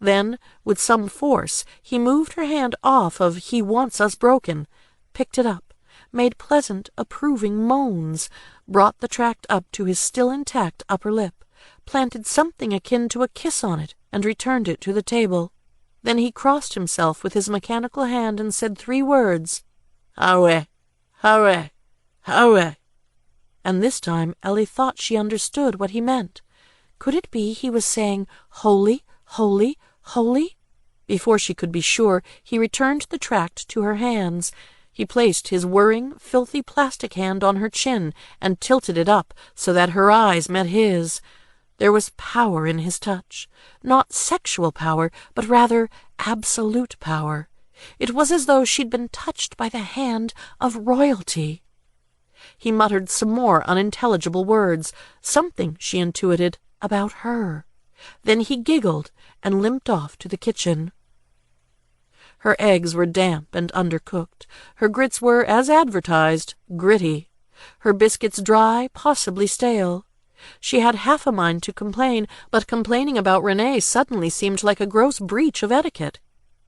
Then, with some force, he moved her hand off of "He Wants Us Broken," picked it up, made pleasant, approving moans, brought the tract up to his still intact upper lip, planted something akin to a kiss on it, and returned it to the table. Then he crossed himself with his mechanical hand and said 3 words, "Hurry, hurry, hurry." And this time Ellie thought she understood what he meant. Could it be he was saying, "Holy, holy, holy"? Before she could be sure, he returned the tract to her hands. He placed his whirring, filthy plastic hand on her chin and tilted it up so that her eyes met his. There was power in his touch. Not sexual power, but rather absolute power. It was as though she'd been touched by the hand of royalty. He muttered some more unintelligible words, something, she intuited, about her. Then he giggled and limped off to the kitchen. Her eggs were damp and undercooked. Her grits were, as advertised, gritty. Her biscuits dry, possibly stale. She had half a mind to complain, but complaining about Renee suddenly seemed like a gross breach of etiquette.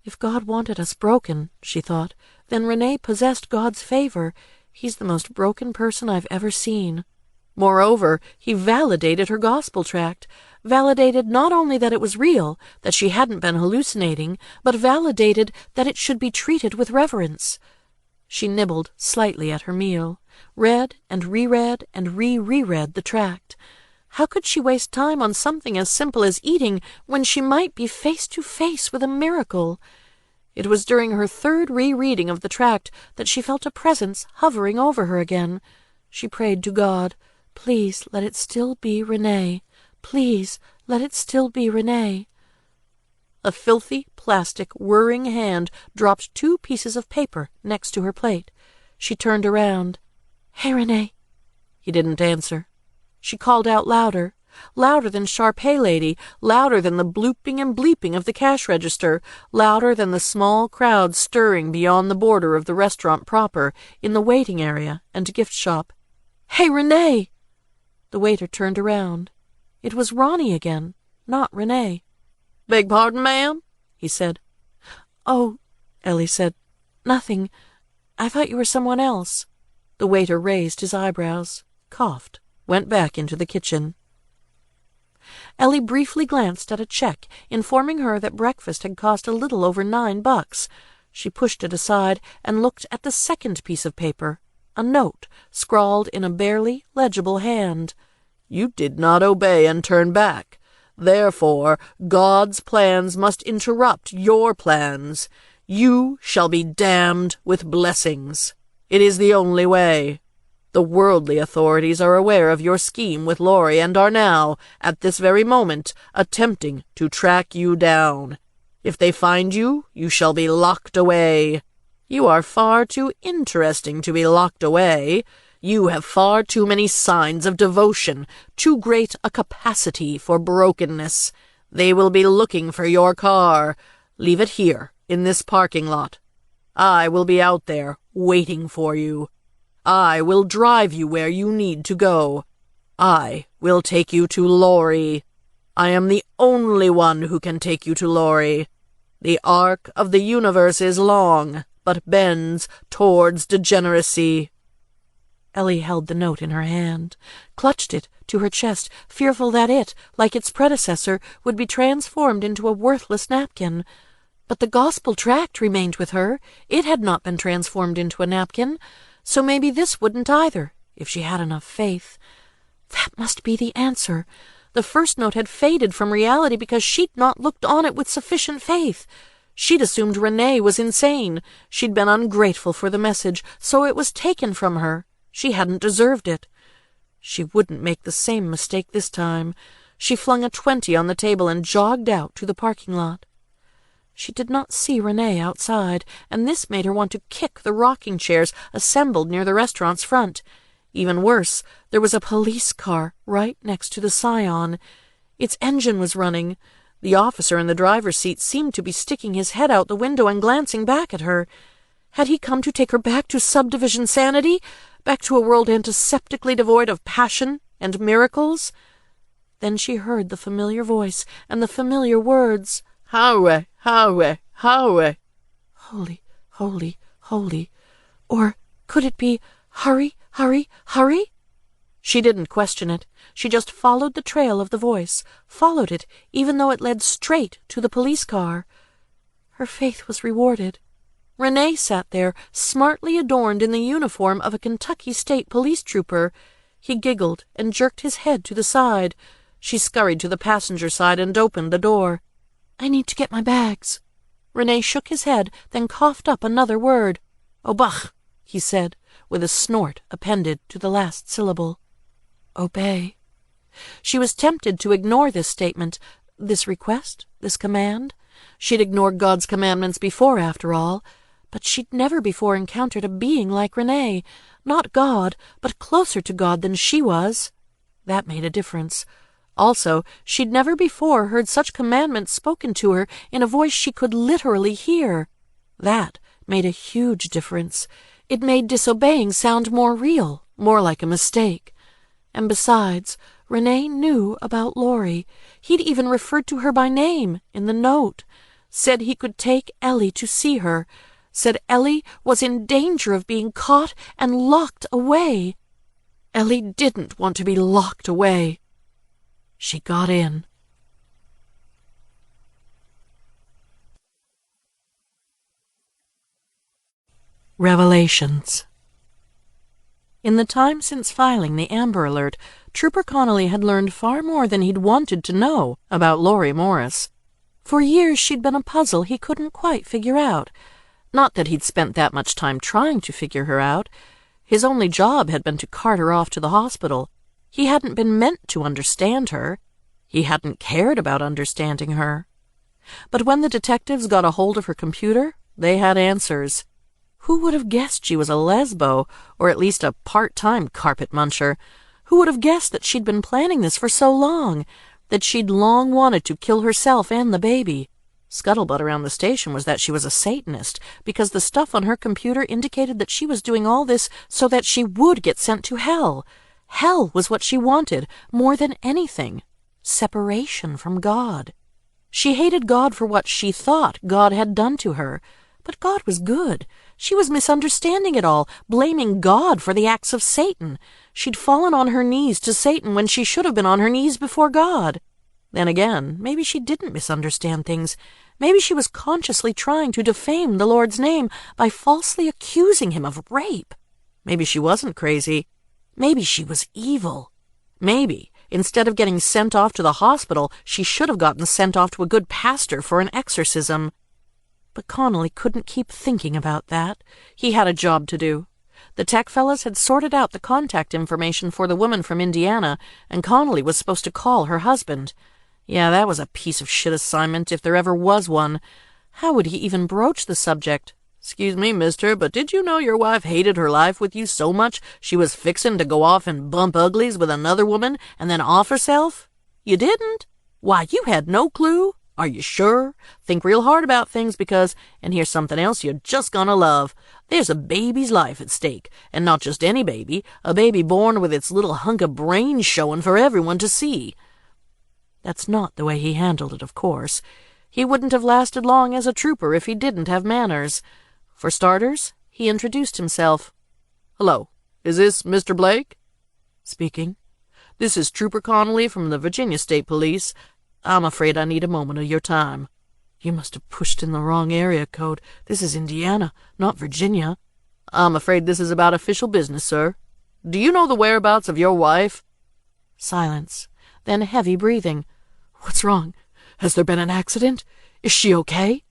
If God wanted us broken, she thought, then Renee possessed God's favor. He's the most broken person I've ever seen. Moreover, he validated her gospel tract, validated not only that it was real, that she hadn't been hallucinating, but validated that it should be treated with reverence. She nibbled slightly at her meal, read and reread and re-reread the tract. How could she waste time on something as simple as eating when she might be face to face with a miracle? It was during her 3rd rereading of the tract that she felt a presence hovering over her again. She prayed to God, "Please let it still be Renee. Please let it still be Renee." A filthy, plastic, whirring hand dropped 2 pieces of paper next to her plate. She turned around. "Hey, Renee." He didn't answer. She called out louder, louder than Sharpay Lady, louder than the blooping and bleeping of the cash register, louder than the small crowd stirring beyond the border of the restaurant proper, in the waiting area and gift shop. "Hey, Renee!" The waiter turned around. It was Ronnie again, not Renee. "Beg pardon, ma'am?" he said. "Oh," Ellie said, "nothing. I thought you were someone else." The waiter raised his eyebrows, coughed, went back into the kitchen. Ellie briefly glanced at a check informing her that breakfast had cost a little over $9. She pushed it aside and looked at the 2nd piece of paper, a note scrawled in a barely legible hand. "You did not obey and turn back. Therefore, God's plans must interrupt your plans. You shall be damned with blessings. It is the only way. The worldly authorities are aware of your scheme with Lori and are now, at this very moment, attempting to track you down. If they find you, you shall be locked away. You are far too interesting to be locked away. You have far too many signs of devotion, too great a capacity for brokenness. They will be looking for your car. Leave it here, in this parking lot. I will be out there, waiting for you. I will drive you where you need to go. I will take you to Lori. I am the only one who can take you to Lori. The arc of the universe is long, but bends towards degeneracy." Ellie held the note in her hand, clutched it to her chest, fearful that it, like its predecessor, would be transformed into a worthless napkin. But the gospel tract remained with her. It had not been transformed into a napkin. So maybe this wouldn't either, if she had enough faith. That must be the answer. The first note had faded from reality because she'd not looked on it with sufficient faith. She'd assumed Renee was insane. She'd been ungrateful for the message, so it was taken from her. She hadn't deserved it. She wouldn't make the same mistake this time. She flung a 20 on the table and jogged out to the parking lot. She did not see Renee outside, and this made her want to kick the rocking chairs assembled near the restaurant's front. Even worse, there was a police car right next to the Scion. Its engine was running. The officer in the driver's seat seemed to be sticking his head out the window and glancing back at her. Had he come to take her back to subdivision sanity? Back to a world antiseptically devoid of passion and miracles? Then she heard the familiar voice and the familiar words. Howe, howe, howe. Holy, holy, holy. Or could it be hurry, hurry, hurry? She didn't question it. She just followed the trail of the voice, followed it even though it led straight to the police car. Her faith was rewarded. Renee sat there, smartly adorned in the uniform of a Kentucky State police trooper. He giggled and jerked his head to the side. She scurried to the passenger side and opened the door. I need to get my bags. Renee shook his head, then coughed up another word. Oh, bah, he said, with a snort appended to the last syllable. Obey. She was tempted to ignore this statement, this request, this command. She'd ignored God's commandments before, after all, but she'd never before encountered a being like Renee, not God, but closer to God than she was. That made a difference. Also, she'd never before heard such commandments spoken to her in a voice she could literally hear. That made a huge difference. It made disobeying sound more real, more like a mistake. And besides, Renee knew about Lori. He'd even referred to her by name in the note. Said he could take Ellie to see her. Said Ellie was in danger of being caught and locked away. Ellie didn't want to be locked away. She got in. Revelations. In the time since filing the Amber Alert, Trooper Connolly had learned far more than he'd wanted to know about Lori Morris. For years she'd been a puzzle he couldn't quite figure out. Not that he'd spent that much time trying to figure her out. His only job had been to cart her off to the hospital. He hadn't been meant to understand her. He hadn't cared about understanding her. But when the detectives got a hold of her computer, they had answers. Who would have guessed she was a lesbo, or at least a part-time carpet muncher? Who would have guessed that she'd been planning this for so long, that she'd long wanted to kill herself and the baby? Scuttlebutt around the station was that she was a Satanist, because the stuff on her computer indicated that she was doing all this so that she would get sent to hell. Hell was what she wanted, more than anything. Separation from God. She hated God for what she thought God had done to her. But God was good. She was misunderstanding it all, blaming God for the acts of Satan. She'd fallen on her knees to Satan when she should have been on her knees before God. Then again, maybe she didn't misunderstand things. Maybe she was consciously trying to defame the Lord's name by falsely accusing him of rape. Maybe she wasn't crazy. Maybe she was evil. Maybe, instead of getting sent off to the hospital, she should have gotten sent off to a good pastor for an exorcism. But Connolly couldn't keep thinking about that. He had a job to do. The tech fellas had sorted out the contact information for the woman from Indiana, and Connolly was supposed to call her husband. Yeah, that was a piece of shit assignment, if there ever was one. How would he even broach the subject? "Excuse me, mister, but did you know your wife hated her life with you so much she was fixin' to go off and bump uglies with another woman and then off herself? You didn't? Why, you had no clue? Are you sure? Think real hard about things because, and here's something else you're just gonna love, there's a baby's life at stake, and not just any baby, a baby born with its little hunk of brains showing for everyone to see." That's not the way he handled it, of course. He wouldn't have lasted long as a trooper if he didn't have manners. For starters, he introduced himself. "Hello, is this Mr. Blake?" "Speaking." "This is Trooper Connolly from the Virginia State Police. I'm afraid I need a moment of your time." "You must have pushed in the wrong area code. This is Indiana, not Virginia." "I'm afraid this is about official business, sir. Do you know the whereabouts of your wife?" Silence, then heavy breathing. "What's wrong? Has there been an accident? Is she okay?"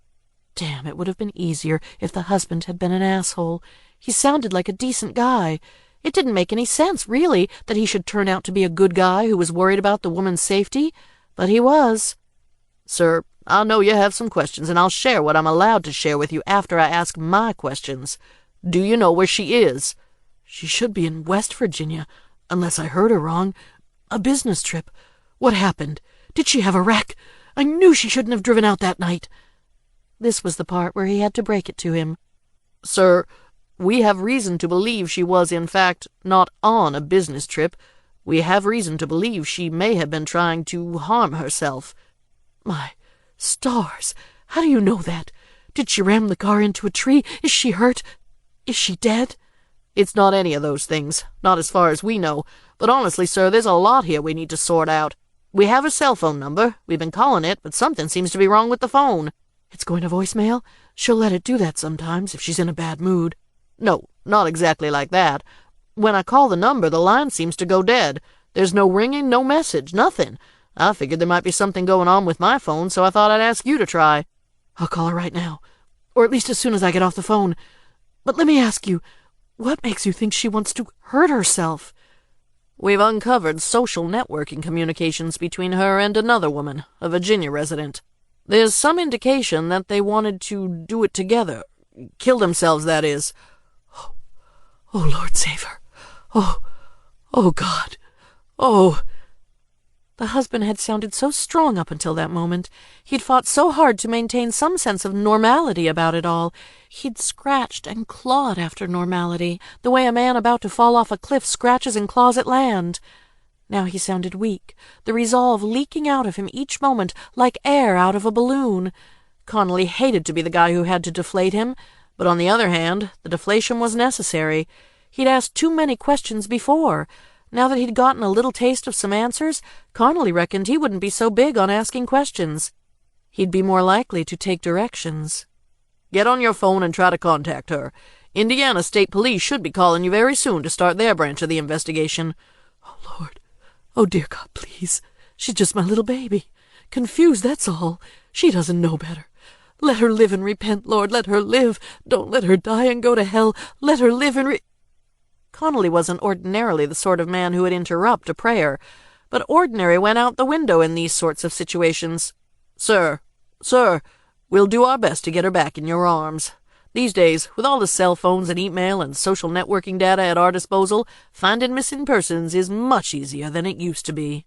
Damn, it would have been easier if the husband had been an asshole. He sounded like a decent guy. It didn't make any sense, really, that he should turn out to be a good guy who was worried about the woman's safety, but he was. Sir, I know you have some questions, and I'll share what I'm allowed to share with you after I ask my questions. Do you know where she is? She should be in West Virginia, unless I heard her wrong. A business trip. What happened? Did she have a wreck? I knew she shouldn't have driven out that night. This was the part where he had to break it to him. Sir, we have reason to believe she was, in fact, not on a business trip. We have reason to believe she may have been trying to harm herself. My stars! How do you know that? Did she ram the car into a tree? Is she hurt? Is she dead? It's not any of those things, not as far as we know. But honestly, sir, there's a lot here we need to sort out. We have her cell phone number. We've been calling it, but something seems to be wrong with the phone. It's going to voicemail? She'll let it do that sometimes if she's in a bad mood. No, not exactly like that. When I call the number, the line seems to go dead. There's no ringing, no message, nothing. I figured there might be something going on with my phone, so I thought I'd ask you to try. I'll call her right now, or at least as soon as I get off the phone. But let me ask you, what makes you think she wants to hurt herself? We've uncovered social networking communications between her and another woman, a Virginia resident. There's some indication that they wanted to do it together. Kill themselves, that is. Oh, Lord save her. Oh, God. Oh. The husband had sounded so strong up until that moment. He'd fought so hard to maintain some sense of normality about it all. He'd scratched and clawed after normality, the way a man about to fall off a cliff scratches and claws at land. Now he sounded weak, the resolve leaking out of him each moment like air out of a balloon. Connolly hated to be the guy who had to deflate him, but on the other hand, the deflation was necessary. He'd asked too many questions before. Now that he'd gotten a little taste of some answers, Connolly reckoned he wouldn't be so big on asking questions. He'd be more likely to take directions. Get on your phone and try to contact her. Indiana State Police should be calling you very soon to start their branch of the investigation. Oh, Lord. Oh, dear God, please. She's just my little baby. Confused, that's all. She doesn't know better. Let her live and repent, Lord. Let her live. Don't let her die and go to hell. Let her live and Connolly wasn't ordinarily the sort of man who would interrupt a prayer, but ordinary went out the window in these sorts of situations. Sir, we'll do our best to get her back in your arms. These days, with all the cell phones and email and social networking data at our disposal, finding missing persons is much easier than it used to be.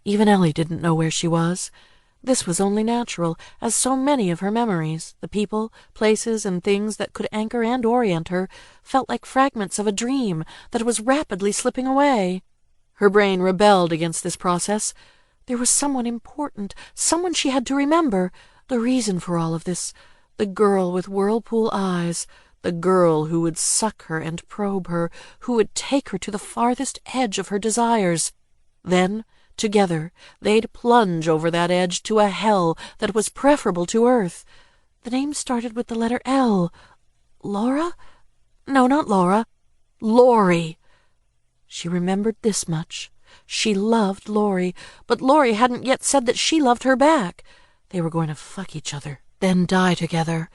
Even Ellie didn't know where she was. This was only natural, as so many of her memories, the people, places, and things that could anchor and orient her, felt like fragments of a dream that was rapidly slipping away. Her brain rebelled against this process. There was someone important, someone she had to remember, the reason for all of this, the girl with whirlpool eyes, the girl who would suck her and probe her, who would take her to the farthest edge of her desires. Then, together, they'd plunge over that edge to a hell that was preferable to earth. The name started with the letter L. Laura? No, not Laura. Lori. She remembered this much. She loved Lori, but Lori hadn't yet said that she loved her back. They were going to fuck each other, then die together.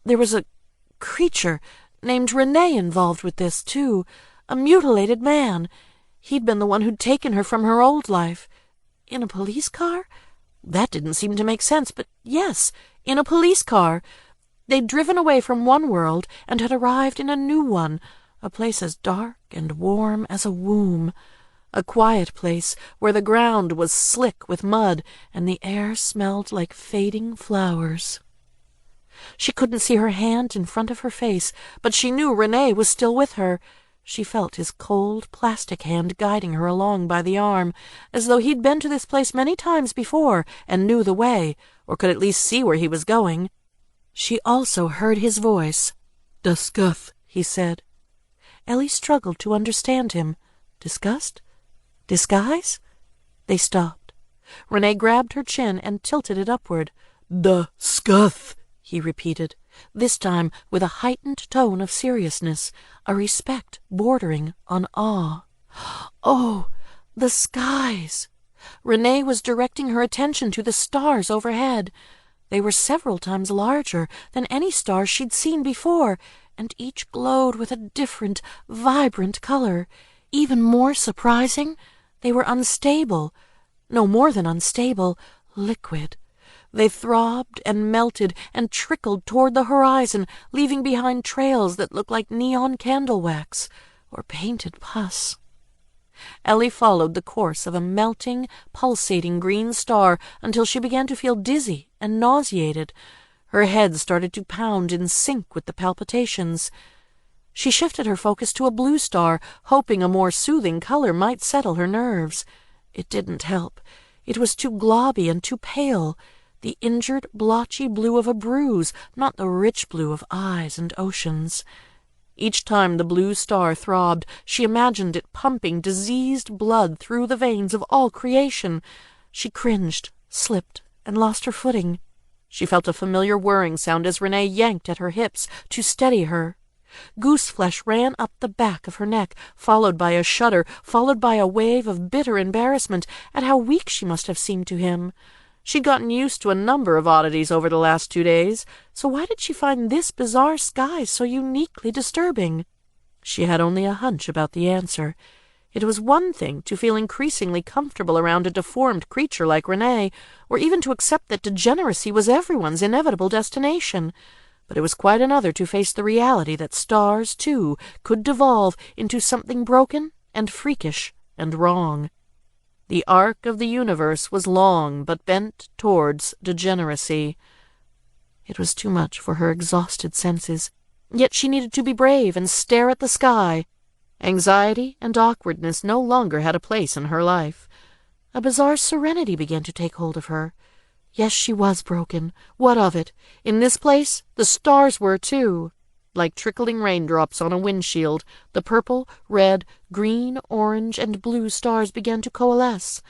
There was a creature named Renee involved with this, too. A mutilated man. He'd been the one who'd taken her from her old life. In a police car? That didn't seem to make sense, but yes, in a police car. They'd driven away from one world and had arrived in a new one, a place as dark and warm as a womb. A quiet place where the ground was slick with mud and the air smelled like fading flowers. She couldn't see her hand in front of her face, but she knew Renee was still with her. She felt his cold, plastic hand guiding her along by the arm, as though he'd been to this place many times before and knew the way, or could at least see where he was going. She also heard his voice. "Disgust," he said. Ellie struggled to understand him. Disgust? Disguise? They stopped. Renee grabbed her chin and tilted it upward. "Disgust," he repeated, this time with a heightened tone of seriousness, a respect bordering on awe. Oh, the skies! Renee was directing her attention to the stars overhead. They were several times larger than any stars she'd seen before, and each glowed with a different, vibrant color. Even more surprising, they were unstable. No more than unstable, liquid. They throbbed and melted and trickled toward the horizon, leaving behind trails that looked like neon candle wax or painted pus. Ellie followed the course of a melting, pulsating green star until she began to feel dizzy and nauseated. Her head started to pound in sync with the palpitations. She shifted her focus to a blue star, hoping a more soothing color might settle her nerves. It didn't help. It was too globby and too pale. The injured, blotchy blue of a bruise, not the rich blue of eyes and oceans. Each time the blue star throbbed, she imagined it pumping diseased blood through the veins of all creation. She cringed, slipped, and lost her footing. She felt a familiar whirring sound as Renee yanked at her hips to steady her. Gooseflesh ran up the back of her neck, followed by a shudder, followed by a wave of bitter embarrassment at how weak she must have seemed to him. She'd gotten used to a number of oddities over the last 2 days, so why did she find this bizarre sky so uniquely disturbing? She had only a hunch about the answer. It was one thing to feel increasingly comfortable around a deformed creature like Renee, or even to accept that degeneracy was everyone's inevitable destination. But it was quite another to face the reality that stars, too, could devolve into something broken and freakish and wrong. The arc of the universe was long, but bent towards degeneracy. It was too much for her exhausted senses, yet she needed to be brave and stare at the sky. Anxiety and awkwardness no longer had a place in her life. A bizarre serenity began to take hold of her. Yes, she was broken. What of it? In this place, the stars were too. Like trickling raindrops on a windshield, the purple, red, green, orange, and blue stars began to coalesce.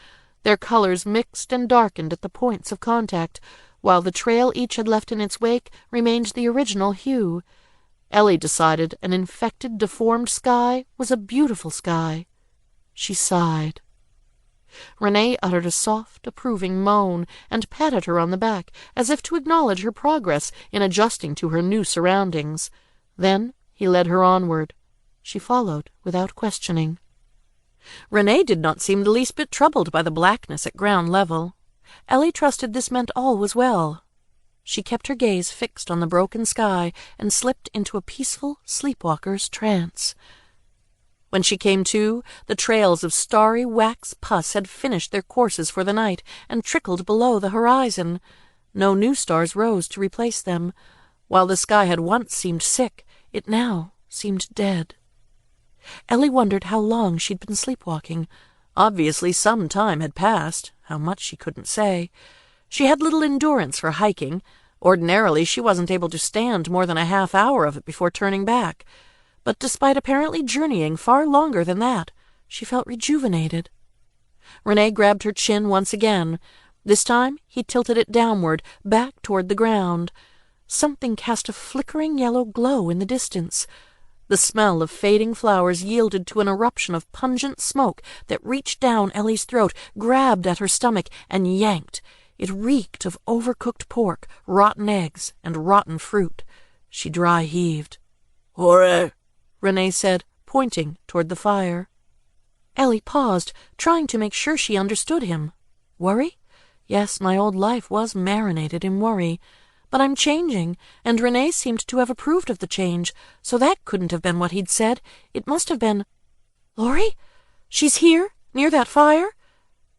Their colors mixed and darkened at the points of contact, while the trail each had left in its wake remained the original hue. Ellie decided an infected, deformed sky was a beautiful sky. She sighed. Renee uttered a soft, approving moan and patted her on the back, as if to acknowledge her progress in adjusting to her new surroundings. Then he led her onward. She followed without questioning. Renee did not seem the least bit troubled by the blackness at ground level. Ellie trusted this meant all was well. She kept her gaze fixed on the broken sky and slipped into a peaceful sleepwalker's trance. When she came to, the trails of starry wax pus had finished their courses for the night and trickled below the horizon. No new stars rose to replace them. While the sky had once seemed sick, it now seemed dead. Ellie wondered how long she'd been sleepwalking. Obviously some time had passed, how much she couldn't say. She had little endurance for hiking. Ordinarily she wasn't able to stand more than a half hour of it before turning back. But despite apparently journeying far longer than that, she felt rejuvenated. Renee grabbed her chin once again. This time he tilted it downward, back toward the ground. Something cast a flickering yellow glow in the distance. The smell of fading flowers yielded to an eruption of pungent smoke that reached down Ellie's throat, grabbed at her stomach, and yanked. It reeked of overcooked pork, rotten eggs, and rotten fruit. She dry heaved. "Horror," Renee said, pointing toward the fire. Ellie paused, trying to make sure she understood him. Worry? Yes, my old life was marinated in worry. But I'm changing, and Renee seemed to have approved of the change, so that couldn't have been what he'd said. It must have been... Lori? She's here, near that fire?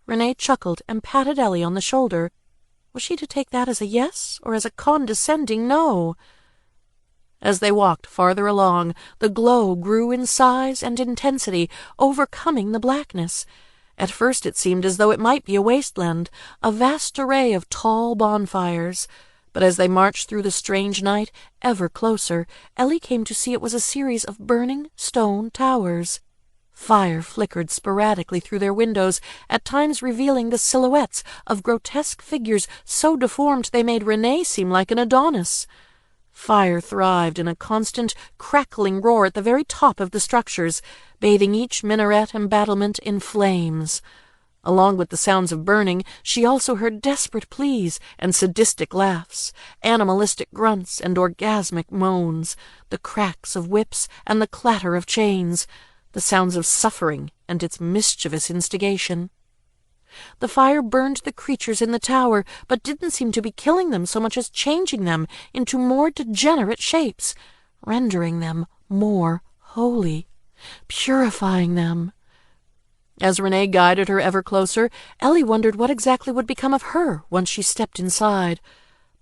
Renee chuckled and patted Ellie on the shoulder. Was she to take that as a yes, or as a condescending no? As they walked farther along, the glow grew in size and intensity, overcoming the blackness. At first it seemed as though it might be a wasteland, a vast array of tall bonfires. But as they marched through the strange night, ever closer, Ellie came to see it was a series of burning stone towers. Fire flickered sporadically through their windows, at times revealing the silhouettes of grotesque figures so deformed they made Renee seem like an Adonis. Fire thrived in a constant, crackling roar at the very top of the structures, bathing each minaret and battlement in flames. Along with the sounds of burning, she also heard desperate pleas and sadistic laughs, animalistic grunts and orgasmic moans, the cracks of whips and the clatter of chains, the sounds of suffering and its mischievous instigation. The fire burned the creatures in the tower, but didn't seem to be killing them so much as changing them into more degenerate shapes, rendering them more holy, purifying them. As Renee guided her ever closer, Ellie wondered what exactly would become of her once she stepped inside.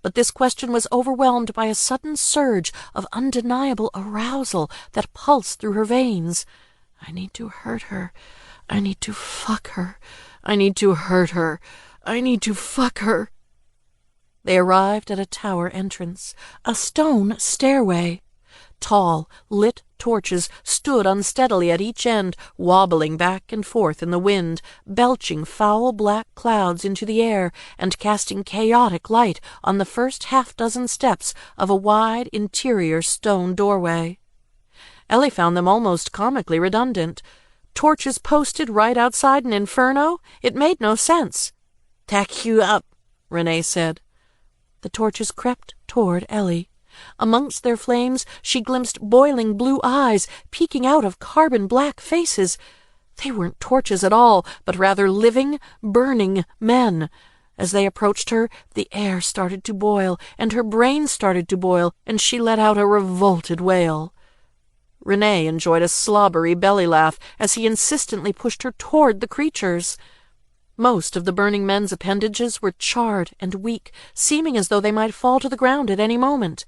But this question was overwhelmed by a sudden surge of undeniable arousal that pulsed through her veins. I need to hurt her. I need to fuck her. I need to hurt her. I need to fuck her. They arrived at a tower entrance, a stone stairway. Tall, lit torches stood unsteadily at each end, wobbling back and forth in the wind, belching foul black clouds into the air, and casting chaotic light on the first half-dozen steps of a wide interior stone doorway. Ellie found them almost comically redundant. Torches posted right outside an inferno? It made no sense. "Tack you up," Renee said. The torches crept toward Ellie. Amongst their flames she glimpsed boiling blue eyes peeking out of carbon-black faces. They weren't torches at all, but rather living, burning men. As they approached her, the air started to boil, and her brain started to boil, and she let out a revolted wail. Renee enjoyed a slobbery belly laugh as he insistently pushed her toward the creatures. Most of the burning men's appendages were charred and weak, seeming as though they might fall to the ground at any moment.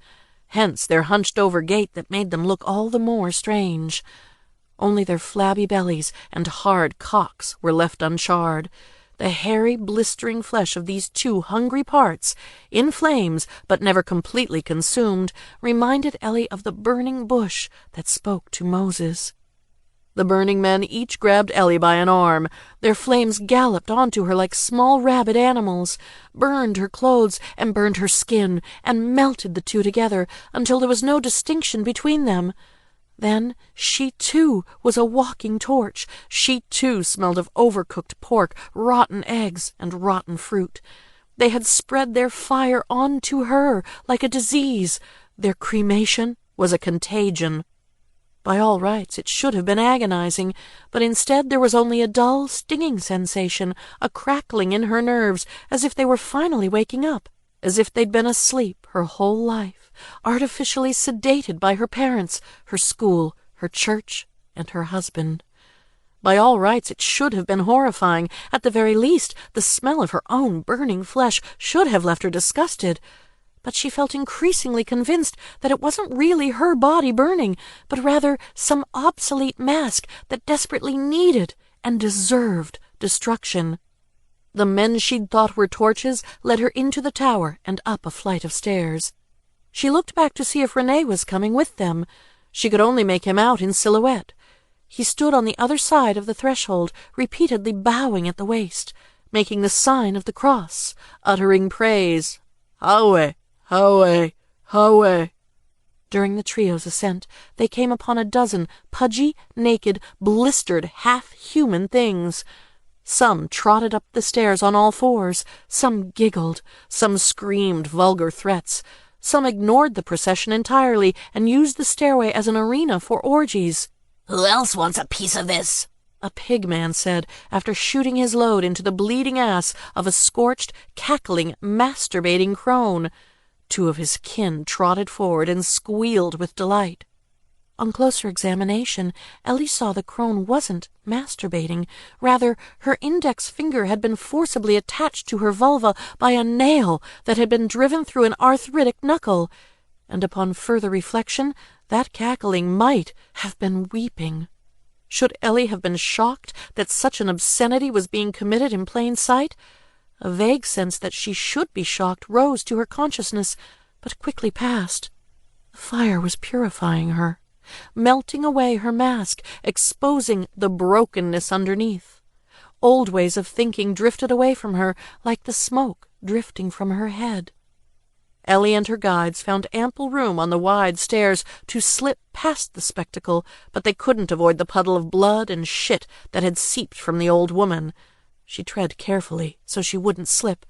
Hence their hunched-over gait that made them look all the more strange. Only their flabby bellies and hard cocks were left uncharred. The hairy, blistering flesh of these two hungry parts, in flames but never completely consumed, reminded Ellie of the burning bush that spoke to Moses. The burning men each grabbed Ellie by an arm. Their flames galloped onto her like small rabid animals, burned her clothes and burned her skin, and melted the two together until there was no distinction between them. Then she, too, was a walking torch. She, too, smelled of overcooked pork, rotten eggs, and rotten fruit. They had spread their fire onto her like a disease. Their cremation was a contagion. By all rights, it should have been agonizing, but instead there was only a dull, stinging sensation, a crackling in her nerves, as if they were finally waking up, as if they'd been asleep her whole life, artificially sedated by her parents, her school, her church, and her husband. By all rights, it should have been horrifying. At the very least, the smell of her own burning flesh should have left her disgusted. But she felt increasingly convinced that it wasn't really her body burning, but rather some obsolete mask that desperately needed and deserved destruction. The men she'd thought were torches led her into the tower and up a flight of stairs. She looked back to see if Renee was coming with them. She could only make him out in silhouette. He stood on the other side of the threshold, repeatedly bowing at the waist, making the sign of the cross, uttering praise. "Howe! Howe! Howe!" During the trio's ascent, they came upon a dozen pudgy, naked, blistered, half-human things. Some trotted up the stairs on all fours, some giggled, some screamed vulgar threats, some ignored the procession entirely and used the stairway as an arena for orgies. "Who else wants a piece of this?" a pig man said after shooting his load into the bleeding ass of a scorched, cackling, masturbating crone. Two of his kin trotted forward and squealed with delight. On closer examination, Ellie saw the crone wasn't masturbating. Rather, her index finger had been forcibly attached to her vulva by a nail that had been driven through an arthritic knuckle, and upon further reflection, that cackling might have been weeping. Should Ellie have been shocked that such an obscenity was being committed in plain sight? A vague sense that she should be shocked rose to her consciousness, but quickly passed. The fire was purifying her, melting away her mask, exposing the brokenness underneath. Old ways of thinking drifted away from her like the smoke drifting from her head. Ellie and her guides found ample room on the wide stairs to slip past the spectacle, but they couldn't avoid the puddle of blood and shit that had seeped from the old woman. She tread carefully so she wouldn't slip,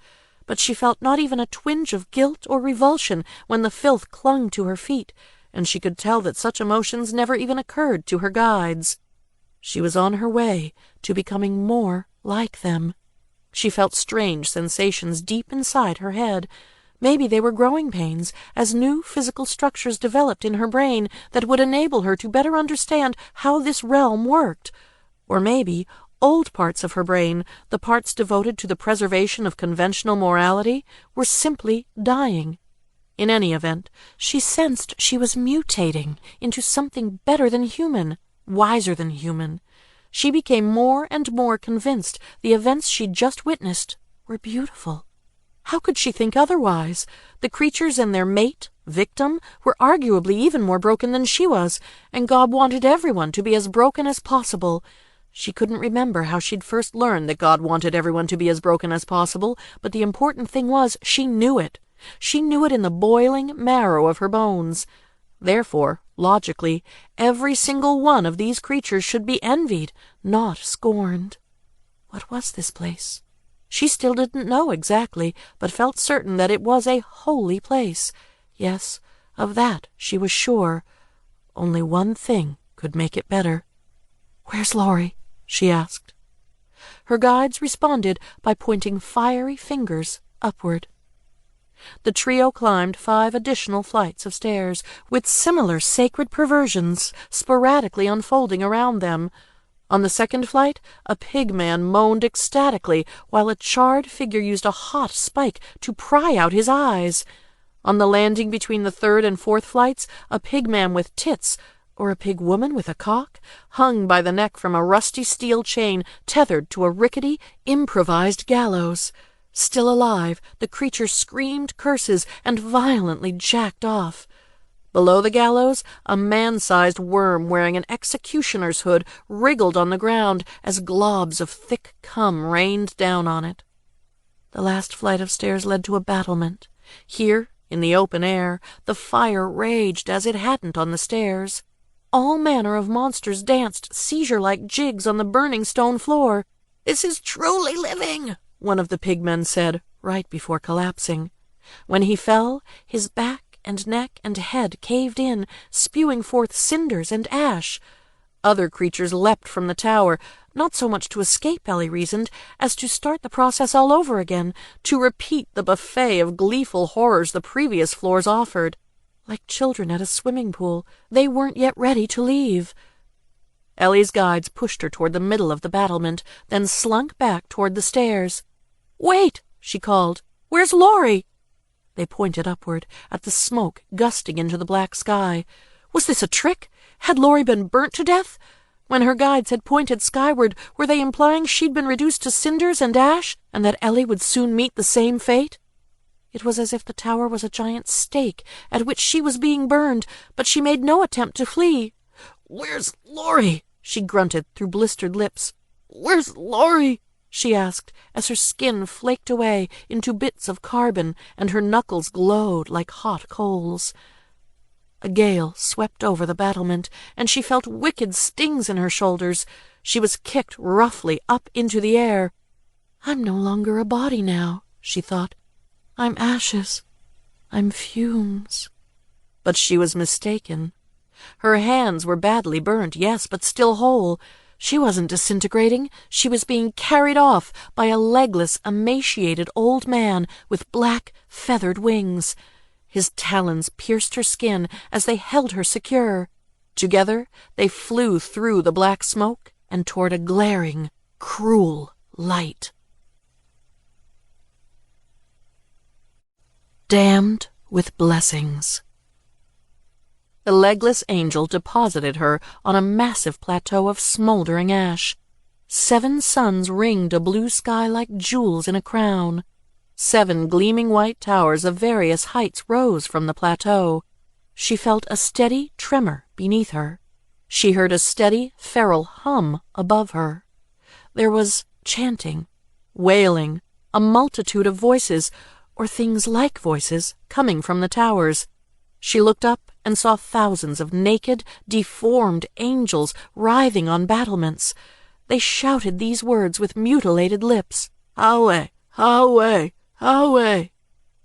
but she felt not even a twinge of guilt or revulsion when the filth clung to her feet, and she could tell that such emotions never even occurred to her guides. She was on her way to becoming more like them. She felt strange sensations deep inside her head. Maybe they were growing pains, as new physical structures developed in her brain that would enable her to better understand how this realm worked. Or maybe old parts of her brain, the parts devoted to the preservation of conventional morality, were simply dying. In any event, she sensed she was mutating into something better than human, wiser than human. She became more and more convinced the events she'd just witnessed were beautiful. How could she think otherwise? The creatures and their mate, victim, were arguably even more broken than she was, and God wanted everyone to be as broken as possible. She couldn't remember how she'd first learned that God wanted everyone to be as broken as possible, but the important thing was she knew it. She knew it in the boiling marrow of her bones. Therefore, logically, every single one of these creatures should be envied, not scorned. What was this place? She still didn't know exactly, but felt certain that it was a holy place. Yes, of that she was sure. Only one thing could make it better. "Where's Lori?" she asked. Her guides responded by pointing fiery fingers upward. The trio climbed 5 additional flights of stairs, with similar sacred perversions sporadically unfolding around them. On the second flight, a pig-man moaned ecstatically, while a charred figure used a hot spike to pry out his eyes. On the landing between the 3rd and 4th flights, a pig-man with tits, or a pig-woman with a cock, hung by the neck from a rusty steel chain tethered to a rickety, improvised gallows. Still alive, the creature screamed curses and violently jacked off. Below the gallows, a man-sized worm wearing an executioner's hood wriggled on the ground as globs of thick cum rained down on it. The last flight of stairs led to a battlement. Here, in the open air, the fire raged as it hadn't on the stairs. All manner of monsters danced seizure-like jigs on the burning stone floor. "This is truly living," one of the pigmen said, right before collapsing. When he fell, his back and neck and head caved in, spewing forth cinders and ash. Other creatures leapt from the tower, not so much to escape, Ellie reasoned, as to start the process all over again, to repeat the buffet of gleeful horrors the previous floors offered. Like children at a swimming pool, they weren't yet ready to leave. Ellie's guides pushed her toward the middle of the battlement, then slunk back toward the stairs. "Wait!" she called. "Where's Lori?" They pointed upward, at the smoke gusting into the black sky. Was this a trick? Had Lori been burnt to death? When her guides had pointed skyward, were they implying she'd been reduced to cinders and ash, and that Ellie would soon meet the same fate? It was as if the tower was a giant stake at which she was being burned, but she made no attempt to flee. "Where's Lori?" she grunted through blistered lips. "Where's Lori?" she asked, as her skin flaked away into bits of carbon and her knuckles glowed like hot coals. A gale swept over the battlement, and she felt wicked stings in her shoulders. She was kicked roughly up into the air. "I'm no longer a body now," she thought. "I'm ashes. I'm fumes." But she was mistaken. Her hands were badly burnt, yes, but still whole. She wasn't disintegrating. She was being carried off by a legless, emaciated old man with black, feathered wings. His talons pierced her skin as they held her secure. Together, they flew through the black smoke and toward a glaring, cruel light. Damned with blessings. The legless angel deposited her on a massive plateau of smoldering ash. 7 suns ringed a blue sky like jewels in a crown. 7 gleaming white towers of various heights rose from the plateau. She felt a steady tremor beneath her. She heard a steady, feral hum above her. There was chanting, wailing, a multitude of voices, or things like voices, coming from the towers. She looked up and saw thousands of naked, deformed angels writhing on battlements. They shouted these words with mutilated lips. Away, away, away.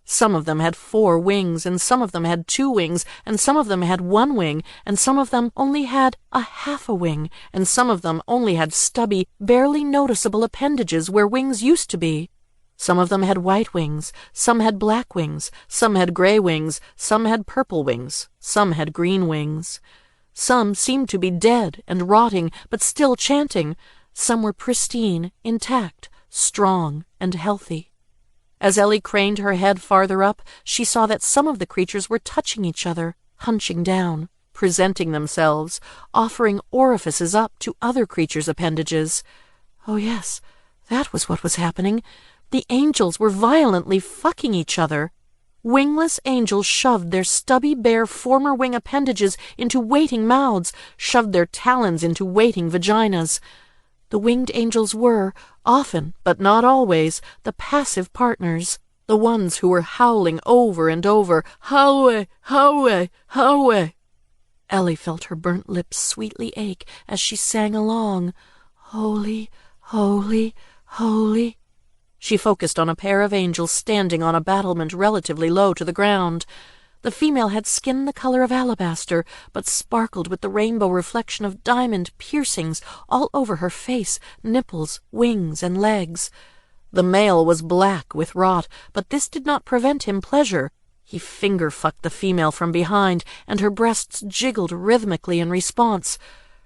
Some of them had 4 wings, and some of them had 2 wings, and some of them had 1 wing, and some of them only had a half a wing, and some of them only had stubby, barely noticeable appendages where wings used to be. Some of them had white wings, some had black wings, some had gray wings, some had purple wings, some had green wings. Some seemed to be dead and rotting, but still chanting. Some were pristine, intact, strong, and healthy. As Ellie craned her head farther up, she saw that some of the creatures were touching each other, hunching down, presenting themselves, offering orifices up to other creatures' appendages. Oh yes, that was what was happening. The angels were violently fucking each other. Wingless angels shoved their stubby, bare former wing appendages into waiting mouths, shoved their talons into waiting vaginas. The winged angels were, often, but not always, the passive partners, the ones who were howling over and over, "Howe, howe, howe." Ellie felt her burnt lips sweetly ache as she sang along, "Holy, holy, holy." She focused on a pair of angels standing on a battlement relatively low to the ground. The female had skin the color of alabaster, but sparkled with the rainbow reflection of diamond piercings all over her face, nipples, wings, and legs. The male was black with rot, but this did not prevent him pleasure. He finger-fucked the female from behind, and her breasts jiggled rhythmically in response.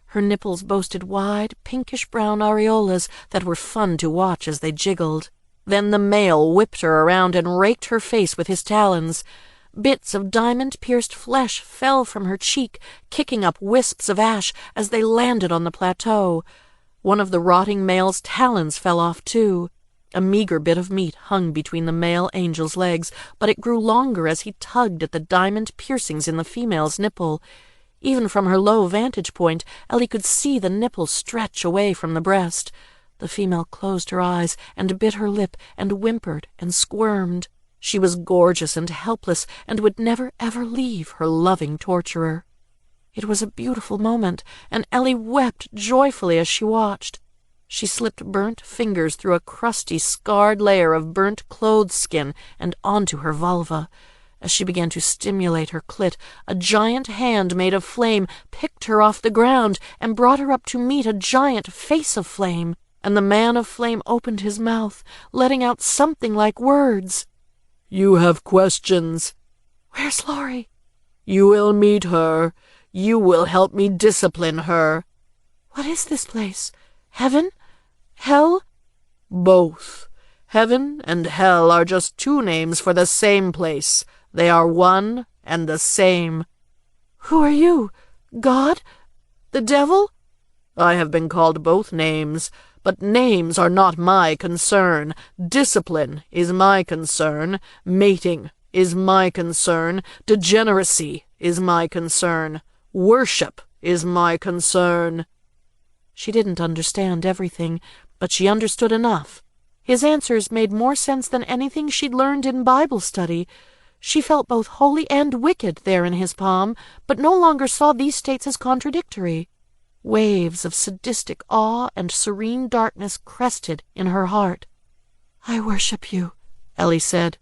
Her nipples boasted wide, pinkish-brown areolas that were fun to watch as they jiggled. Then the male whipped her around and raked her face with his talons. Bits of diamond-pierced flesh fell from her cheek, kicking up wisps of ash as they landed on the plateau. One of the rotting male's talons fell off, too. A meager bit of meat hung between the male angel's legs, but it grew longer as he tugged at the diamond piercings in the female's nipple. Even from her low vantage point, Ellie could see the nipple stretch away from the breast. The female closed her eyes and bit her lip and whimpered and squirmed. She was gorgeous and helpless and would never ever leave her loving torturer. It was a beautiful moment, and Ellie wept joyfully as she watched. She slipped burnt fingers through a crusty, scarred layer of burnt clothes skin and onto her vulva. As she began to stimulate her clit, a giant hand made of flame picked her off the ground and brought her up to meet a giant face of flame, and the man of flame opened his mouth, letting out something like words. "You have questions." "Where's Lori?" "You will meet her. You will help me discipline her." "What is this place? Heaven? Hell?" "Both. Heaven and hell are just 2 names for the same place. They are one and the same." "Who are you? God? The devil?" "I have been called both names, but names are not my concern. Discipline is my concern. Mating is my concern. Degeneracy is my concern. Worship is my concern." She didn't understand everything, but she understood enough. His answers made more sense than anything she'd learned in Bible study. She felt both holy and wicked there in his palm, but no longer saw these states as contradictory. Waves of sadistic awe and serene darkness crested in her heart. "I worship you," Ellie said.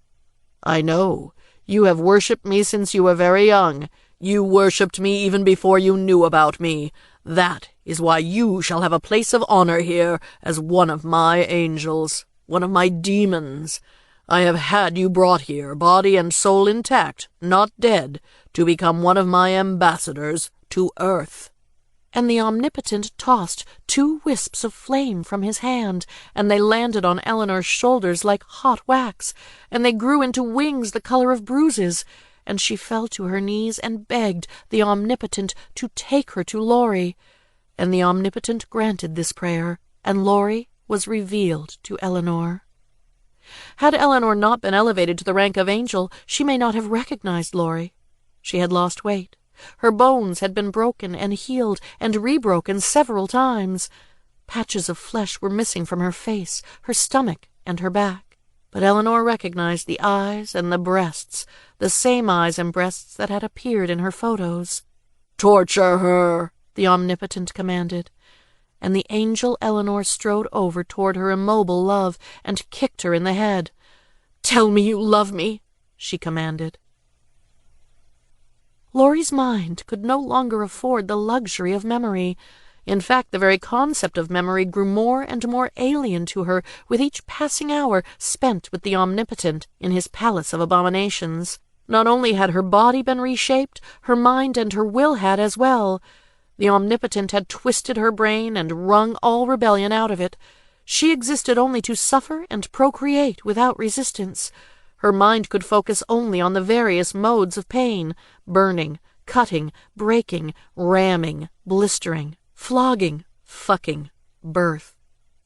"I know. You have worshipped me since you were very young. You worshipped me even before you knew about me. That is why you shall have a place of honor here as one of my angels, one of my demons. I have had you brought here, body and soul intact, not dead, to become one of my ambassadors to Earth." And the Omnipotent tossed 2 wisps of flame from his hand, and they landed on Eleanor's shoulders like hot wax, and they grew into wings the color of bruises, and she fell to her knees and begged the Omnipotent to take her to Lori. And the Omnipotent granted this prayer, and Lori was revealed to Eleanor. Had Eleanor not been elevated to the rank of angel, she may not have recognized Lori. She had lost weight. Her bones had been broken and healed and rebroken several times. Patches of flesh were missing from her face, her stomach, and her back. But Eleanor recognized the eyes and the breasts, the same eyes and breasts that had appeared in her photos. "Torture her," the Omnipotent commanded. and the angel Eleanor strode over toward her immobile love and kicked her in the head. "Tell me you love me," she commanded. Lori's mind could no longer afford the luxury of memory. In fact, the very concept of memory grew more and more alien to her with each passing hour spent with the Omnipotent in his palace of abominations. Not only had her body been reshaped, her mind and her will had as well. The Omnipotent had twisted her brain and wrung all rebellion out of it. She existed only to suffer and procreate without resistance. Her mind could focus only on the various modes of pain: burning, cutting, breaking, ramming, blistering, flogging, fucking, birth.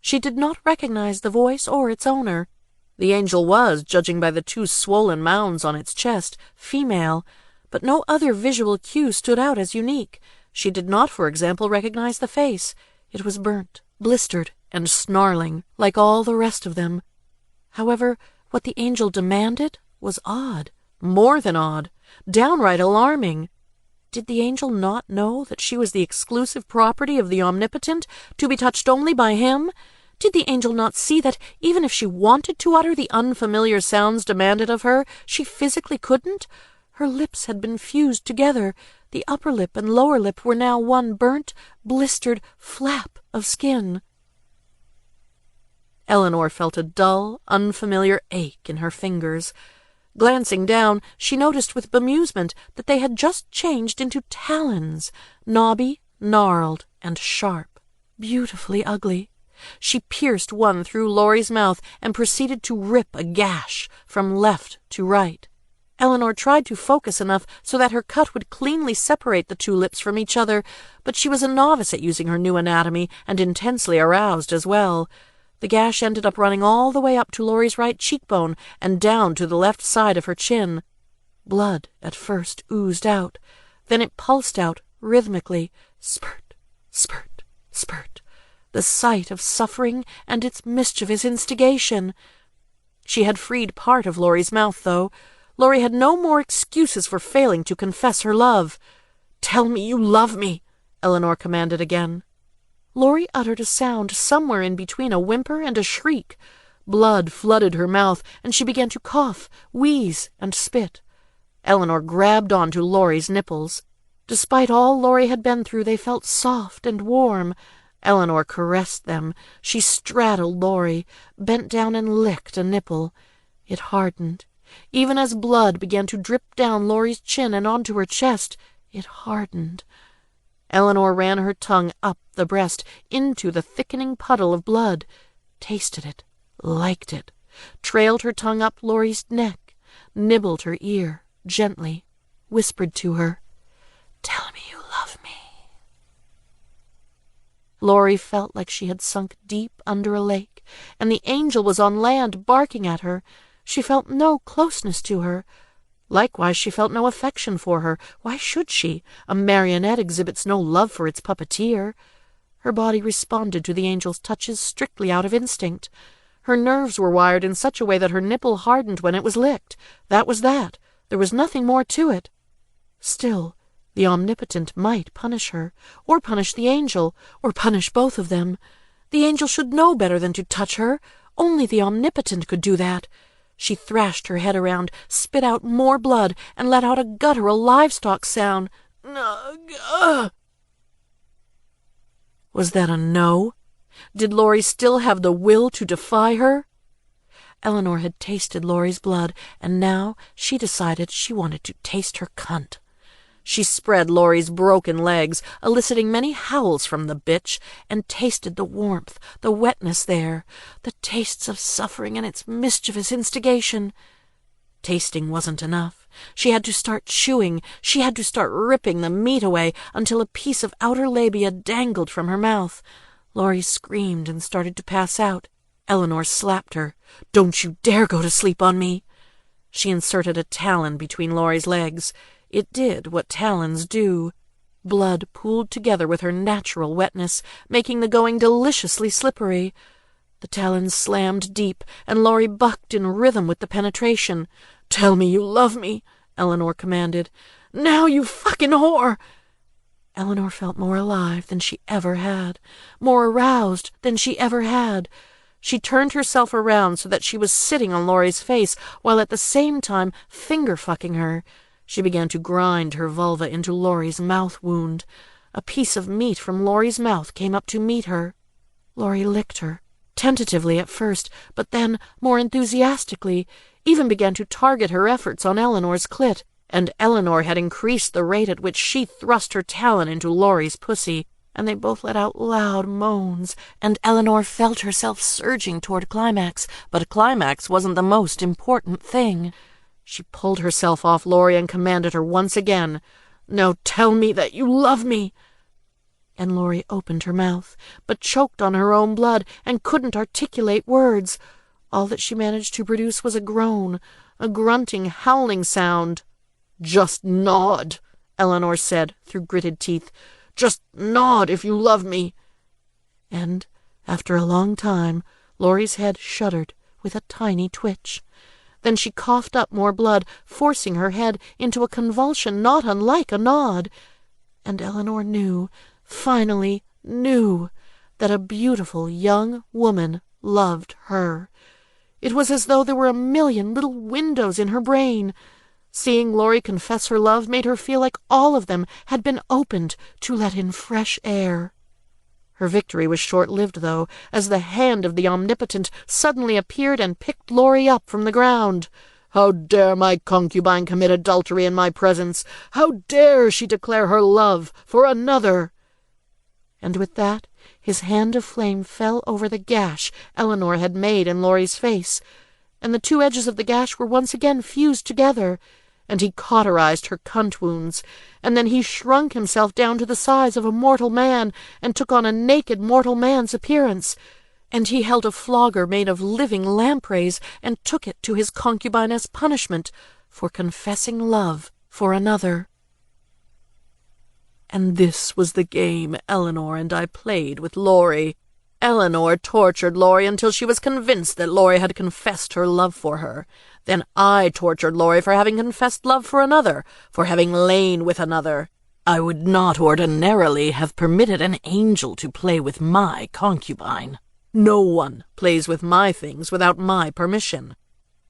She did not recognize the voice or its owner. The angel was, judging by the 2 swollen mounds on its chest, female, but no other visual cue stood out as unique. She did not, for example, recognize the face. It was burnt, blistered, and snarling, like all the rest of them. However, what the angel demanded was odd, more than odd, downright alarming. Did the angel not know that she was the exclusive property of the Omnipotent, to be touched only by him? Did the angel not see that, even if she wanted to utter the unfamiliar sounds demanded of her, she physically couldn't? Her lips had been fused together. The upper lip and lower lip were now one burnt, blistered flap of skin. Eleanor felt a dull, unfamiliar ache in her fingers. Glancing down, she noticed with bemusement that they had just changed into talons, knobby, gnarled, and sharp, beautifully ugly. She pierced one through Lori's mouth and proceeded to rip a gash from left to right. Eleanor tried to focus enough so that her cut would cleanly separate the 2 lips from each other, but she was a novice at using her new anatomy and intensely aroused as well. The gash ended up running all the way up to Lori's right cheekbone and down to the left side of her chin. Blood at first oozed out. Then it pulsed out rhythmically, spurt, spurt, spurt, the sight of suffering and its mischievous instigation. She had freed part of Lori's mouth, though. Lori had no more excuses for failing to confess her love. "Tell me you love me," Eleanor commanded again. Lori uttered a sound somewhere in between a whimper and a shriek. Blood flooded her mouth, and she began to cough, wheeze, and spit. Eleanor grabbed onto Lori's nipples. Despite all Lori had been through, they felt soft and warm. Eleanor caressed them. She straddled Lori, bent down and licked a nipple. It hardened. Even as blood began to drip down Lori's chin and onto her chest, it hardened. Eleanor ran her tongue up the breast into the thickening puddle of blood, tasted it, liked it, trailed her tongue up Lori's neck, nibbled her ear gently, whispered to her, "Tell me you love me." Lori felt like she had sunk deep under a lake, and the angel was on land barking at her. She felt no closeness to her. Likewise, she felt no affection for her. Why should she? A marionette exhibits no love for its puppeteer. Her body responded to the angel's touches strictly out of instinct. Her nerves were wired in such a way that her nipple hardened when it was licked. That was that. There was nothing more to it. Still, the Omnipotent might punish her, or punish the angel, or punish both of them. The angel should know better than to touch her. Only the Omnipotent could do that. She thrashed her head around, spit out more blood, and let out a guttural livestock sound. Was that a no? Did Lori still have the will to defy her? Eleanor had tasted Lori's blood, and now she decided she wanted to taste her cunt. She spread Lori's broken legs, eliciting many howls from the bitch, and tasted the warmth, the wetness there, the tastes of suffering and its mischievous instigation. Tasting wasn't enough. She had to start chewing. She had to start ripping the meat away until a piece of outer labia dangled from her mouth. Lori screamed and started to pass out. Eleanor slapped her. "Don't you dare go to sleep on me." She inserted a talon between Lori's legs. It did what talons do. Blood pooled together with her natural wetness, making the going deliciously slippery. The talons slammed deep, and Lori bucked in rhythm with the penetration. "Tell me you love me," Eleanor commanded. "Now, you fucking whore!" Eleanor felt more alive than she ever had, more aroused than she ever had. She turned herself around so that she was sitting on Lori's face, while at the same time finger-fucking her. She began to grind her vulva into Lori's mouth wound. A piece of meat from Lori's mouth came up to meet her. Lori licked her, tentatively at first, but then more enthusiastically, even began to target her efforts on Eleanor's clit, and Eleanor had increased the rate at which she thrust her talon into Lori's pussy, and they both let out loud moans, and Eleanor felt herself surging toward climax, but a climax wasn't the most important thing. She pulled herself off Lori and commanded her once again, "Now tell me that you love me." And Lori opened her mouth, but choked on her own blood and couldn't articulate words. All that she managed to produce was a groan, a grunting, howling sound. "Just nod," Eleanor said through gritted teeth. "Just nod if you love me." And, after a long time, Lori's head shuddered with a tiny twitch. Then she coughed up more blood, forcing her head into a convulsion not unlike a nod. And Eleanor knew, finally knew, that a beautiful young woman loved her. It was as though there were a million little windows in her brain. Seeing Lori confess her love made her feel like all of them had been opened to let in fresh air. Her victory was short-lived, though, as the hand of the Omnipotent suddenly appeared and picked Lori up from the ground. "How dare my concubine commit adultery in my presence? How dare she declare her love for another?" And with that, his hand of flame fell over the gash Eleanor had made in Lori's face, and the two edges of the gash were once again fused together, and he cauterized her cunt wounds, and then he shrunk himself down to the size of a mortal man, and took on a naked mortal man's appearance, and he held a flogger made of living lampreys, and took it to his concubine as punishment for confessing love for another. And this was the game Eleanor and I played with Lori. Eleanor tortured Lori until she was convinced that Lori had confessed her love for her. Then I tortured Lori for having confessed love for another, for having lain with another. I would not ordinarily have permitted an angel to play with my concubine. No one plays with my things without my permission.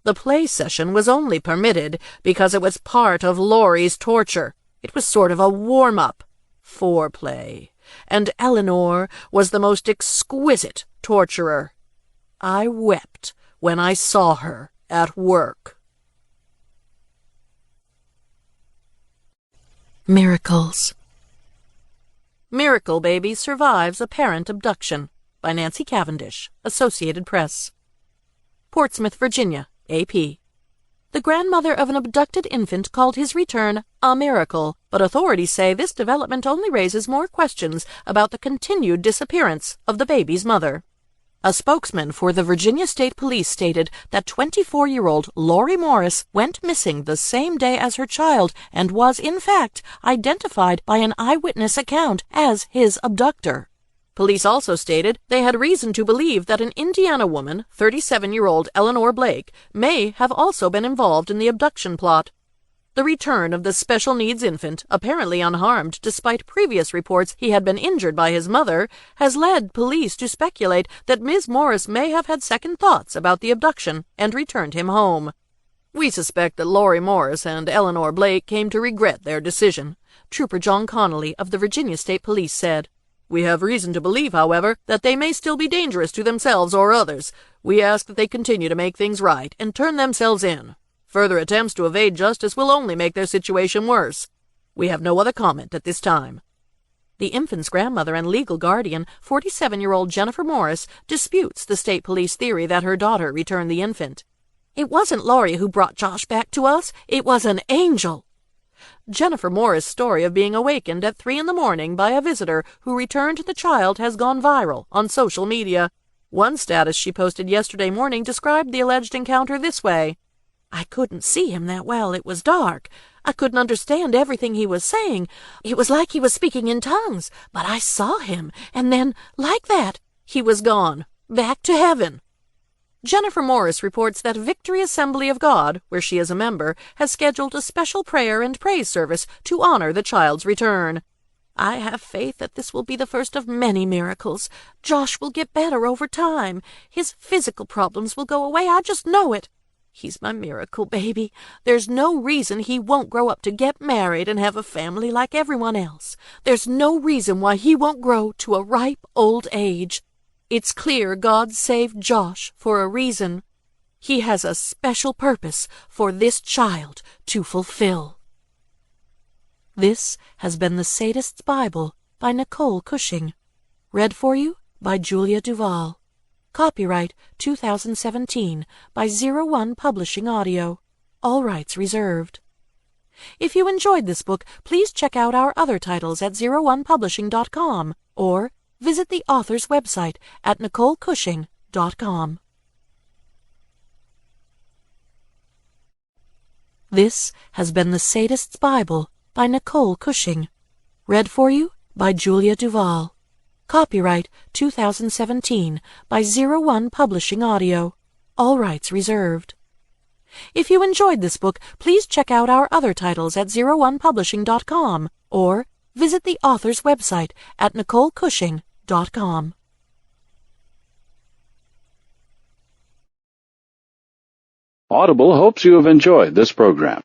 The play session was only permitted because it was part of Lori's torture. It was sort of a warm-up, foreplay, and Eleanor was the most exquisite torturer. I wept when I saw her at work. Miracles. Miracle Baby Survives Apparent Abduction by Nancy Cavendish, Associated Press. Portsmouth, Virginia, AP. The grandmother of an abducted infant called his return a miracle, but authorities say this development only raises more questions about the continued disappearance of the baby's mother. A spokesman for the Virginia State Police stated that 24-year-old Lori Morris went missing the same day as her child and was, in fact, identified by an eyewitness account as his abductor. Police also stated they had reason to believe that an Indiana woman, 37-year-old Eleanor Blake, may have also been involved in the abduction plot. The return of the special needs infant, apparently unharmed despite previous reports he had been injured by his mother, has led police to speculate that Ms. Morris may have had second thoughts about the abduction and returned him home. "We suspect that Lori Morris and Eleanor Blake came to regret their decision," Trooper John Connolly of the Virginia State Police said. "We have reason to believe, however, that they may still be dangerous to themselves or others. We ask that they continue to make things right and turn themselves in. Further attempts to evade justice will only make their situation worse. We have no other comment at this time." The infant's grandmother and legal guardian, 47-year-old Jennifer Morris, disputes the state police theory that her daughter returned the infant. "It wasn't Lori who brought Josh back to us. It was an angel." Jennifer Morris' story of being awakened at 3 a.m. by a visitor who returned the child has gone viral on social media. One status she posted yesterday morning described the alleged encounter this way: "I couldn't see him that well. It was dark. I couldn't understand everything he was saying. It was like he was speaking in tongues, but I saw him, and then, like that, he was gone, back to heaven." Jennifer Morris reports that Victory Assembly of God, where she is a member, has scheduled a special prayer and praise service to honor the child's return. I have faith that this will be the first of many miracles. Josh will get better over time. His physical problems will go away. I just know it. He's my miracle baby. There's no reason he won't grow up to get married and have a family like everyone else. There's no reason why he won't grow to a ripe old age. It's clear God saved Josh for a reason. He has a special purpose for this child to fulfill. This has been The Sadist's Bible by Nicole Cushing. Read for you by Julia Duval. Copyright 2017 by 01 Publishing Audio. All rights reserved. If you enjoyed this book, please check out our other titles at 01publishing.com or visit the author's website at NicoleCushing.com. This has been The Sadist's Bible by Nicole Cushing. Read for you by Julia Duval. Copyright 2017 by 01 Publishing Audio. All rights reserved. If you enjoyed this book, please check out our other titles at 01publishing.com or visit the author's website at NicoleCushing.com. Audible hopes you have enjoyed this program.